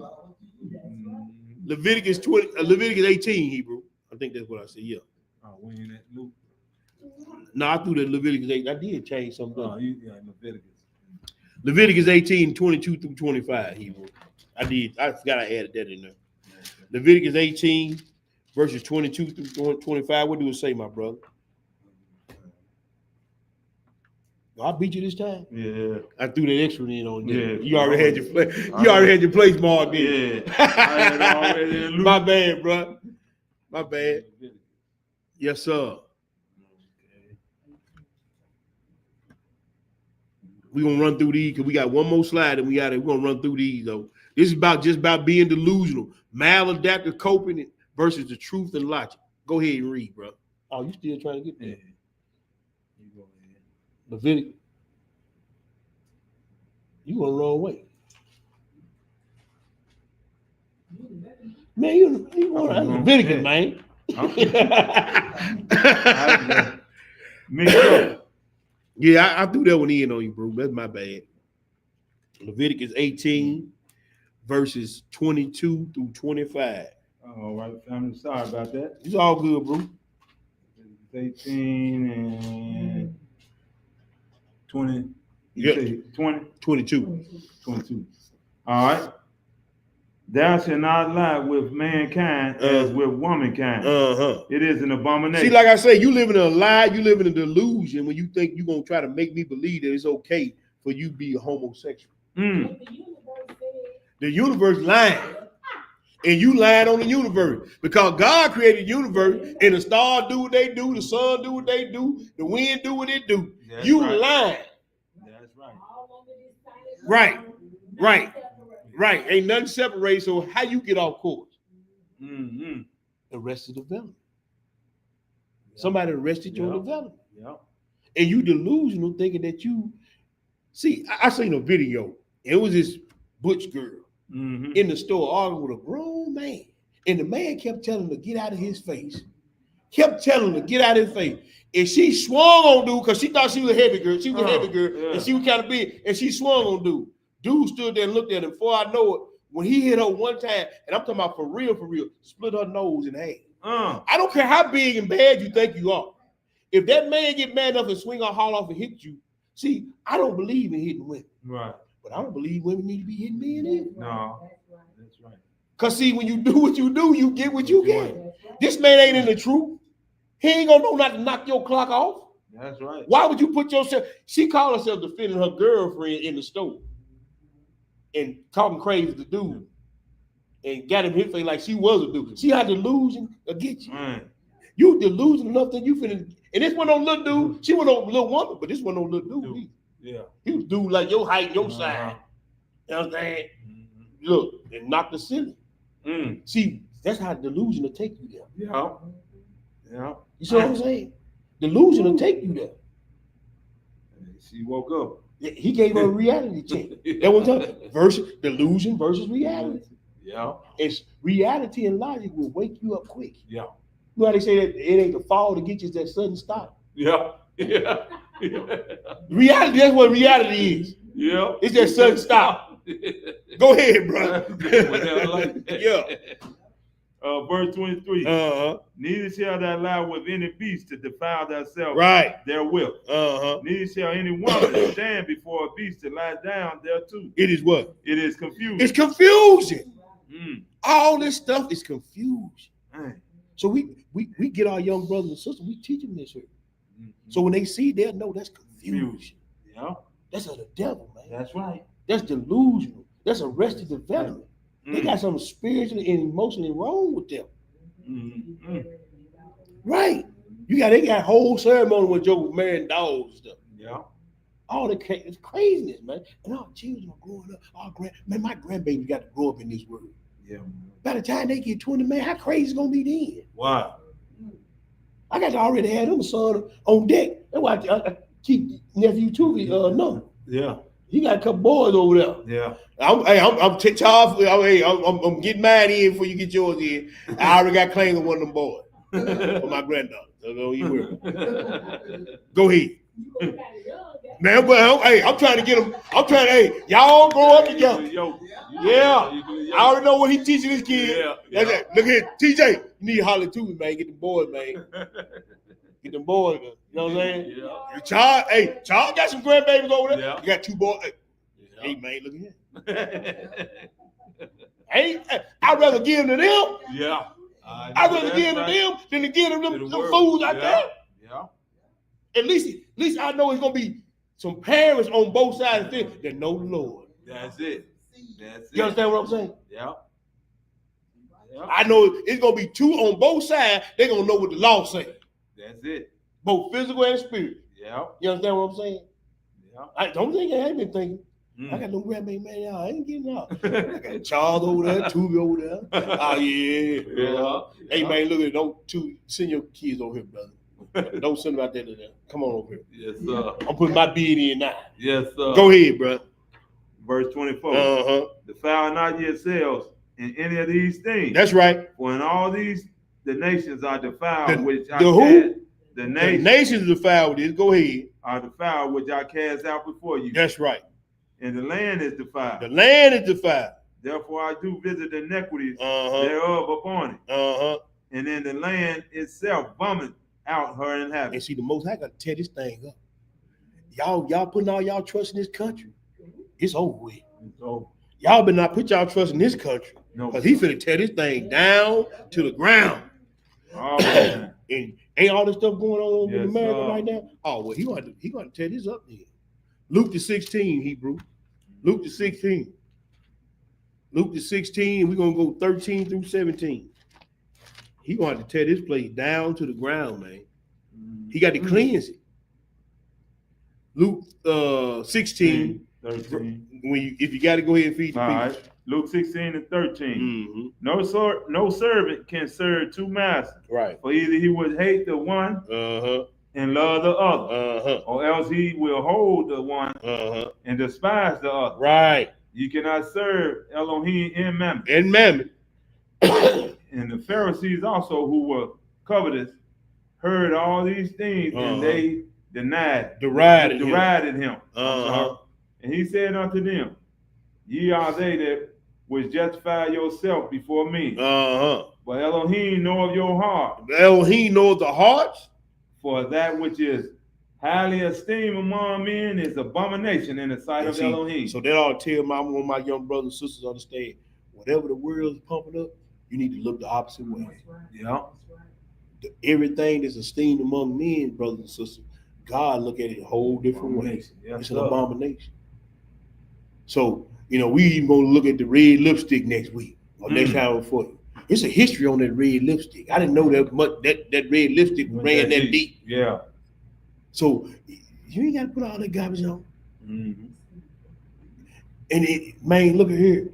Leviticus 18, Hebrew. I think that's what I said. Yeah. Oh, we in that loop. No, I threw the Leviticus 8. I did change something. Oh, yeah, Leviticus. Leviticus 18, 22 through 25, Hebrew. I forgot I added that in there. Leviticus 18, verses 22 through 25. What do it say, my brother? I beat you this time. Yeah. I threw that extra in on there. Yeah. You already had your place. You already had your place marked in. Yeah. I had already in loop. My bad, bro. My bad. Yes, sir. We're gonna run through these because we got one more slide and we're gonna run through these though. This is just about being delusional, maladaptive coping versus the truth and logic. Go ahead and read, bro. Oh, you still trying to get there? Yeah. You go ahead. Leviticus. You going the wrong way. Man, you want Leviticus, man. Mix up. Yeah, I threw that one in on you, bro. That's my bad. Leviticus 18, verses 22 through 25. All right, family. Sorry about that. It's all good, bro. 18 and 20. Yeah. Say 20? 22. 22. All right. Thou shalt not lie with mankind as with womankind. It is an abomination. See, like I say, you live in a lie, you live in a delusion when you think you're gonna try to make me believe that it's okay for you to be a homosexual. The universe lying. And you lying on the universe. Because God created the universe and the stars do what they do, the sun do what they do, the wind do what it do. That's you right. lying. That's Right. Right. Right. Ain't nothing separates. So how you get off course? Mm-hmm. Arrested development. Somebody arrested your development. Yeah. And you delusional thinking that you see. I seen a video. It was this butch girl in the store arguing with a grown man. And the man kept telling her to get out of his face. Kept telling her to get out of his face. And she swung on dude because she thought she was a heavy girl. She was a heavy girl and she was kind of big. And she swung on dude. Dude stood there and looked at him. Before I know it, when he hit her one time, and I'm talking about for real, split her nose in half. I don't care how big and bad you think you are. If that man get mad enough and swing her haul off and hit you, see, I don't believe in hitting women. Right. But I don't believe women need to be hitting men either. No. That's right. Because see, when you do what you do, you get what you get. This man ain't in the truth. He ain't gonna know not to knock your clock off. That's right. Why would you put yourself? She called herself defending her girlfriend in the store and talking crazy to dude and got him hit face like she was a dude. See how delusion will get you? You delusion enough that you finna. And this one no little dude. She wasn't no little woman, but this one no little dude. Yeah. He was dude like your height, your size. You know what I'm saying? Look, and knock the ceiling. See, that's how delusion will take you there. Yeah. Yeah. You see what I'm saying? Delusion will take you there. She woke up. He gave her a reality check. That was versus delusion versus reality. Yeah. It's reality and logic will wake you up quick. Yeah. You know how they say that it ain't the fall to get you, it's that sudden stop. Yeah. Yeah. Reality, that's what reality is. Yeah. It's that sudden stop. Go ahead, bro. Yeah. Verse 23. Neither shall thou lie with any beast to defile thyself therewith. Neither shall any woman stand before a beast to lie down thereto. It is what? It is confusion. It's confusion. All this stuff is confusion. So we get our young brothers and sisters, we teach them this here. So when they see, they'll know that's confusion. Yeah. That's of the devil, man. That's right. That's delusional. That's arrested development. They got something spiritually and emotionally wrong with them. Right. They got whole ceremony with Joe marrying dogs and stuff. Yeah. All the it's craziness, man. And our children are growing up. My grandbaby got to grow up in this world. Yeah. By the time they get 20, man, how crazy is gonna be then? Wow. I got to already have them a son on deck. That's why I keep nephew Tuvie no. Yeah. He got a couple boys over there. Yeah. I'm getting mine in before you get yours in. I already got claims on one of them boys for my granddaughter. So don't you worry. Go ahead. Man, but I'm trying to get them. Y'all grow up together. Yeah. I already know what he teaching his kids. Yeah. Look here, TJ, you need to holler too, man. Get the boys, man. Get them boys, man. You know what I'm saying? Yeah. Charles got some grandbabies over there. Yeah. You got two boys. Hey, man, look at him. I'd rather give them to them. Yeah. I'd rather give them to them than to give them fools out there. Yeah. At least I know it's gonna be some parents on both sides of things that know the Lord. That's it. You understand what I'm saying? Yeah. I know it's gonna be two on both sides. They're gonna know what the law says. That's it. Both physical and spiritual. Yeah. You understand what I'm saying? Yeah. I don't think I ain't been thinking. I got no grandbaby, man. I ain't getting out. I got Charles over there, Tuvie over there. Oh yeah. Hey man, look at don't send your kids over here, brother. Don't send them out there to them. Come on over here. Yes, sir. I'm putting my bid in now. Yes, sir. Go ahead, bro. Verse 24. Defile not yourselves in any of these things. That's right. For in all these the nations are defiled, the nations are defiled with this. Go ahead. Are defiled, which I cast out before you. That's right. And the land is defiled. The land is defiled. Therefore I do visit the iniquities thereof upon it. And then the land itself vomit out her inhabitants. And see, the Most High got to tear this thing up. Y'all putting all y'all trust in this country. It's over with. It's over. Y'all better not put y'all trust in this country. No. Because he finna tear this thing down to the ground. All the time. And ain't all this stuff going on in Yes, America sir. right now? Oh, well, he gonna tear this up then. Luke the 16, Hebrew. Luke the 16. Luke the 16, we're gonna go 13 through 17. He gonna have to tear this place down to the ground, man. He got to cleanse it. Luke 16, 13. if you got to go ahead and feed the All people. right. Luke 16 and 13. Mm-hmm. No servant can serve two masters. Right. For either he would hate the one Uh-huh. and love the other, Uh-huh. or else he will hold the one Uh-huh. and despise the other. Right. You cannot serve Elohim and Mammon. And Mammon. And the Pharisees also, who were covetous, heard all these things, and they derided him. Uh-huh. And he said unto them, ye are they that which justify yourself before me. Uh-huh. But Elohim knoweth your heart. Elohim knows the hearts. For that which is highly esteemed among men is abomination in the sight of Elohim. So that ought to tell one of my young brothers and sisters understand, whatever the world is pumping up, you need to look the opposite way. Yeah. Everything that's esteemed among men, brothers and sisters, God look at it a whole different way. Yes, It's an abomination. So, we even gonna look at the red lipstick next week or next time for you. It's a history on that red lipstick. I didn't know that red lipstick ran that deep. Yeah. So you ain't gotta put all that garbage on. Mm-hmm. And man, look at here.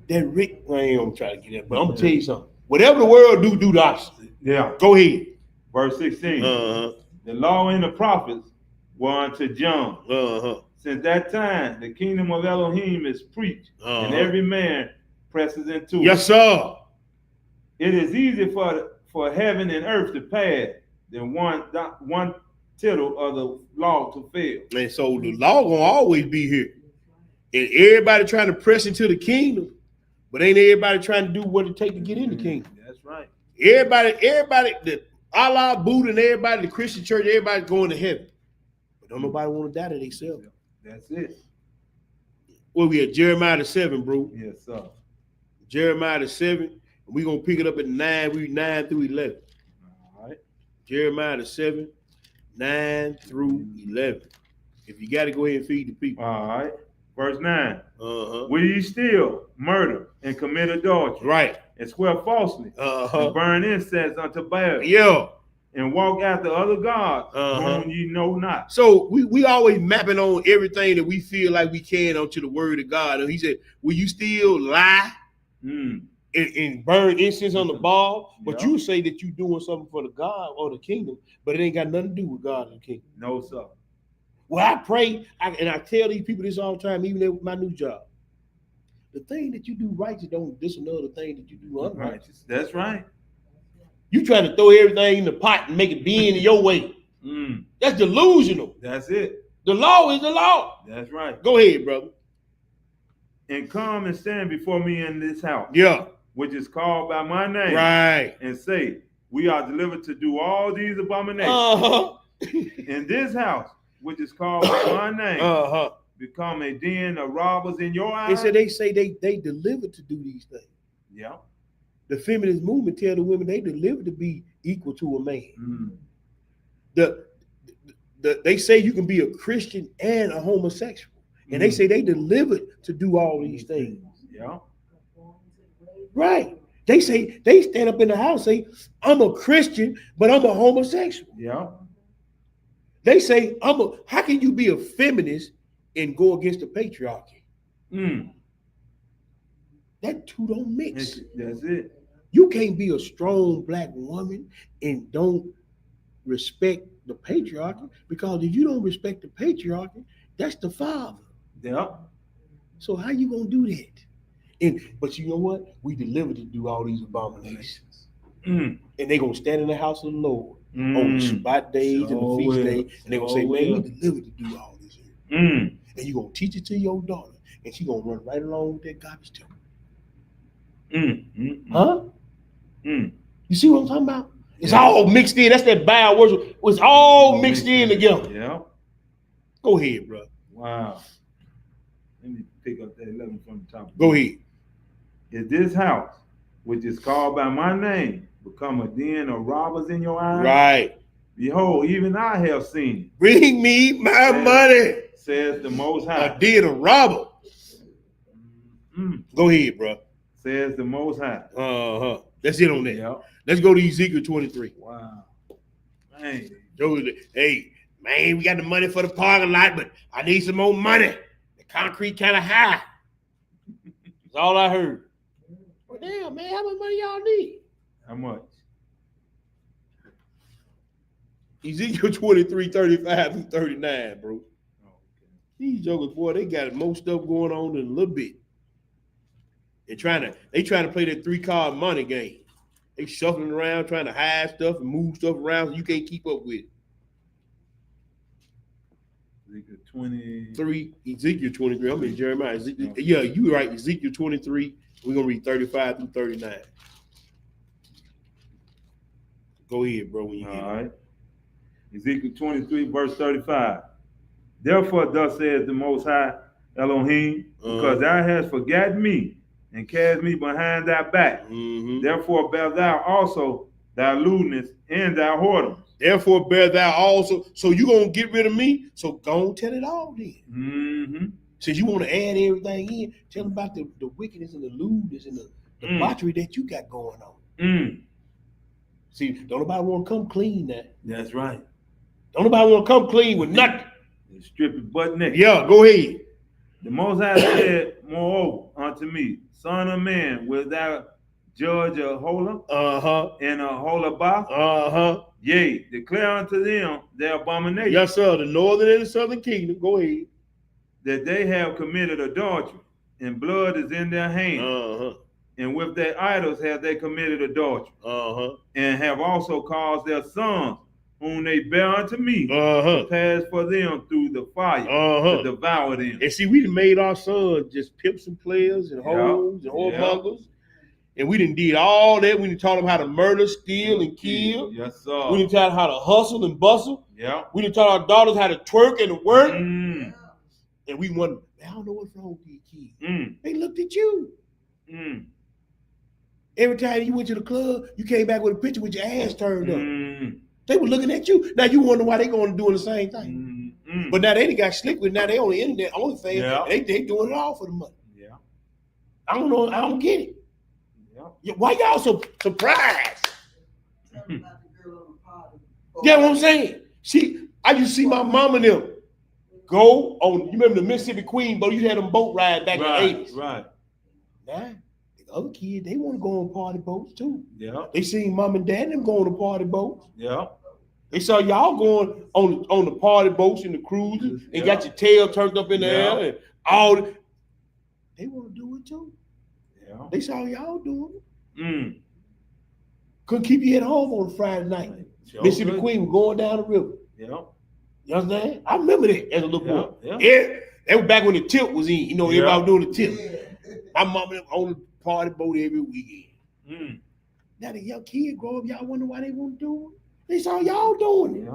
That Rick, I ain't gonna try to get that, but I'm gonna tell you something. Whatever the world do the opposite. Yeah. Go ahead. Verse 16. Uh-huh. The law and the prophets were unto John. Uh-huh. Since that time, the kingdom of Elohim is preached, and Uh-huh. every man presses into it. Yes, sir. It is easy for heaven and earth to pass than one tittle of the law to fail. And so the law gonna always be here. And everybody trying to press into the kingdom, but ain't everybody trying to do what it take to get in the kingdom. That's right. Everybody, the Allah, Buddha, and everybody, the Christian church, everybody going to heaven. But don't nobody want to die to themselves. That's it. Well, we at Jeremiah the 7, bro. Yes, sir. Jeremiah the 7. We're going to pick it up at 9. We 9 through 11. All right. Jeremiah the 7, 9 through 11. If you got to go ahead and feed the people. All right. Verse 9. Uh-huh. Will ye steal, murder, and commit adultery, Right. and swear falsely, Uh-huh. and burn incense unto Baal, Yeah. and walk after other gods, Uh-huh. whom ye know not? So we always mapping on everything that we feel like we can onto the word of God. And he said, will you still lie and burn incense on the ball? But Yeah. you say that you doing something for the God or the kingdom, but it ain't got nothing to do with God and the kingdom. No, sir. Well, I pray, and I tell these people this all the time, even at my new job. The thing that you do righteous don't disannul the thing that you do unrighteous. That's right. You trying to throw everything in the pot and make it bend your way. That's delusional. That's it. The law is the law. That's right. Go ahead, brother. And come and stand before me in this house, Yeah. which is called by my name, Right. and say, we are delivered to do all these abominations. Uh-huh. In this house, which is called by my name, Uh-huh. become a den of robbers in your They eyes. said they say they delivered to do these things. Yeah. The feminist movement tell the women they delivered to be equal to a man. They say you can be a Christian and a homosexual. And they say they delivered to do all these things. Yeah. Right. They say they stand up in the house and say, I'm a Christian, but I'm a homosexual. Yeah. They say, how can you be a feminist and go against the patriarchy? That two don't mix. That's it. You can't be a strong black woman and don't respect the patriarchy, because if you don't respect the patriarchy, that's the father. Yeah. So how you gonna do that? But you know what? We delivered to do all these abominations. And they're gonna stand in the house of the Lord on the Shabbat days and the feast day, and they're gonna say, man, we delivered to do all this here. And you're gonna teach it to your daughter, and she's gonna run right along with that garbage too. Huh? You see what I'm talking about? It's all mixed in. That's that Baal worship. It's all mixed in together. Yeah. Go ahead, bro. Wow. Let me pick up that 11 from the top. Go ahead. Is this house which is called by my name, become a den of robbers in your eyes? Right. Behold, even I have seen Bring me my money. it, says the Most High. A den of robbers. Go ahead, bro. Says the Most High. That's it on that. Yep. Let's go to Ezekiel 23. Wow. Man. Hey, man, we got the money for the parking lot, but I need some more money. The concrete kind of high. That's all I heard. Well, damn, man, how much money y'all need? How much? Ezekiel 23, 35 through 39, bro. These jokers, boy, they got more stuff going on than a little bit. They trying to play that 3-card money game. They shuffling around, trying to hide stuff and move stuff around so you can't keep up with it. Ezekiel 23. I'm in Jeremiah. Yeah, you right. Ezekiel 23. We're gonna read 35 through 39. Go ahead, bro. When you get all right. Ezekiel 23, verse 35. Therefore, thus says the Most High Elohim, because thou hast forgotten me and cast me behind thy back. Therefore, bear thou also thy lewdness and thy whoredoms. Therefore, bear thou also. So you gonna get rid of me? So go and tell it all then. Since you want to add everything in, tell them about the wickedness and the lewdness and the debauchery that you got going on. See, don't nobody want to come clean now. That's right. Don't nobody want to come clean with nothing. Strip it butt naked. Yeah, go ahead. The Most High said, moreover, unto me, Son of man, wilt thou judge a Hola and a Holabah? Yea, declare unto them their abomination. Yes, sir. The northern and the southern kingdom. Go ahead. That they have committed adultery, and blood is in their hands. And with their idols have they committed adultery. And have also caused their sons, whom they bear unto me, to pass for them through the fire, to devour them. And see, we done made our sons just pimps and players and hoes and whoremongers. And we done did all that. We done taught them how to murder, steal, and kill. Yes, sir. We done taught them how to hustle and bustle. Yeah. We done taught our daughters how to twerk and work. And we wonder, I don't know what's wrong with these kids. They looked at you. Every time you went to the club, you came back with a picture with your ass turned up. They were looking at you. Now you wonder why they going to do the same thing. But now they done got slick with it. Now they on the internet, OnlyFans. Yeah. They doing it all for the money. Yeah. I don't know. I don't get it. Yeah. Why y'all so surprised? Yeah, what I'm saying. I used to see my mom and them go on. You remember the Mississippi Queen boat? You had them boat ride back in the 80s. Right. Now, the other kids, they want to go on party boats too. Yeah. They seen mom and dad them going to party boats. Yeah. They saw y'all going on the party boats and the cruises and got your tail turned up in the air and all that. They want to do it too. Yeah. They saw y'all doing it. Couldn't keep you at home on a Friday night. Sure. Mississippi Queen was going down the river. Yeah. You understand? I remember that as a little boy. Yeah. That was back when the tip was in. You know, everybody was doing the tip. My mama on the party boat every weekend. Now the young kids grow up, y'all wonder why they want to do it. They saw y'all doing it.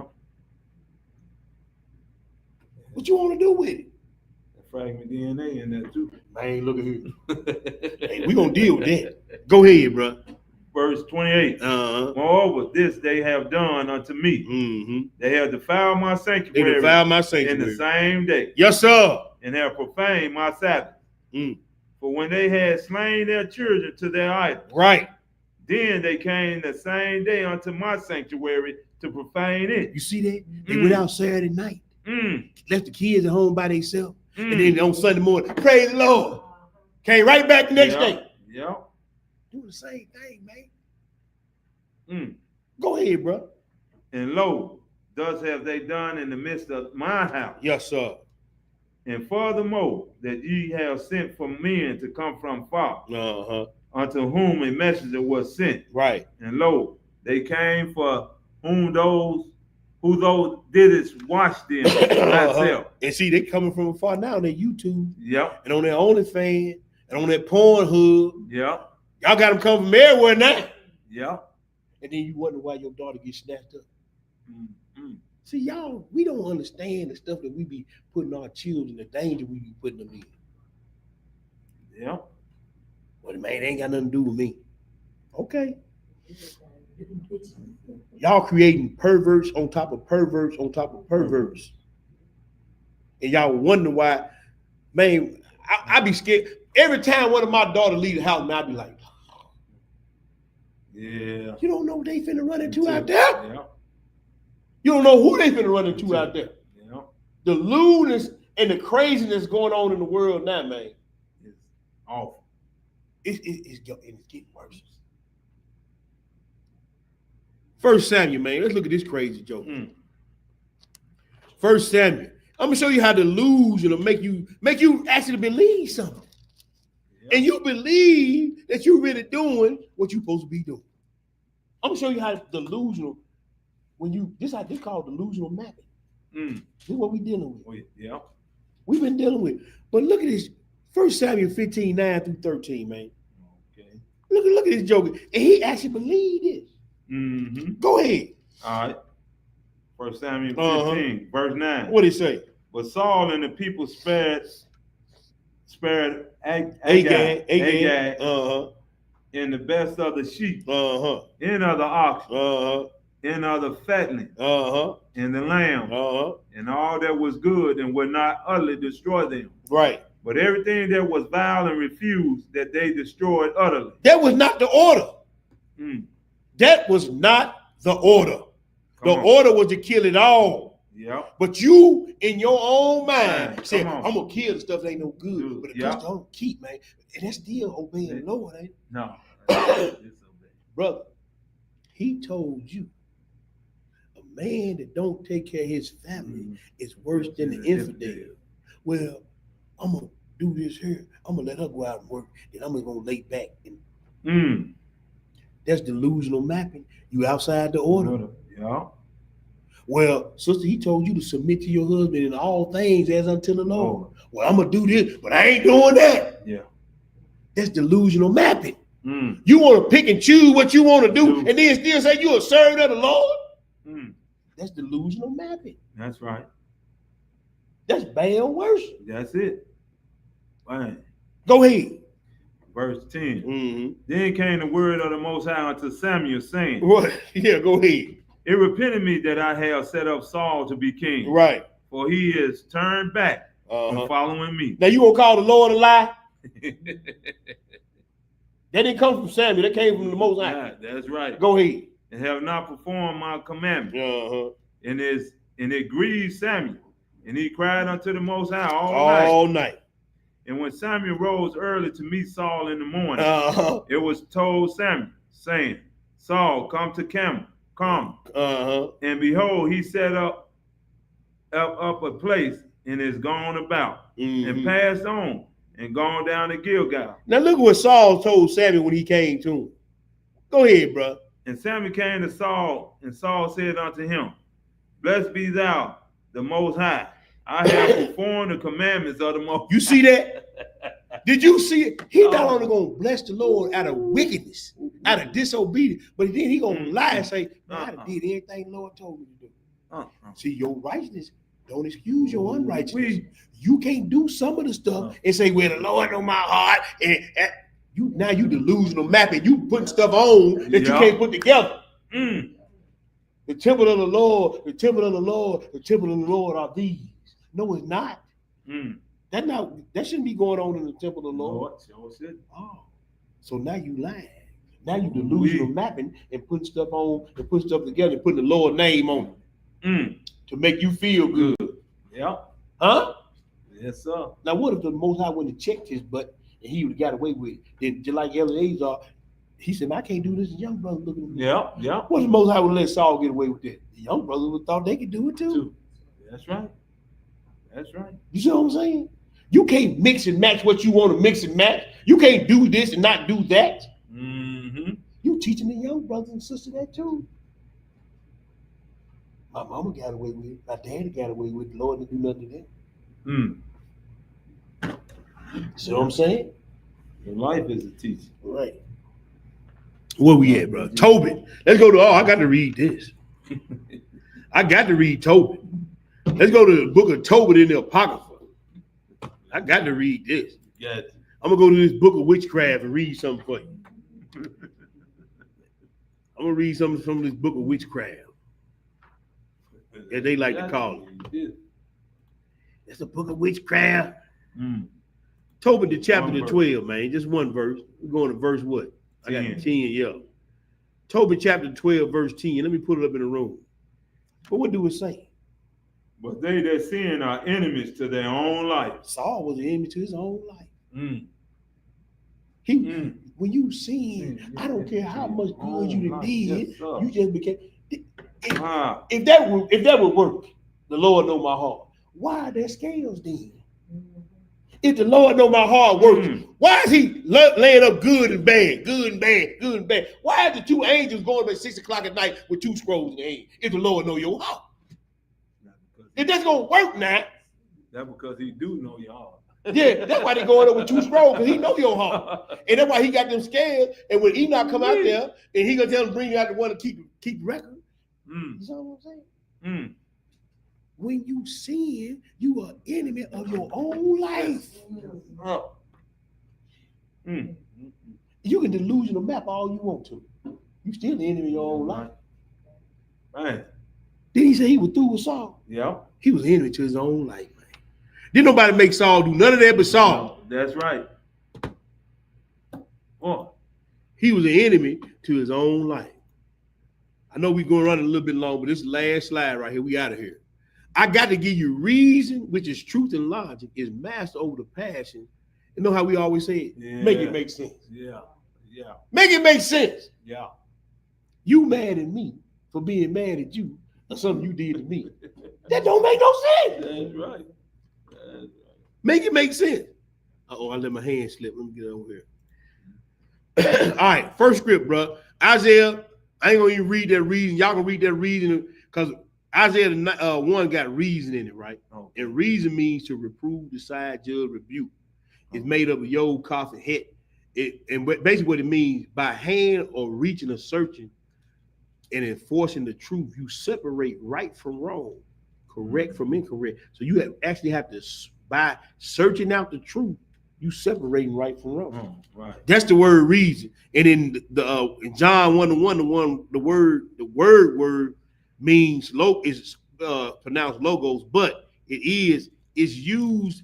What you want to do with it? Fragment DNA in that too. Man, look at here. Hey, we gonna deal with that. Go ahead, bro. Verse 28. Moreover, this they have done unto me. They have defiled my sanctuary. In the same day. Yes, sir. And have profaned my Sabbath. For when they had slain their children to their idols. Right. Then they came the same day unto my sanctuary to profane it. You see that? They went out Saturday night. Left the kids at home by themselves. And then on Sunday morning, praise the Lord. Came right back the next day. Yeah. Do the same thing, man. Go ahead, bro. And lo, thus have they done in the midst of my house. Yes, sir. And furthermore, that ye have sent for men to come from far, unto whom a messenger was sent. Right. And lo, they came for who those didst watch them myself. And see, they coming from afar now on their YouTube. Yep. And on their OnlyFans and on their Pornhub. Yep. Y'all got them coming from everywhere now. Yep. And then you wonder why your daughter gets snatched up. See, y'all, we don't understand the stuff that we be putting our children, the danger we be putting them in. Yeah. Well, man, it ain't got nothing to do with me. Okay. Y'all creating perverts on top of perverts on top of perverts. And y'all wonder why, man, I be scared. Every time one of my daughters leave the house, man, I be like, Yeah. you don't know what they finna run into Me too. out there? Yeah. You don't know who they finna run Me into too. out there. Yeah. The lewdness and the craziness going on in the world now, man. It's awful. It's getting worse. First Samuel, man. Let's look at this crazy joke. First Samuel. I'm gonna show you how delusion will make you actually believe something. Yep. And you believe that you're really doing what you're supposed to be doing. I'm gonna show you how delusional this how they call delusional mapping. This is what we're dealing with. Yeah. We've been dealing with. But look at this. 1 Samuel 15, 9 through 13, man. Okay. Look at this joke. And he actually believed this. Mm-hmm. Go ahead. All right. 1 Samuel 15, verse 9. What did it say? But Saul and the people spared Agag. in the best of the sheep, Uh-huh. in of the oxen, Uh-huh. in of the fattening, Uh-huh. in the lamb, Uh-huh. and all that was good, and would not utterly destroy them. Right. But everything that was vile and refused, that they destroyed utterly. That was not the order. That was not the order. The order was to kill it all. Yeah. But you, in your own mind, Man, said, come on. I'm going to kill the stuff that ain't no good. But the Yeah. stuff don't keep, man. And that's still obeying the Lord, ain't it? No. It's Brother, he told you a man that don't take care of his family is worse than the infidel. Well, I'm going to do this here. I'm going to let her go out and work. Then I'm going to lay back. And that's delusional mapping. You outside the order. Yeah. Well, sister, he told you to submit to your husband in all things as unto the Lord. Well, I'm going to do this, but I ain't doing that. Yeah. That's delusional mapping. You want to pick and choose what you want to do and then still say you're a servant of the Lord? That's delusional mapping. That's right. That's bad or worse. That's it. Fine. Go ahead. Verse 10. Then came the word of the Most High unto Samuel, saying, What? Yeah, go ahead. It repented me that I have set up Saul to be king. Right. For he is turned back from following me. Now you gonna call the Lord a lie? That didn't come from Samuel. That came from the Most High. Yeah, that's right. Go ahead. And have not performed my commandment. And it grieved Samuel. And he cried unto the Most High all night. And when Samuel rose early to meet Saul in the morning, it was told Samuel, saying, Saul, come to Carmel. Come. And behold, he set up a place and is gone about and passed on and gone down to Gilgal. Now look at what Saul told Samuel when he came to him. Go ahead, bro. And Samuel came to Saul, and Saul said unto him, Blessed be thou, the Most High. I have performed the commandments of the Most High. You see that? Did you see it? He not only going to bless the Lord out of wickedness, out of disobedience, but then he going to lie and say, I did everything the Lord told me to do. See, your righteousness don't excuse your unrighteousness. You can't do some of the stuff and say, well, the Lord know my heart. And now you delusional mapping. You putting stuff on that you can't put together. The temple of the Lord, the temple of the Lord, the temple of the Lord are these. No, it's not. That shouldn't be going on in the temple of the Lord. So now you lying. Now you delusional mapping and putting stuff on and putting stuff together and putting the Lord's name on it to make you feel good. Yeah. Huh? Yes, sir. Now what if the Most High wouldn't have checked his butt and he would have got away with it? Then just like Eleazar, he said, I can't do this. The young brother looking at me. Yeah. What if the Most High would let Saul get away with that? The young brother would have thought they could do it too. That's right. That's right. You see what I'm saying? You can't mix and match what you want to mix and match. You can't do this and not do that. You teaching the young brothers and sisters that too. My mama got away with it. My daddy got away with it. The Lord didn't do nothing to them. See what I'm saying? Your life is a teacher. Right. Where we at, bro? Tobit. Let's go to, I got to read this. I got to read Tobit. Let's go to the book of Tobit in the Apocrypha. I got to read this. Yeah. I'm going to go to this book of witchcraft and read something for you. I'm gonna read something from this book of witchcraft, as they like to call it. It's a book of witchcraft. Tobit the chapter One to verse. 12, man. Just one verse. We're going to verse what? I got 10. 10, yeah. Tobit chapter 12, verse 10. Let me put it up in the room. But what do it say? But they that sin are enemies to their own life. Saul was an enemy to his own life. Mm. He, Mm. when you sin, I don't care how much good you done did, Yes, sir. you just became. Ah. If that would work, the Lord know my heart. Why are there scales then? If the Lord know my heart works, why is he laying up good and bad, good and bad, good and bad? Why are the two angels going at 6 o'clock at night with 2 scrolls in their hand? If the Lord know your heart, if that's gonna work now, That's because he do know your heart. yeah, that's why they going up with 2 scrolls, because he know your heart, and that's why he got them scales. And when Enoch come out there, and he gonna tell them bring you out the one to keep record. You know what I'm saying? When you sin, you are enemy of your own life. You can delusional map all you want to. You still the enemy of your own life. Man. Then he said he was through with Saul. Yeah. He was enemy to his own life, man. Didn't nobody make Saul do none of that but Saul. No, that's right. He was an enemy to his own life. I know we're going to run a little bit long, but this last slide right here, we out of here. I got to give you reason, which is truth and logic, is master over the passion. You know how we always say it? Yeah. Make it make sense. Yeah. Yeah. Make it make sense. Yeah. You mad at me for being mad at you or something you did to me. That don't make no sense. That's right. That's right. Make it make sense. Uh-oh, I let my hand slip. Let me get over here. All right, first script, bro. Isaiah, I ain't gonna even read that reason. Y'all can read that reason because Isaiah 1 got reason in it, right? Oh. And reason means to reprove, decide, judge, rebuke. It's made up of yod, kaf, and het. And basically what it means, by hand or reaching or searching and enforcing the truth, you separate right from wrong, correct from incorrect. So you actually have to, by searching out the truth, you separating right from wrong. Right. That's the word reason. And in the in John 1:1, the word means is pronounced logos, but it's used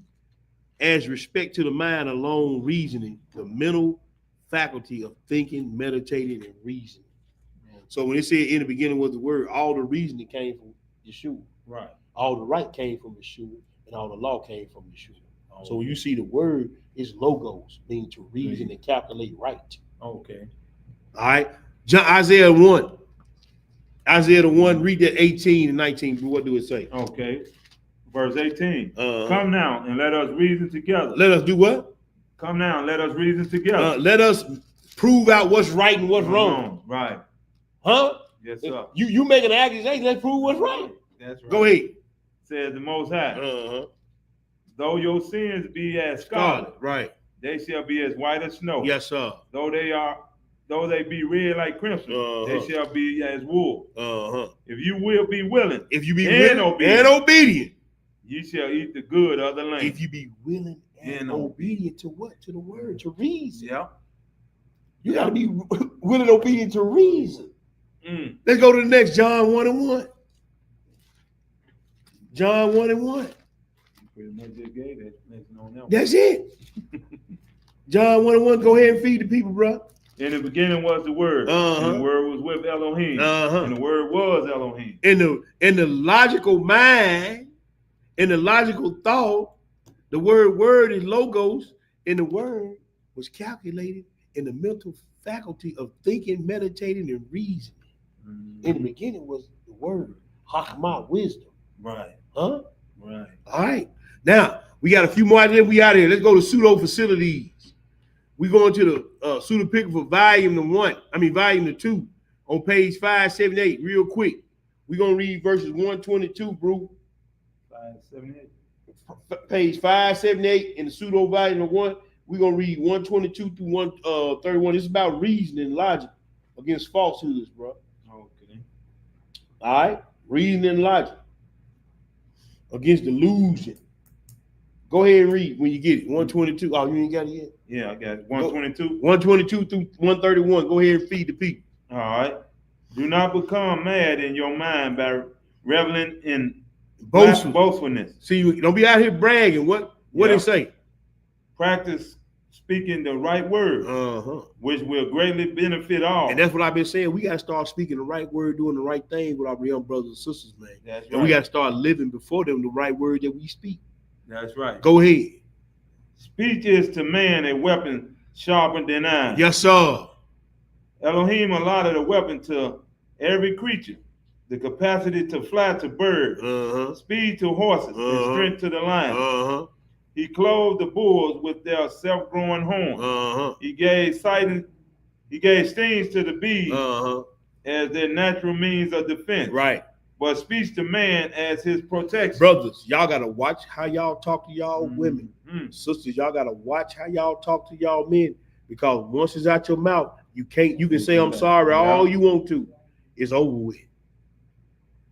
as respect to the mind alone, reasoning, the mental faculty of thinking, meditating, and reasoning. So when it said in the beginning was the word, all the reasoning came from Yeshua. Right. All the right came from Yeshua, and all the law came from Yeshua. So when you see the word, it's logos, meaning to reason and calculate right. Okay. All right. Isaiah 1. Isaiah 1, read that 18 and 19. What do it say? Okay. Verse 18. Uh-huh. Come now and let us reason together. Let us do what? Come now and let us reason together. Let us prove out what's right and what's wrong. Right. Huh? Yes, sir. You make an accusation, let's prove what's right. That's right. Go ahead. Says the Most High. Uh-huh. Though your sins be as scarlet, Right. they shall be as white as snow. Yes, sir. Though they be red like crimson, they shall be as wool. If you will be willing, If you be and willing and obedient, you shall eat the good of the land. if you be willing and obedient to what? To the word, to reason. Yeah. You got to be willing and obedient to reason. Mm. Let's go to the next, John 1:1. John 1:1. Pretty much just gave that explanation on that one. That's it. John 1:1. Go ahead and feed the people, bro. In the beginning was the Word, and the Word was with Elohim, and the Word was Elohim. In the logical mind, in the logical thought, the word is logos, and the word was calculated in the mental faculty of thinking, meditating, and reasoning. Mm-hmm. In the beginning was the word, Hakmah, wisdom. Right. Huh? Right. All right. Now, we got a few more ideas. We out here. Let's go to pseudo facilities. We going to the pseudo pick for volume 2 on page 578 real quick. We're going to read verses 122, bro. 578. Page 578 in the pseudo volume 1. We're going to read 122 through 131. This is about reasoning and logic against falsehoods, bro. Okay. All right? Reasoning and logic against delusion. Go ahead and read when you get it. 122. Oh, you ain't got it yet? Yeah, I got it. 122. 122 through 131. Go ahead and feed the people. All right. Do not become mad in your mind by reveling in Boastfulness. boastfulness. See, don't be out here bragging. What Yeah. it say? Practice speaking the right word, which will greatly benefit all. And that's what I've been saying. We got to start speaking the right word, doing the right thing with our young brothers and sisters, man. That's right. And we got to start living before them the right word that we speak. That's right. Go ahead. Speech is to man a weapon sharpened than iron. Yes, sir. Elohim allotted a weapon to every creature, the capacity to fly to birds, speed to horses, and strength to the lion. He clothed the bulls with their self-growing horns. He gave stings to the bees as their natural means of defense. Right. But speech to man as his protection. Brothers, y'all gotta watch how y'all talk to y'all women. Sisters, y'all gotta watch how y'all talk to y'all men, because once it's out your mouth, you can say I'm sorry all you want to. It's over with.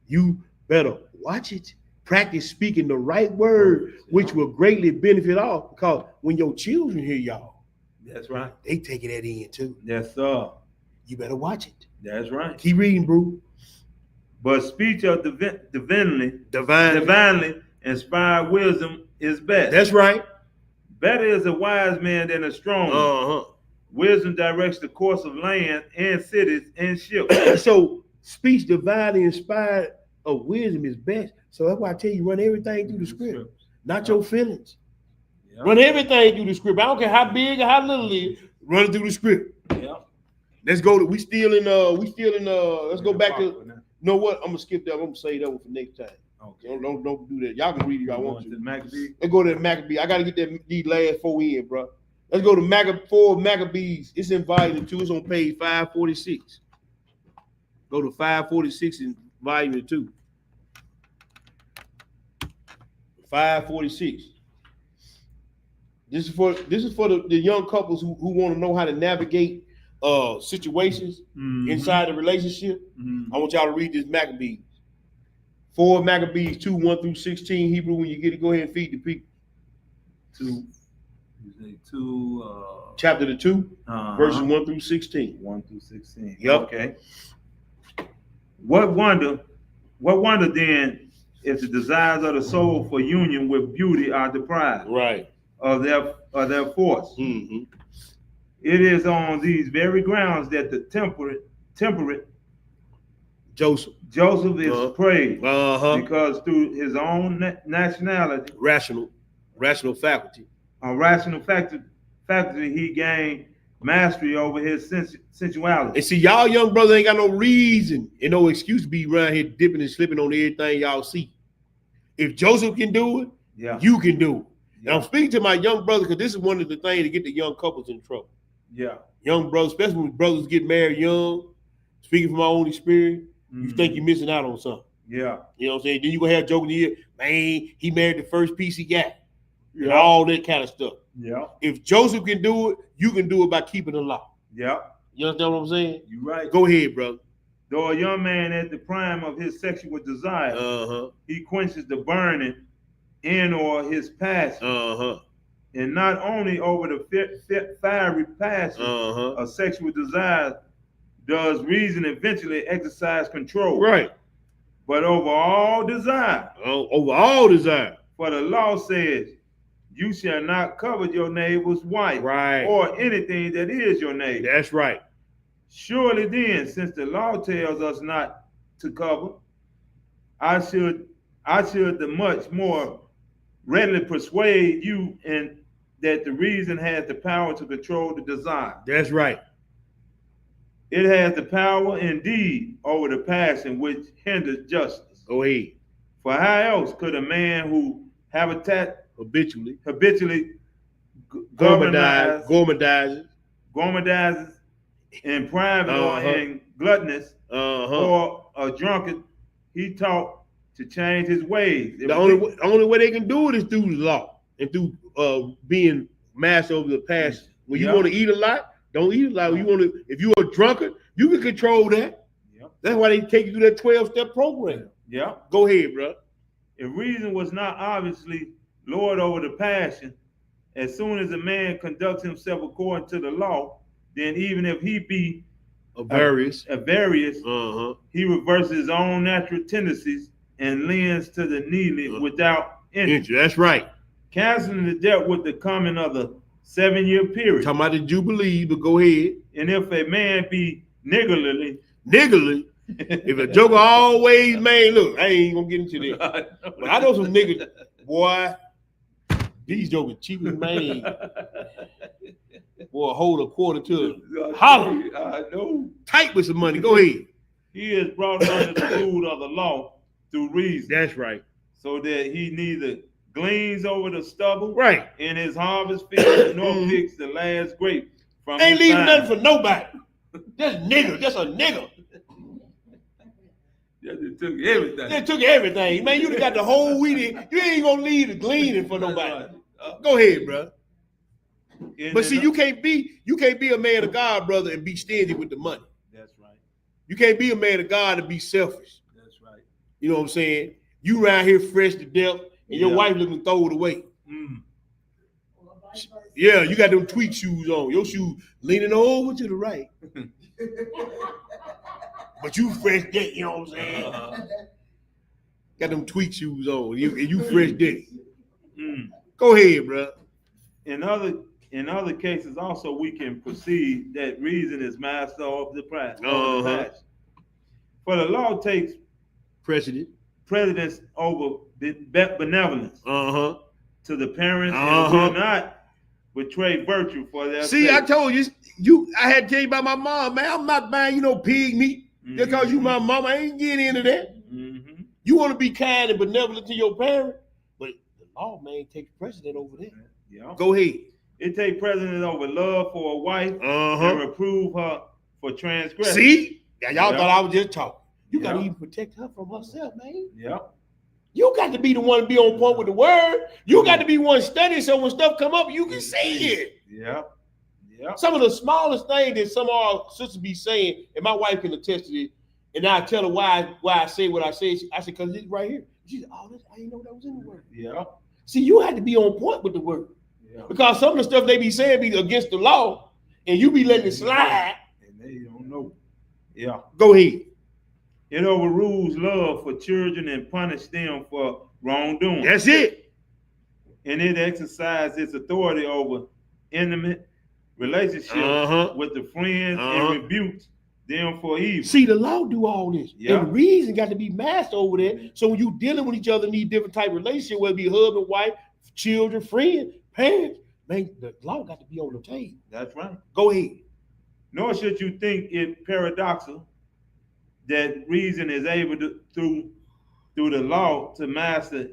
You better watch it. Practice speaking the right word, which will greatly benefit all. Because when your children hear y'all, that's right, they taking that in too. Yes, sir. You better watch it. That's right. Keep reading, bro. But speech of divinely inspired wisdom is best. That's right. Better is a wise man than a strong one. Wisdom directs the course of land and cities and ships. So speech divinely inspired of wisdom is best. So that's why I tell you, run everything through the script, not your feelings. Yep. Run everything through the script. I don't care how big or how little it is. Run it through the script. Yeah. Let's go. We still in. Let's go back to. You know what? I'm gonna skip that. I'm gonna save that one for next time. Okay. Don't do that. Y'all can read it if y'all want to. Maccabee. Let's go to the Maccabee. I gotta get these last 4 in, bro. Let's go to 4 Maccabees. It's in volume 2. It's on page 546. Go to 546 in volume 2. 546. This is for the young couples who want to know how to navigate situations inside the relationship. I want y'all to read this Maccabees. 4 Maccabees 2, 1 through 16. Hebrew, when you get it, go ahead and feed the people. Chapter 2, verses 1 through 16. 1 through 16. Yep. Okay. What wonder then if the desires of the soul for union with beauty are deprived of their force. It is on these very grounds that the temperate Joseph is praised, because through his own nationality, rational faculty, he gained mastery over his sensuality. And see, y'all young brothers ain't got no reason and no excuse to be around here dipping and slipping on everything y'all see. If Joseph can do it, you can do it. And I'm speaking to my young brothers, because this is one of the things to get the young couples in trouble. Yeah. Young brothers, especially when brothers get married young, speaking from my own experience, you think you're missing out on something. Yeah. You know what I'm saying? Then you gonna have joking here, man, he married the first piece he got. And all that kind of stuff. Yeah. If Joseph can do it, you can do it by keeping the law. Yeah. You understand what I'm saying? You're right. Go ahead, brother. Though a young man at the prime of his sexual desire, he quenches the burning in or his passion. And not only over the fiery passion of sexual desire does reason eventually exercise control. Right. But over all desire. Over all desire. For the law says, you shall not covet your neighbor's wife, or anything that is your neighbor. That's right. Surely then, since the law tells us not to covet, I should the much more readily persuade you and that the reason has the power to control the desire. That's right. It has the power indeed over the passion which hinders justice. Go ahead. For how else could a man who habitually gormandizes in private or in gluttonous or a drunkard, he taught to change his ways. The only way they can do it is through the law and through being master over the passion. When you want to eat a lot, don't eat a lot. If you're a drunkard, you can control that. Yep. That's why they take you through that 12-step program. Yeah. Go ahead, bro. If reason was not obviously lord over the passion, as soon as a man conducts himself according to the law, then even if he be various. He reverses his own natural tendencies and lends to the needy without interest. That's right. Canceling the debt with the coming of the 7-year period. Talking about the Jubilee, but go ahead. And if a man be niggardly, if a joker always, man, look, I ain't gonna get into that. But I know some niggas, boy, these jokers cheap as man. Boy, hold a quarter to it. Holler. I know. Tight with some money. Go ahead. He is brought under the rule of the law through reason. That's right. So that he neither gleans over the stubble right in his harvest field nor picks the last grape from ain't his leaving vine. nothing for nobody. Just a nigga. Yeah, they took everything. They took everything. Man, you done got the whole weed. You ain't gonna leave the gleaning for nobody. Go ahead, bro. But see, you can't be a man of God, brother, and be stingy with the money. That's right. You can't be a man of God and be selfish. That's right. You know what I'm saying? You around here fresh to death, and your wife looking to throw it away. Yeah, you got them tweed shoes on. Your shoes leaning over to the right. But you fresh dead, you know what I'm saying? Got them tweed shoes on, and you fresh dead. Go ahead, bro. In other cases, also we can perceive that reason is master of the past. For the law takes precedence over benevolence to the parents and will not betray virtue for their sake. I told you, I had to tell you about my mom, man. I'm not buying, pig meat. Just because you my mama, I ain't getting into that. You want to be kind and benevolent to your parent, but the law, man, takes precedent over that. Yeah. Go ahead. It takes precedence over love for a wife and reprove her for transgression. See? Now, y'all thought I was just talking. You got to even protect her from herself, man. Yeah. You got to be the one to be on point with the word. You got to be one studying so when stuff come up, you can see it. Yeah. Yeah. Some of the smallest things that some of our sisters be saying, and my wife can attest to it, and I tell her why I say what I say. I said, because it's right here. She said, I didn't know that was in the word. Yeah. See, you had to be on point with the word. Yeah. Because some of the stuff they be saying be against the law, and you be letting it slide. And they don't know. Yeah. Go ahead. It overrules love for children and punish them for wrongdoing. That's it. And it exercises its authority over intimate relationships with the friends and rebukes them for evil. See, the law do all this. Yeah. And the reason got to be master over there. So when you dealing with each other, need different type of relationship, whether it be husband, wife, children, friends, parents, man, the law got to be on the table. That's right. Go ahead. Nor should you think it paradoxical that reason is able to, through the law, to master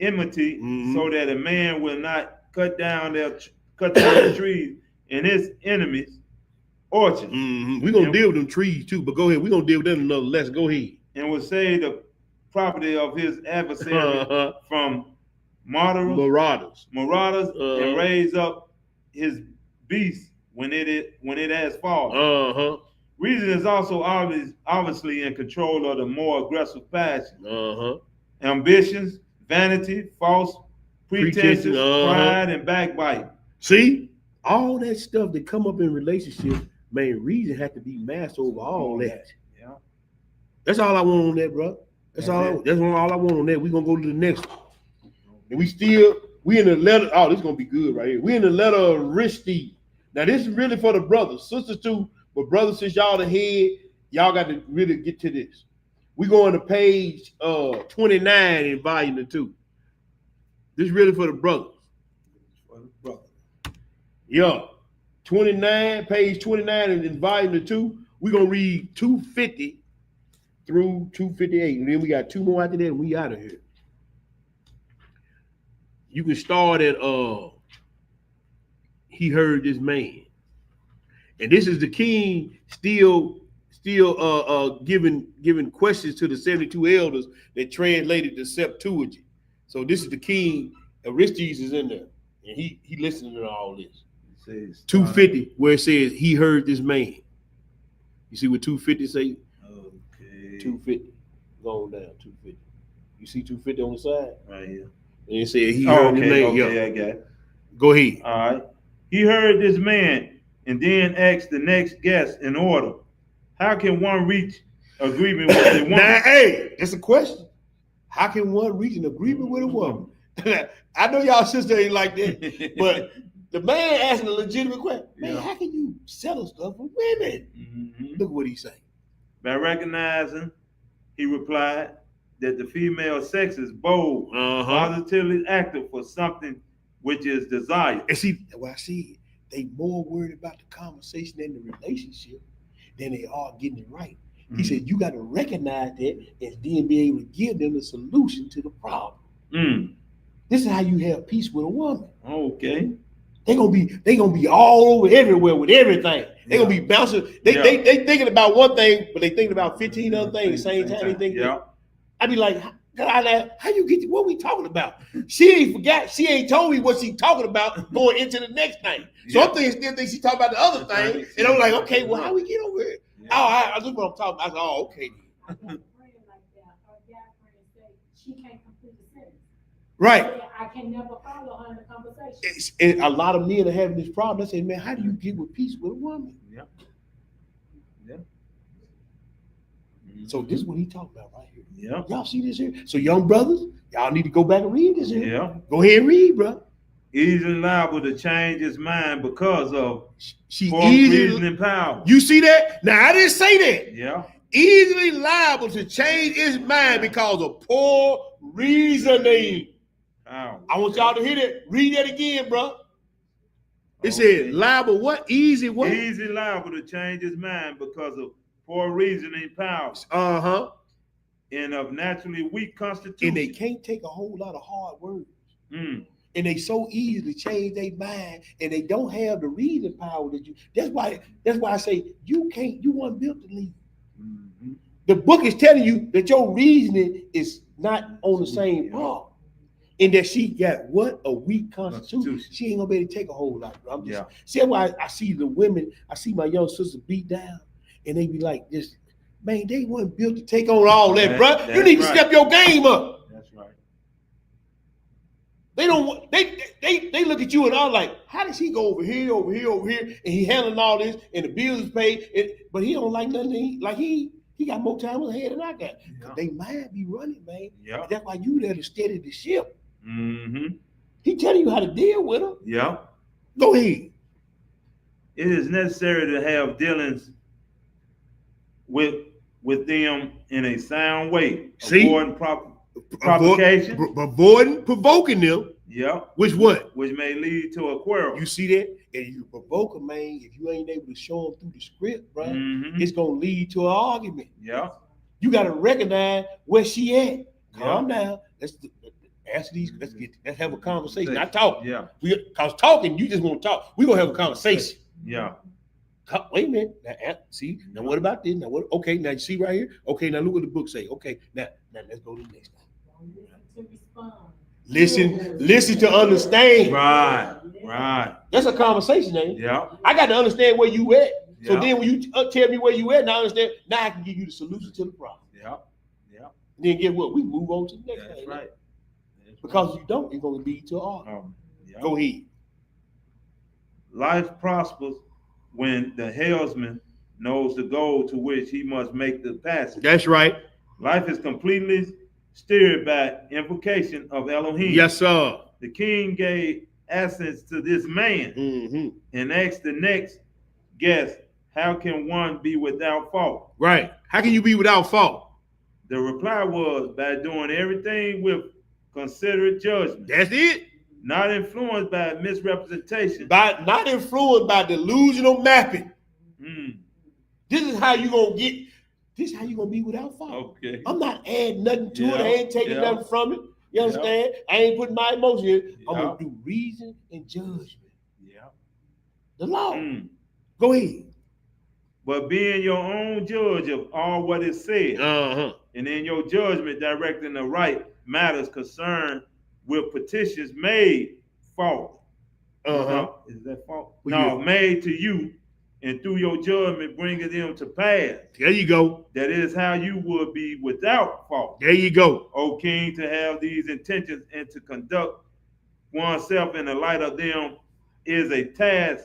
enmity, so that a man will not cut down the trees in his enemies' orchard. We're going to deal with them trees too, but go ahead. We're going to deal with them another lesson. Go ahead. And will save the property of his adversary from marauders, and raise up his beast when it has fallen. Reason is also obviously in control of the more aggressive passions, ambitions, vanity, false pretenses, pride, and backbite. See, all that stuff that come up in relationships, man, reason has to be master over all that. Yeah, that's all I want on that, bro. That's all I want on that. We're gonna go to the next one. And we in the letter. Oh, this is gonna be good right here. We in the letter of Risty. Now, this is really for the brothers, sisters too. But brothers, since y'all the head, y'all got to really get to this. We going to page 29 in volume 2. This is really for the brothers. Yeah. 29, page 29 in volume 2. We're going to read 250 through 258. And then we got 2 more after that and we out of here. You can start at he heard this man. And this is the king still giving questions to the 72 elders that translated the Septuagint. So this is the king. Aristes is in there, and he listening to all this. 250, where it says he heard this man. You see what 250 say? Okay. 250. Go on down, 250. You see 250 on the side? Right here. And it said he heard this man. Okay, I got it. Go ahead. All right. He heard this man and then asked the next guest in order, How can one reach agreement with a woman? Now, hey, that's a question. How can one reach an agreement with a woman? I know y'all sister ain't like that, but the man asking a legitimate question. Man, Yeah. how can you settle stuff for women? Mhm. Look what he say. By recognizing, he replied, that the female sex is bold, positively active for something which is desired. And see, what I see, they more worried about the conversation and the relationship than they are getting it right. He said you got to recognize that and then be able to give them the solution to the problem. This is how you have peace with a woman. Okay. They gonna be all over everywhere with everything. They gonna be bouncing. They thinking about one thing, but they thinking about 15 other things at the same time. They think. Yeah. I be like, God, how you get to what we talking about? She ain't forgot. She ain't told me what she talking about going into the next thing. So I'm thinking, still think she talking about the other thing, and I'm like, okay, well, how we get over here? Yeah. Oh, this is what I'm talking about. I said, oh, okay. I got a friend like that. Her guy friend say she can't complete a sentence. Right. I can never follow her in the conversation. And a lot of men are having this problem. I say, man, how do you get with peace with a woman? Yeah. Yeah. So this is what he talking about right here. Yeah. Y'all see this here? So young brothers, y'all need to go back and read this here. Yeah. Go ahead and read, bro. Easily liable to change his mind because of she reasoning power. You see that? Now I didn't say that. Yeah. Easily liable to change his mind because of poor reasoning. I want y'all to hear that. Read that again, bro. It said liable what? Easy what? Easy liable to change his mind because of poor reasoning powers. And of naturally weak constitution. And they can't take a whole lot of hard words. And they so easily change their mind, and they don't have the reasoning power that you. That's why I say you weren't built to lead. The book is telling you that your reasoning is not on the same par. And that she got what? A weak constitution. She ain't gonna be able to take a whole lot. Bro. I'm just see why I see the women, I see my young sisters beat down, and they be like this, man, they weren't built to take on all that, bro. You need to step your game up. That's right. They don't they look at you and I'm like, how does he go over here, and he handling all this and the bills is paid, but he don't like nothing. He got more time ahead than I got. They mind be running, man. Yeah. That's why you there to steady the ship. Mm-hmm. He telling you how to deal with them. Yeah. Go ahead. It is necessary to have dealings with them in a sound way. Avoiding provocation. Avoiding provoking them. Yeah. Which what? Which may lead to a quarrel. You see that? And you provoke a man, if you ain't able to show them through the script, right? It's gonna lead to an argument. Yeah. You gotta recognize where she at. Calm down. Let's answer these. Let's have a conversation. I talk. Yeah. Cause talking, you just want to talk. We gonna have a conversation. Yeah. Wait a minute. Now, see. Now what about this? Now what? Okay. Now you see right here. Okay. Now look what the book say. Okay. Now let's go to the next one. Listen to understand. Right. That's a conversation, ain't it? Yeah. I got to understand where you at. Yeah. So then when you tell me where you at, now I understand. Now I can give you the solution to the problem. Yeah. Then get what? We move on to the next thing. Right. Because you don't, it's going to lead to an argument. Go ahead. Life prospers when the helmsman knows the goal to which he must make the passage. That's right. Life is completely steered by invocation of Elohim. Yes, sir. The king gave assets to this man and asked the next guest, how can one be without fault? Right. How can you be without fault? The reply was by doing everything with considerate judgment. That's it. Not influenced by misrepresentation. Not influenced by delusional mapping. This is how you gonna get. This is how you gonna be without fault. Okay. I'm not adding nothing to it. I ain't taking nothing from it. You understand? I ain't putting my emotion in it. I'm gonna do reason and judgment. Yeah. The law. Go ahead. But being your own judge of all what is said, and in your judgment directing the right matters concerned with petitions made fault. Is that fault? No, made to you, and through your judgment bringing them to pass. There you go. That is how you would be without fault. There you go. O king, to have these intentions and to conduct oneself in the light of them is a task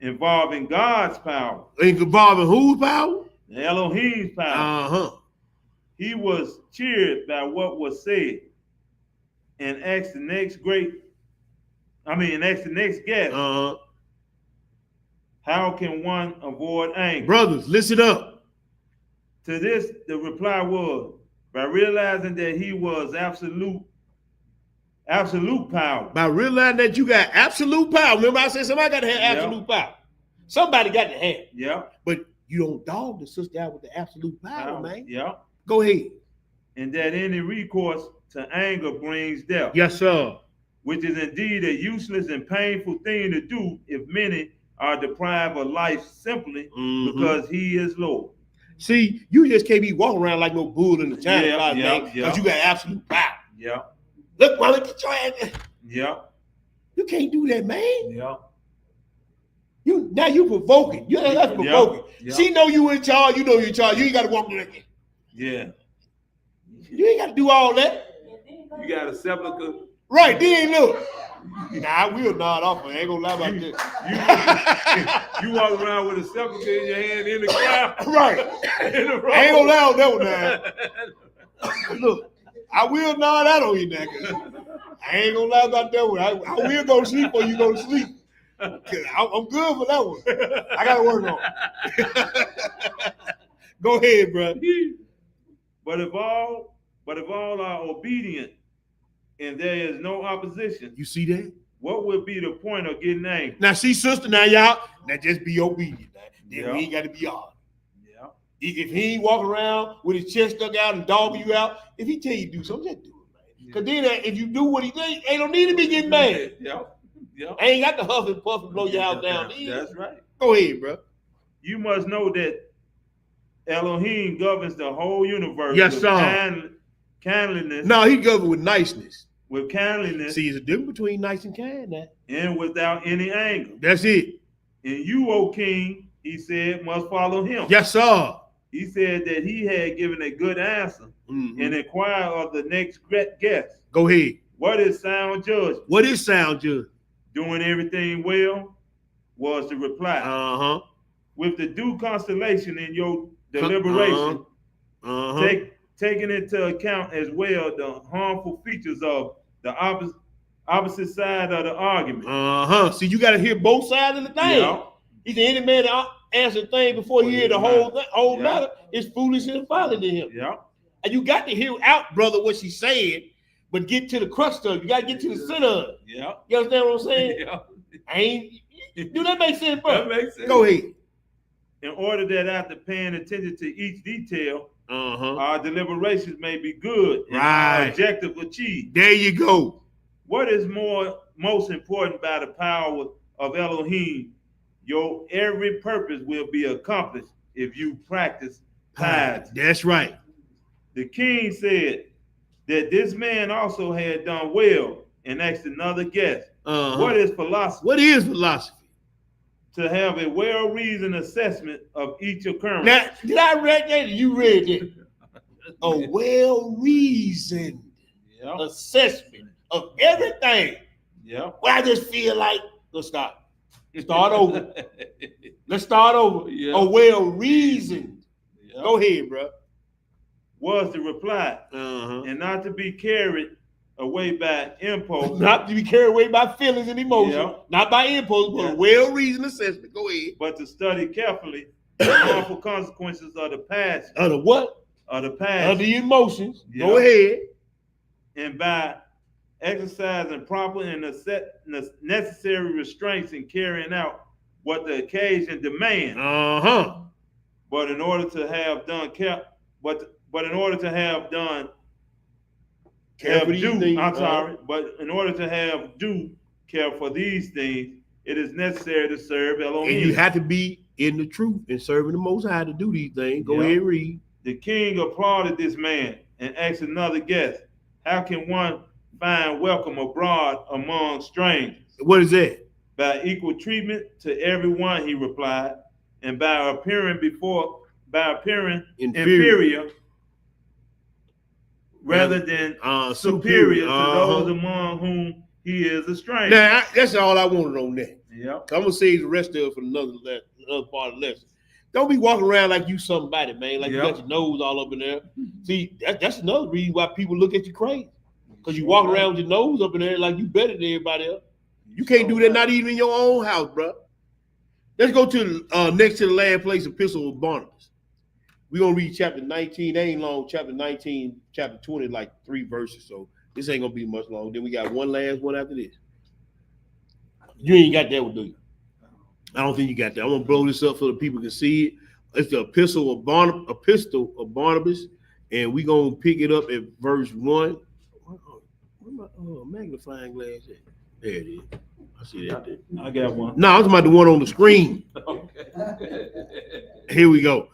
involving God's power. Involving whose power? The Elohim's power. He was cheered by what was said and asked the next guest, how can one avoid anger? Brothers, listen up. To this, the reply was, by realizing that he was absolute power. By realizing that you got absolute power. Remember I said somebody got to have absolute power. Somebody got to have it. Yeah. But you don't dog the sister out with the absolute power, man. Yeah. Go ahead. And that any recourse to anger brings death. Yes, sir. Which is indeed a useless and painful thing to do if many are deprived of life simply because he is Lord. See, you just can't be walking around like no bull in the China because you got absolute power. Yeah. Look, mama, get your ass. Yeah. You can't do that, man. Yeah. Now you provoking. That's provoking. Yeah. She know you in charge. You know you in charge. You ain't got to walk like that. Yeah. You ain't got to do all that. You got a sepulcher. Right, then look. Nah, I will nod off. I ain't gonna lie about this. You walk around with a sepulcher in your hand in the ground. Right. I ain't gonna lie on that one now. Look, I will nod out on you now. I ain't gonna lie about that one. I will go to sleep before you go to sleep. I'm good for that one. I gotta work on it. Go ahead, bro. But if all are obedient and there is no opposition, you see that? What would be the point of getting angry? Now, see, sister, now y'all, now just be obedient. Then we ain't got to be hard. Yeah. If he ain't walking around with his chest stuck out and dogging you out, if he tell you to do something, just do it, man. Because then if you do what he think, ain't no need to be getting mad. Yeah. Yeah. I ain't got to huff and puff and blow your house down. That's right. Go ahead, bro. You must know that Elohim governs the whole universe. Yes, with sir. Kindliness. No, he governed with niceness. With kindliness. See, there's a difference between nice and kind now. And without any anger. That's it. And you, O king, he said, must follow him. Yes, sir. He said that he had given a good answer and inquired of the next guest. Go ahead. What is sound judgment? What is sound judgment? Doing everything well was the reply. With the due constellation in your deliberation, taking into account as well the harmful features of the opposite side of the argument. See, you got to hear both sides of the thing. Yeah. He said any man that answer the thing before he hear the whole matter is foolish and folly to him. Yeah. And you got to hear out, brother, what she's saying, but get to the crux of it. You got to get to the center of it. Yeah. You understand what I'm saying? Yeah. Do that make sense, bro? That makes sense. Go ahead. In order that after paying attention to each detail, our deliberations may be good and our objective achieved. There you go. What is most important by the power of Elohim? Your every purpose will be accomplished if you practice piety. That's right. The king said that this man also had done well and asked another guest, what is philosophy? What is philosophy? To have a well-reasoned assessment of each occurrence. Now, did I read that? You read it. A well-reasoned assessment of everything. Yeah. Well, I just feel like, let's start over. Let's start over. Yeah. A well-reasoned. Yeah. Go ahead, bro. Was the reply. And not to be carried away by impulse. Not to be carried away by feelings and emotions. Yeah. Not by impulse, but a well-reasoned assessment. Go ahead. But to study carefully the harmful consequences of the past. Of the what? Of the past. Of the emotions. Yeah. Go ahead. And by exercising proper and necessary restraints in carrying out what the occasion demands. But in order to have done care for these things, it is necessary to serve Elohim. And you have to be in the truth and serving the Most High to do these things. Go ahead and read. The king applauded this man and asked another guest, how can one find welcome abroad among strangers? What is that? By equal treatment to everyone, he replied, and by appearing inferior rather than superior to those among whom he is a stranger. Now, that's all I wanted on that. Yeah. I'm going to save the rest of it for another part of the lesson. Don't be walking around like you somebody, man. Like Yep. you got your nose all up in there. See, that's another reason why people look at you crazy. Because you walk around with your nose up in there like you better than everybody else. You can't do that, not even in your own house, bro. Let's go to next to the last place, Epistle of Barnabas. We're going to read chapter 19. They ain't long. Chapter 19, chapter 20, like 3 verses. So this ain't going to be much long. Then we got one last one after this. You ain't got that one, do you? I don't think you got that. I'm going to blow this up so the people can see it. It's the Epistle of Barnabas. And we're going to pick it up at verse 1. Where my magnifying glass at? There it is. I see that there. I got one. No, I'm talking about the one on the screen. Okay. Here we go.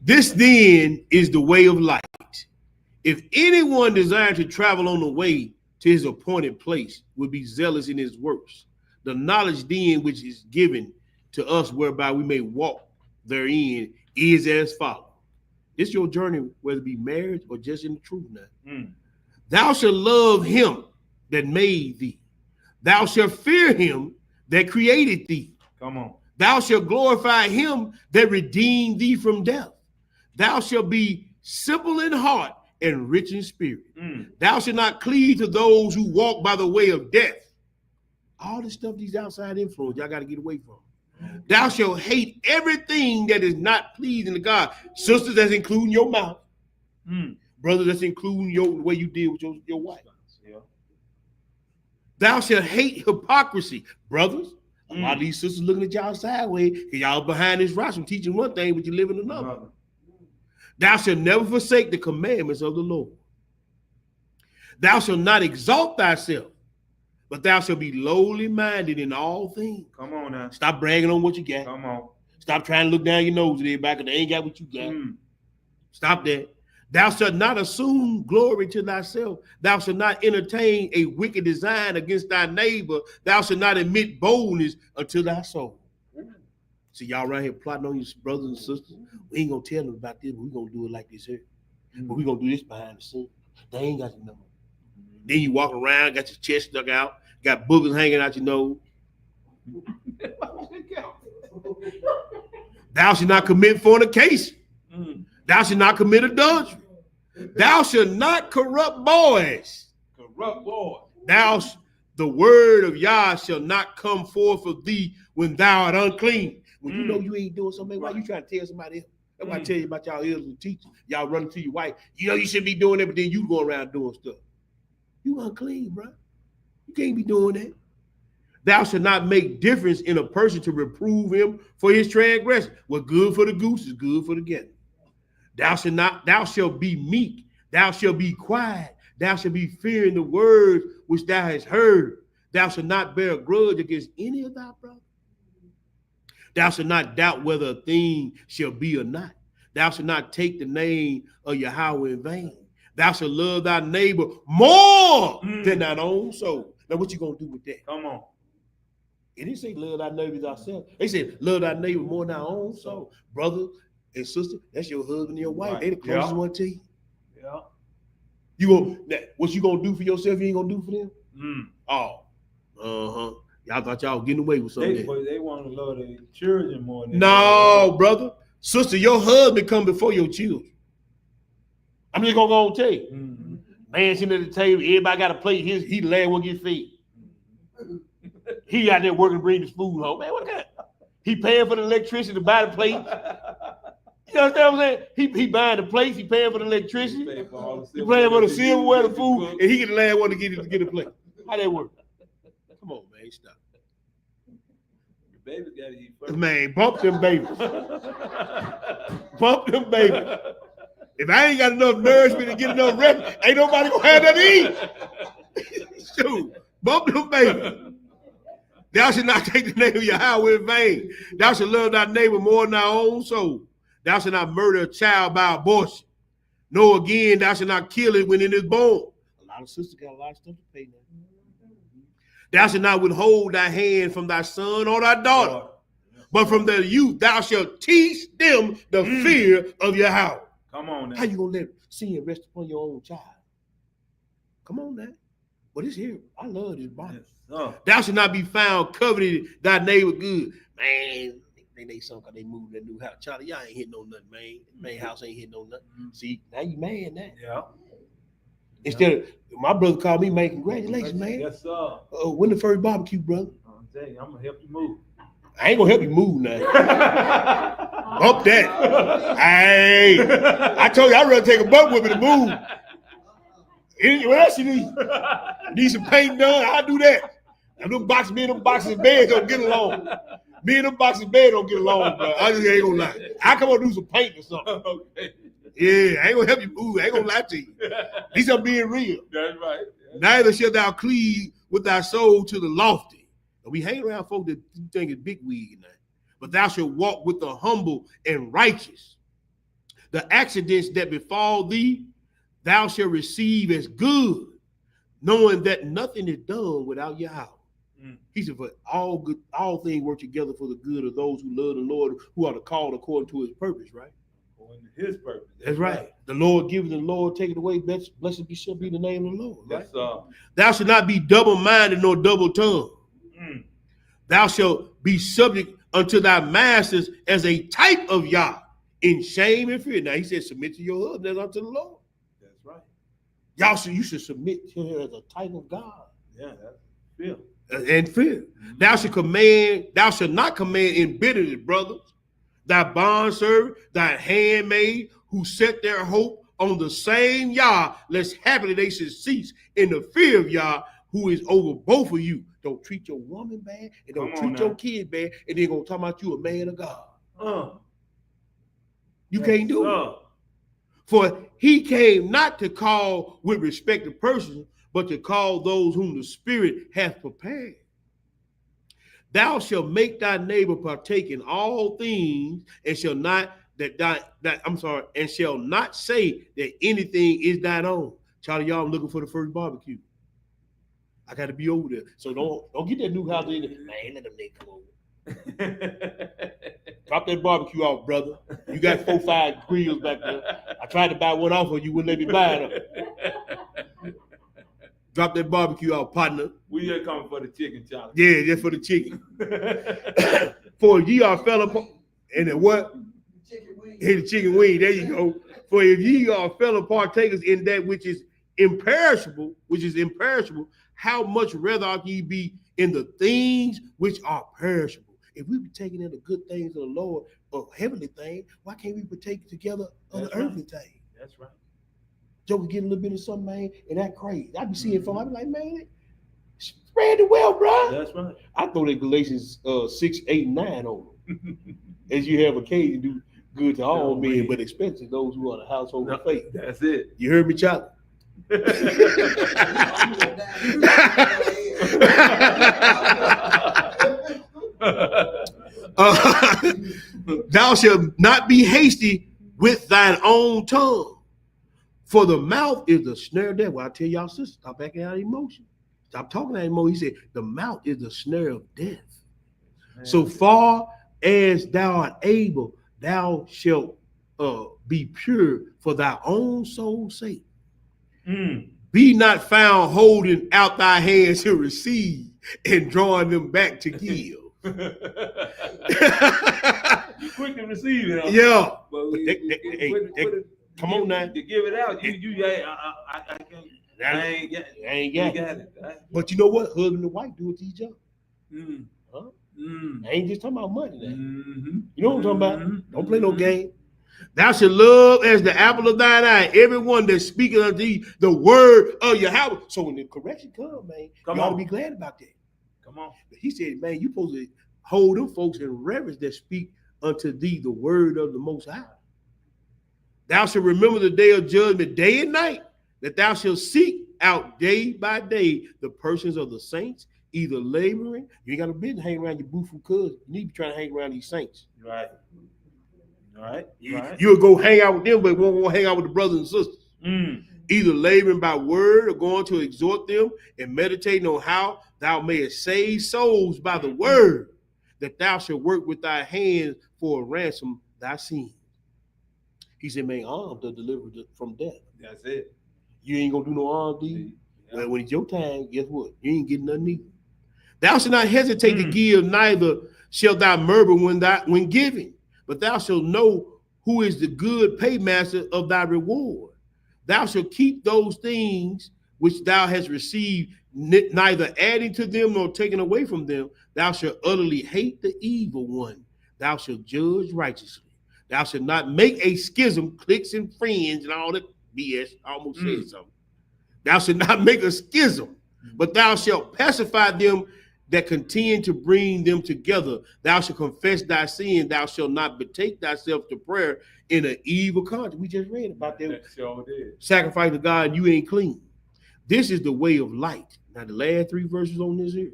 This then is the way of light. If anyone desires to travel on the way to his appointed place, will be zealous in his works. The knowledge then which is given to us whereby we may walk therein is as follows. It's your journey, whether it be marriage or just in the truth now. Thou shalt love him that made thee. Thou shalt fear him that created thee. Come on. Thou shalt glorify him that redeemed thee from death. Thou shalt be simple in heart and rich in spirit. Thou shalt not cleave to those who walk by the way of death. All this stuff, these outside influence, y'all got to get away from. Thou shalt hate everything that is not pleasing to God. Sisters, that's including your mouth. Brothers, that's including the way you deal with your wife. Yeah. Thou shalt hate hypocrisy. Brothers, a lot of these sisters looking at y'all sideways because y'all behind this rostrum teaching one thing, but you live in another. Thou shalt never forsake the commandments of the Lord. Thou shalt not exalt thyself, but thou shalt be lowly minded in all things. Come on now. Stop bragging on what you got. Come on. Stop trying to look down your nose at everybody because they ain't got what you got. Stop that. Thou shalt not assume glory to thyself. Thou shalt not entertain a wicked design against thy neighbor. Thou shalt not admit boldness unto thy soul. See, y'all right here plotting on your brothers and sisters. We ain't going to tell them about this, but we're going to do it like this here. But we're going to do this behind the scenes. They ain't got to know. Then you walk around, got your chest stuck out, got boogers hanging out your nose. Thou shalt not commit fornication. Thou shalt not commit adultery. Thou shalt not corrupt boys. Corrupt boys. The word of Yah shall not come forth of thee when thou art unclean. When you know you ain't doing something, why you trying to tell somebody else? That's why I tell you about y'all elders and teachers. Y'all running to your wife. You know you shouldn't be doing that, but then you go around doing stuff. You unclean, bro. You can't be doing that. Thou shalt not make difference in a person to reprove him for his transgression. What's good for the goose is good for the gander. Thou shalt be meek. Thou shalt be quiet. Thou shalt be fearing the words which thou hast heard. Thou shalt not bear a grudge against any of thy brothers. Thou shalt not doubt whether a thing shall be or not. Thou shalt not take the name of Yahweh in vain. Thou shalt love thy neighbor more than thine own soul. Now, what you gonna do with that? Come on. It didn't say love thy neighbor as ourselves. They said love thy neighbor more than our own soul. Brother and sister, that's your husband and your wife. Right. They the closest one to you. Yeah. What you gonna do for yourself, you ain't gonna do for them? Oh. Y'all thought y'all getting away with something. They want to love their children more than No, brother. Sister, your husband come before your children. I'm just gonna go and tell you. Man sitting at the table, everybody got a plate. He the last one get fed. He out there working to bring the food home. Man, what that? He paying for the electricity to buy the plate. You understand what I'm saying? He buying the plates, he paying for the electricity, he paying for the silverware, the food, and he get the last one to get a plate. How that work? Come on, man, stop. The baby gotta eat first. Man, bump them babies. Bump them babies. If I ain't got enough nourishment to get enough rest, ain't nobody gonna have nothing to eat. Shoot, bump them babies. Thou shalt not take the name of Yahweh in vain. Thou shalt love thy neighbor more than thy own soul. Thou shalt not murder a child by abortion. No, again, thou shalt not kill it when it is born. A lot of sisters got a lot of stuff to pay now. Thou shalt not withhold thy hand from thy son or thy daughter, but from the youth thou shalt teach them the fear of Yahweh. Come on now. How you gonna let sin rest upon your own child? Come on now. But it's here. I love this Bible. Yes. Thou shalt not be found coveting thy neighbor good. Man, think they some cause they moved that new house. Charlie, y'all ain't hitting no nothing, man. Man, house ain't hitting no nothing. See, now you mad now. Yeah. Instead of my brother called me, man, congratulations, man. Yes, sir. When the first barbecue, brother? I'm telling you, I'm gonna help you move. I ain't gonna help you move now. Bump that. Hey, I told you I'd rather take a bump with me to move. What else you need? Need some paint done? I'll do that. And me and them boxes in bed don't get along. Me and them boxes in bed don't get along, bro. I just ain't gonna lie. I come on do some paint or something. Okay. Yeah, I ain't gonna help you move. I ain't gonna lie to you. At least I'm being real. That's right. Neither shalt thou cleave with thy soul to the lofty. And we hang around folk that think it's big wig now. But thou shalt walk with the humble and righteous. The accidents that befall thee, thou shalt receive as good, knowing that nothing is done without Yahweh. He said, for all things work together for the good of those who love the Lord, who are called according to his purpose, right? According to his purpose. That's right. The Lord giveth, the Lord taketh away. Blessed shall be the name of the Lord. Right? Yes, sir. Thou shalt not be double-minded nor double-tongued. Thou shalt be subject unto thy masters as a type of Yah, in shame and fear. Now he said, submit to your husband as unto the Lord. That's right. You should submit to her as a type of God. Yeah, that's fear. And fear. Thou shalt not command in bitterness, brothers, thy bondservant, thy handmaid, who set their hope on the same Yah, lest happily they should cease in the fear of Yah, who is over both of you. Don't treat your woman bad, and don't treat your kid bad, and then gonna talk about you a man of God. You can't do it. For he came not to call with respect to persons, but to call those whom the Spirit hath prepared. Thou shalt make thy neighbor partake in all things, and shall not shall not say that anything is thine own. Charlie, y'all, I'm looking for the first barbecue. I got to be over there, so don't get that new house in there. Man, let them niggas come over. Drop that barbecue off, brother. You got 4-5 grills back there. I tried to buy one off of you, wouldn't let me buy it. Drop that barbecue out, partner. We just coming for the chicken, Charlie. Yeah, just for the chicken. For ye are fellow, and then what? The chicken wing. There you go. For if ye are fellow partakers in that which is imperishable, how much rather ought ye be in the things which are perishable? If we be taking in the good things of the Lord, or heavenly things, why can't we partake together of the earthly things? That's right. Joker getting a little bit of something, man, and that crazy. I be seeing folks, I be like, man, spread the well, bro. That's right. I throw that Galatians 6, 8, and 9 on them. As you have occasion to do good to all men, but especially those who are the household of faith. That's it. You heard me, Charlie? Thou shalt not be hasty with thine own tongue, for the mouth is the snare of death. Well, I tell y'all, sister, stop acting out of emotion. Stop talking out of emotion. He said, the mouth is the snare of death. Man. So far as thou art able, thou shalt be pure for thy own soul's sake. Be not found holding out thy hands to receive and drawing them back to give. You quick to receive it. Yeah. But come on now. To give it out, I can't. I ain't got it. But you know what? Husband and wife do it to each other. Huh? I ain't just talking about money now. You know what I'm talking about? Don't play no game. Thou shalt love as the apple of thine eye everyone that speaketh unto thee the word of Yahweh. So when the correction comes, man, you ought to be glad about that. Come on. But he said, man, you supposed to hold them folks in reverence that speak unto thee the word of the Most High. Thou shalt remember the day of judgment day and night, that thou shalt seek out day by day the persons of the saints, either laboring. You ain't got no business hanging around your boothful cousins. You need to be trying to hang around these saints. Right. You'll go hang out with them, but won't hang out with the brothers and sisters. Either laboring by word or going to exhort them and meditating on how thou mayest save souls by the word, that thou shalt work with thy hands for a ransom thy sins. He said, man, arms are delivered from death. That's it. You ain't gonna do no arm deed. Well, when it's your time, guess what? You ain't getting nothing either. Thou shalt not hesitate to give neither shalt thou murmur when giving, but thou shalt know who is the good paymaster of thy reward. Thou shalt keep those things which thou hast received, neither adding to them nor taking away from them. Thou shalt utterly hate the evil one. Thou shalt judge righteously. Thou shalt not make a schism, cliques and friends and all that BS. I almost said something. Thou shalt not make a schism, but thou shalt pacify them that contend to bring them together. Thou shalt confess thy sin. Thou shalt not betake thyself to prayer in an evil conscience. We just read about that. Sure did. Sacrifice to God, you ain't clean. This is the way of light. Now, the last 3 verses on this here.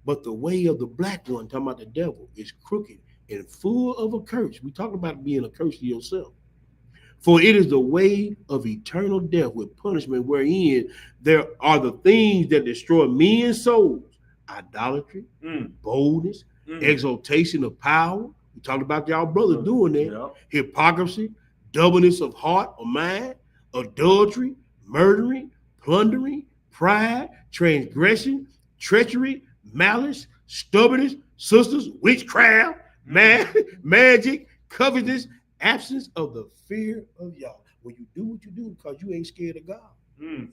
But the way of the black one, talking about the devil, is crooked and full of a curse. We talk about being a curse to yourself. For it is the way of eternal death with punishment, wherein there are the things that destroy men's souls: idolatry, boldness, exaltation of power. We talked about y'all brothers doing that. Yeah. Hypocrisy, doubleness of heart or mind, adultery, murdering, plundering, pride, transgression, treachery, malice, stubbornness, sisters, witchcraft, magic, covetousness, absence of the fear of y'all. When you do what you do because you ain't scared of God.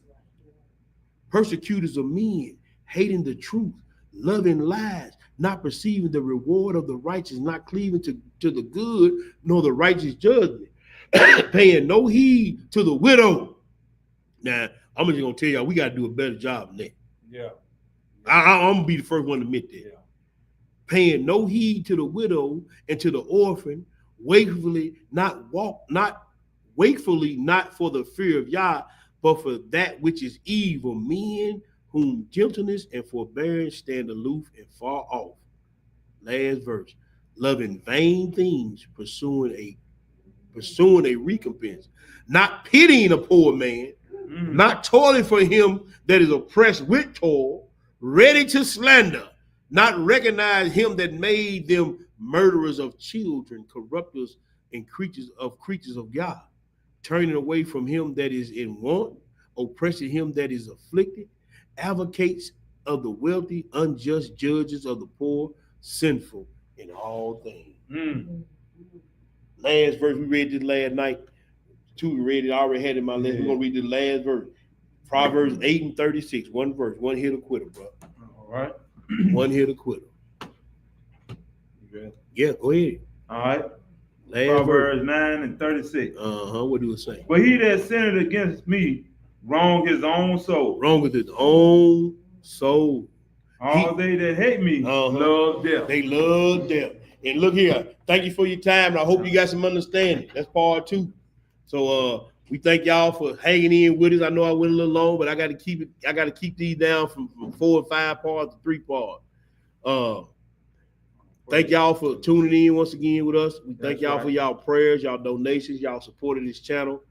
Persecutors of men, hating the truth, loving lies, not perceiving the reward of the righteous, not cleaving to the good, nor the righteous judgment, paying no heed to the widow. Now, I'm just gonna tell y'all, we gotta do a better job than that. Yeah. I'm gonna be the first one to admit that. Yeah. Paying no heed to the widow and to the orphan, wakefully not for the fear of Yah, but for that which is evil, men whom gentleness and forbearance stand aloof and far off. Last verse. Loving vain things, pursuing a recompense, not pitying a poor man, not toiling for him that is oppressed with toil, ready to slander, not recognize him that made them murderers of children, corrupters and creatures of God, turning away from him that is in want, oppressing him that is afflicted, advocates of the wealthy, unjust judges of the poor, sinful in all things. Last verse, we read this last night. 2 we read it, I already had it in my list. We're gonna read the last verse. Proverbs 8:36. One verse, one hit a quitter, bro. All right. One hit a quitter. Yeah, go ahead. All right. Last Proverbs verse. 9:36. What do it say? But he that sinned against me wrong his own soul. Wrong with his own soul. All they that hate me love death. They love death. And look here, thank you for your time. And I hope you got some understanding. That's part 2. So we thank y'all for hanging in with us. I know I went a little long, but I got to keep these down from 4 and 5 parts to 3 parts. Thank y'all for tuning in once again with us. We thank y'all for y'all prayers, y'all donations, y'all support of this channel.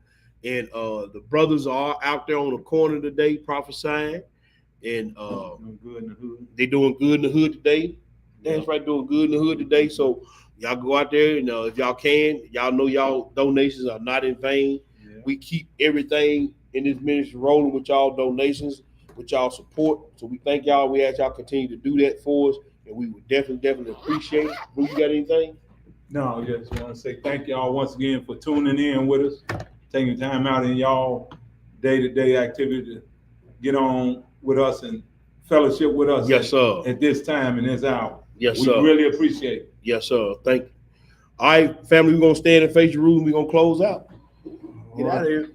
And the brothers are out there on the corner today prophesying. And Doing good in the hood. they doing good in the hood today. That's right, doing good in the hood today. So y'all go out there and if y'all can, y'all know y'all donations are not in vain. Yeah. We keep everything in this ministry rolling with y'all donations, with y'all support. So we thank y'all. We ask y'all continue to do that for us, and we would definitely appreciate it. Boo, you got anything? No, I just want to say thank y'all once again for tuning in with us, taking time out in y'all day-to-day activity to get on with us and fellowship with us. Yes, sir. At this time and this hour. Yes, we sir. really appreciate it. Yes, sir. Thank you. All right, family, we're going to stand and face the room. We're going to close out. Get out of here.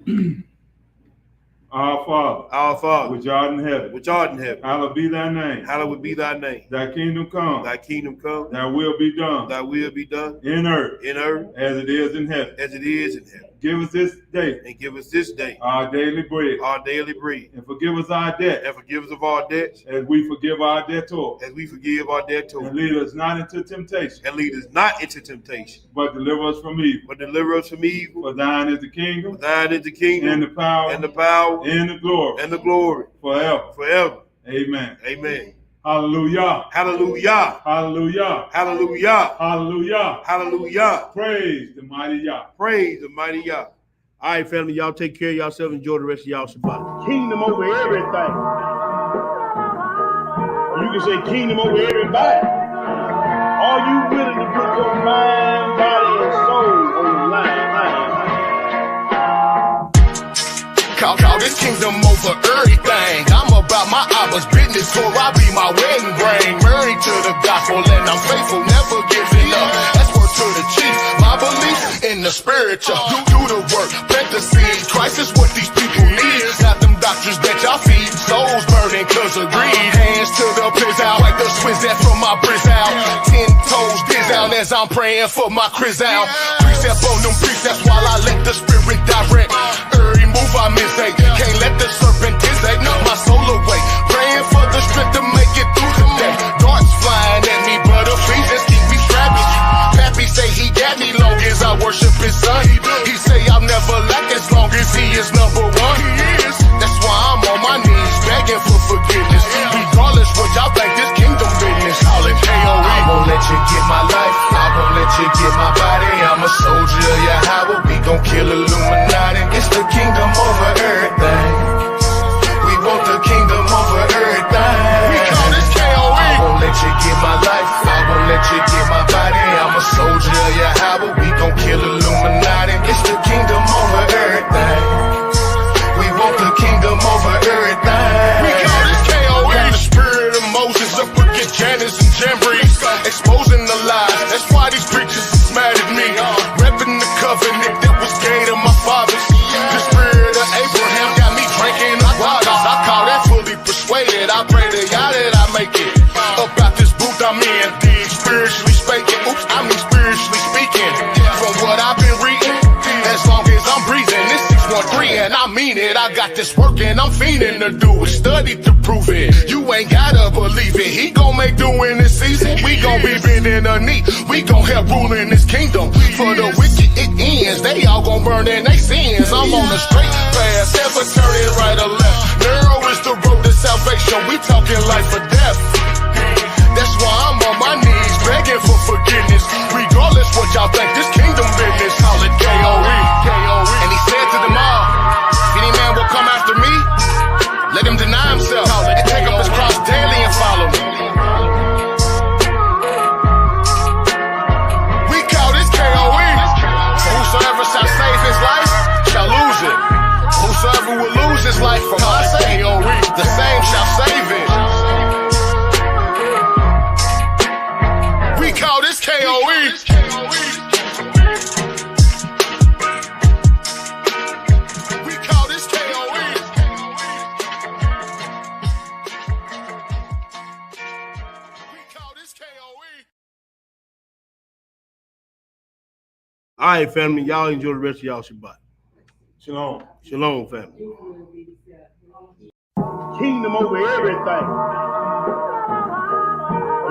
Our Father, which art in heaven, hallowed be thy name. Hallowed be thy name. Thy kingdom come. Thy kingdom come. Thy will be done. Thy will be done In earth. as As it is in heaven. it is in heaven. Give us this day. And give us this day Our daily bread. our daily bread. And forgive us our debt. And forgive us of our debts As we forgive our debtors. as we forgive our debtors. And lead us not into temptation. And lead us not into temptation, But deliver us from evil. but deliver us from evil. For thine is the kingdom. For thine is the kingdom And the power. and the power And the glory. and the glory Forever. forever. Amen. Amen. Hallelujah. Hallelujah. Hallelujah. Hallelujah. Hallelujah. Hallelujah. Praise the mighty Yah. Praise the mighty Yah. All right, family, y'all take care of yourself. Enjoy the rest of y'all Shabbat. Kingdom over everything. You can say kingdom over everybody. Are you willing to put your mind, body, and soul on the line? Call this kingdom over everything. I'm about my Abba's business, so I be my wedding ring. Married to the gospel and I'm faithful, never giving up. That's word to the chief. My belief in the spiritual. Do the work, plant the seed. Christ is what these people need. Not them doctors that y'all feed. Souls burning cause of greed. Hands to the piss out, like the swizz that from my brizz out. 10 toes diz out as I'm praying for my Chris out. Precept on them precepts while I let the spirit direct. Every move I miss, can't let the serpent dissect my soul away. Praying for the strength to make it through today. Darts flying at me, but Ephesians keep me strapped. Pappy say he got me long as I worship his son. He say I'll never lack as long as he is number one. That's why I'm on my knees begging for forgiveness. Regardless what y'all think, this kingdom business. Call it KOE. I won't let you get my life. I won't let you get my body. I'm a soldier of Yahweh. We gon' kill Illuminati. It's the kingdom over everything. We want the kingdom over everything. We call this KOE. I won't let you get my life. I won't let you get my body. I'm a soldier of Yahweh. We gon' kill Illuminati. It's the kingdom over everything. We want the kingdom over everything. We call this KOE. Got the spirit of Moses up against Janus and Jambres, exposing the lies. That's why these preachers is mad at me. Repping the covenant that was gave to my fathers. The spirit of Abraham got me drinking the waters. I call that fully persuaded. I pray to God that I make it about this booth I'm in. Spiritually speaking, I mean spiritually speaking. From what I've been reading, as long as I'm breathing, this 613 and I mean it. I got this working, I'm fiending to do it. Study to prove it. You ain't gotta believe it. He gon' make do in this season. We gon' be bending the knee. We gon' help rule in this kingdom. For the wicked it ends. They all gon' burn in their sins. I'm on the straight path, never turning right or left. Narrow is the road to salvation. We talking life or death. That's why I'm on my knees begging for forgiveness. Regardless what y'all think, this kingdom business. Call it KOE. And he said to them all, if any man will come after me, let him deny himself and take up his cross daily and follow me. We call this KOE. Whosoever shall save his life shall lose it. Whosoever will lose his life for my sake, the same shall save it. We call this KOE. We call this KOE. We call this KOE. All right, family. Y'all enjoy the rest of y'all Shabbat. Shalom. Shalom, family. Kingdom over everything.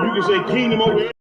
You can say kingdom over everything.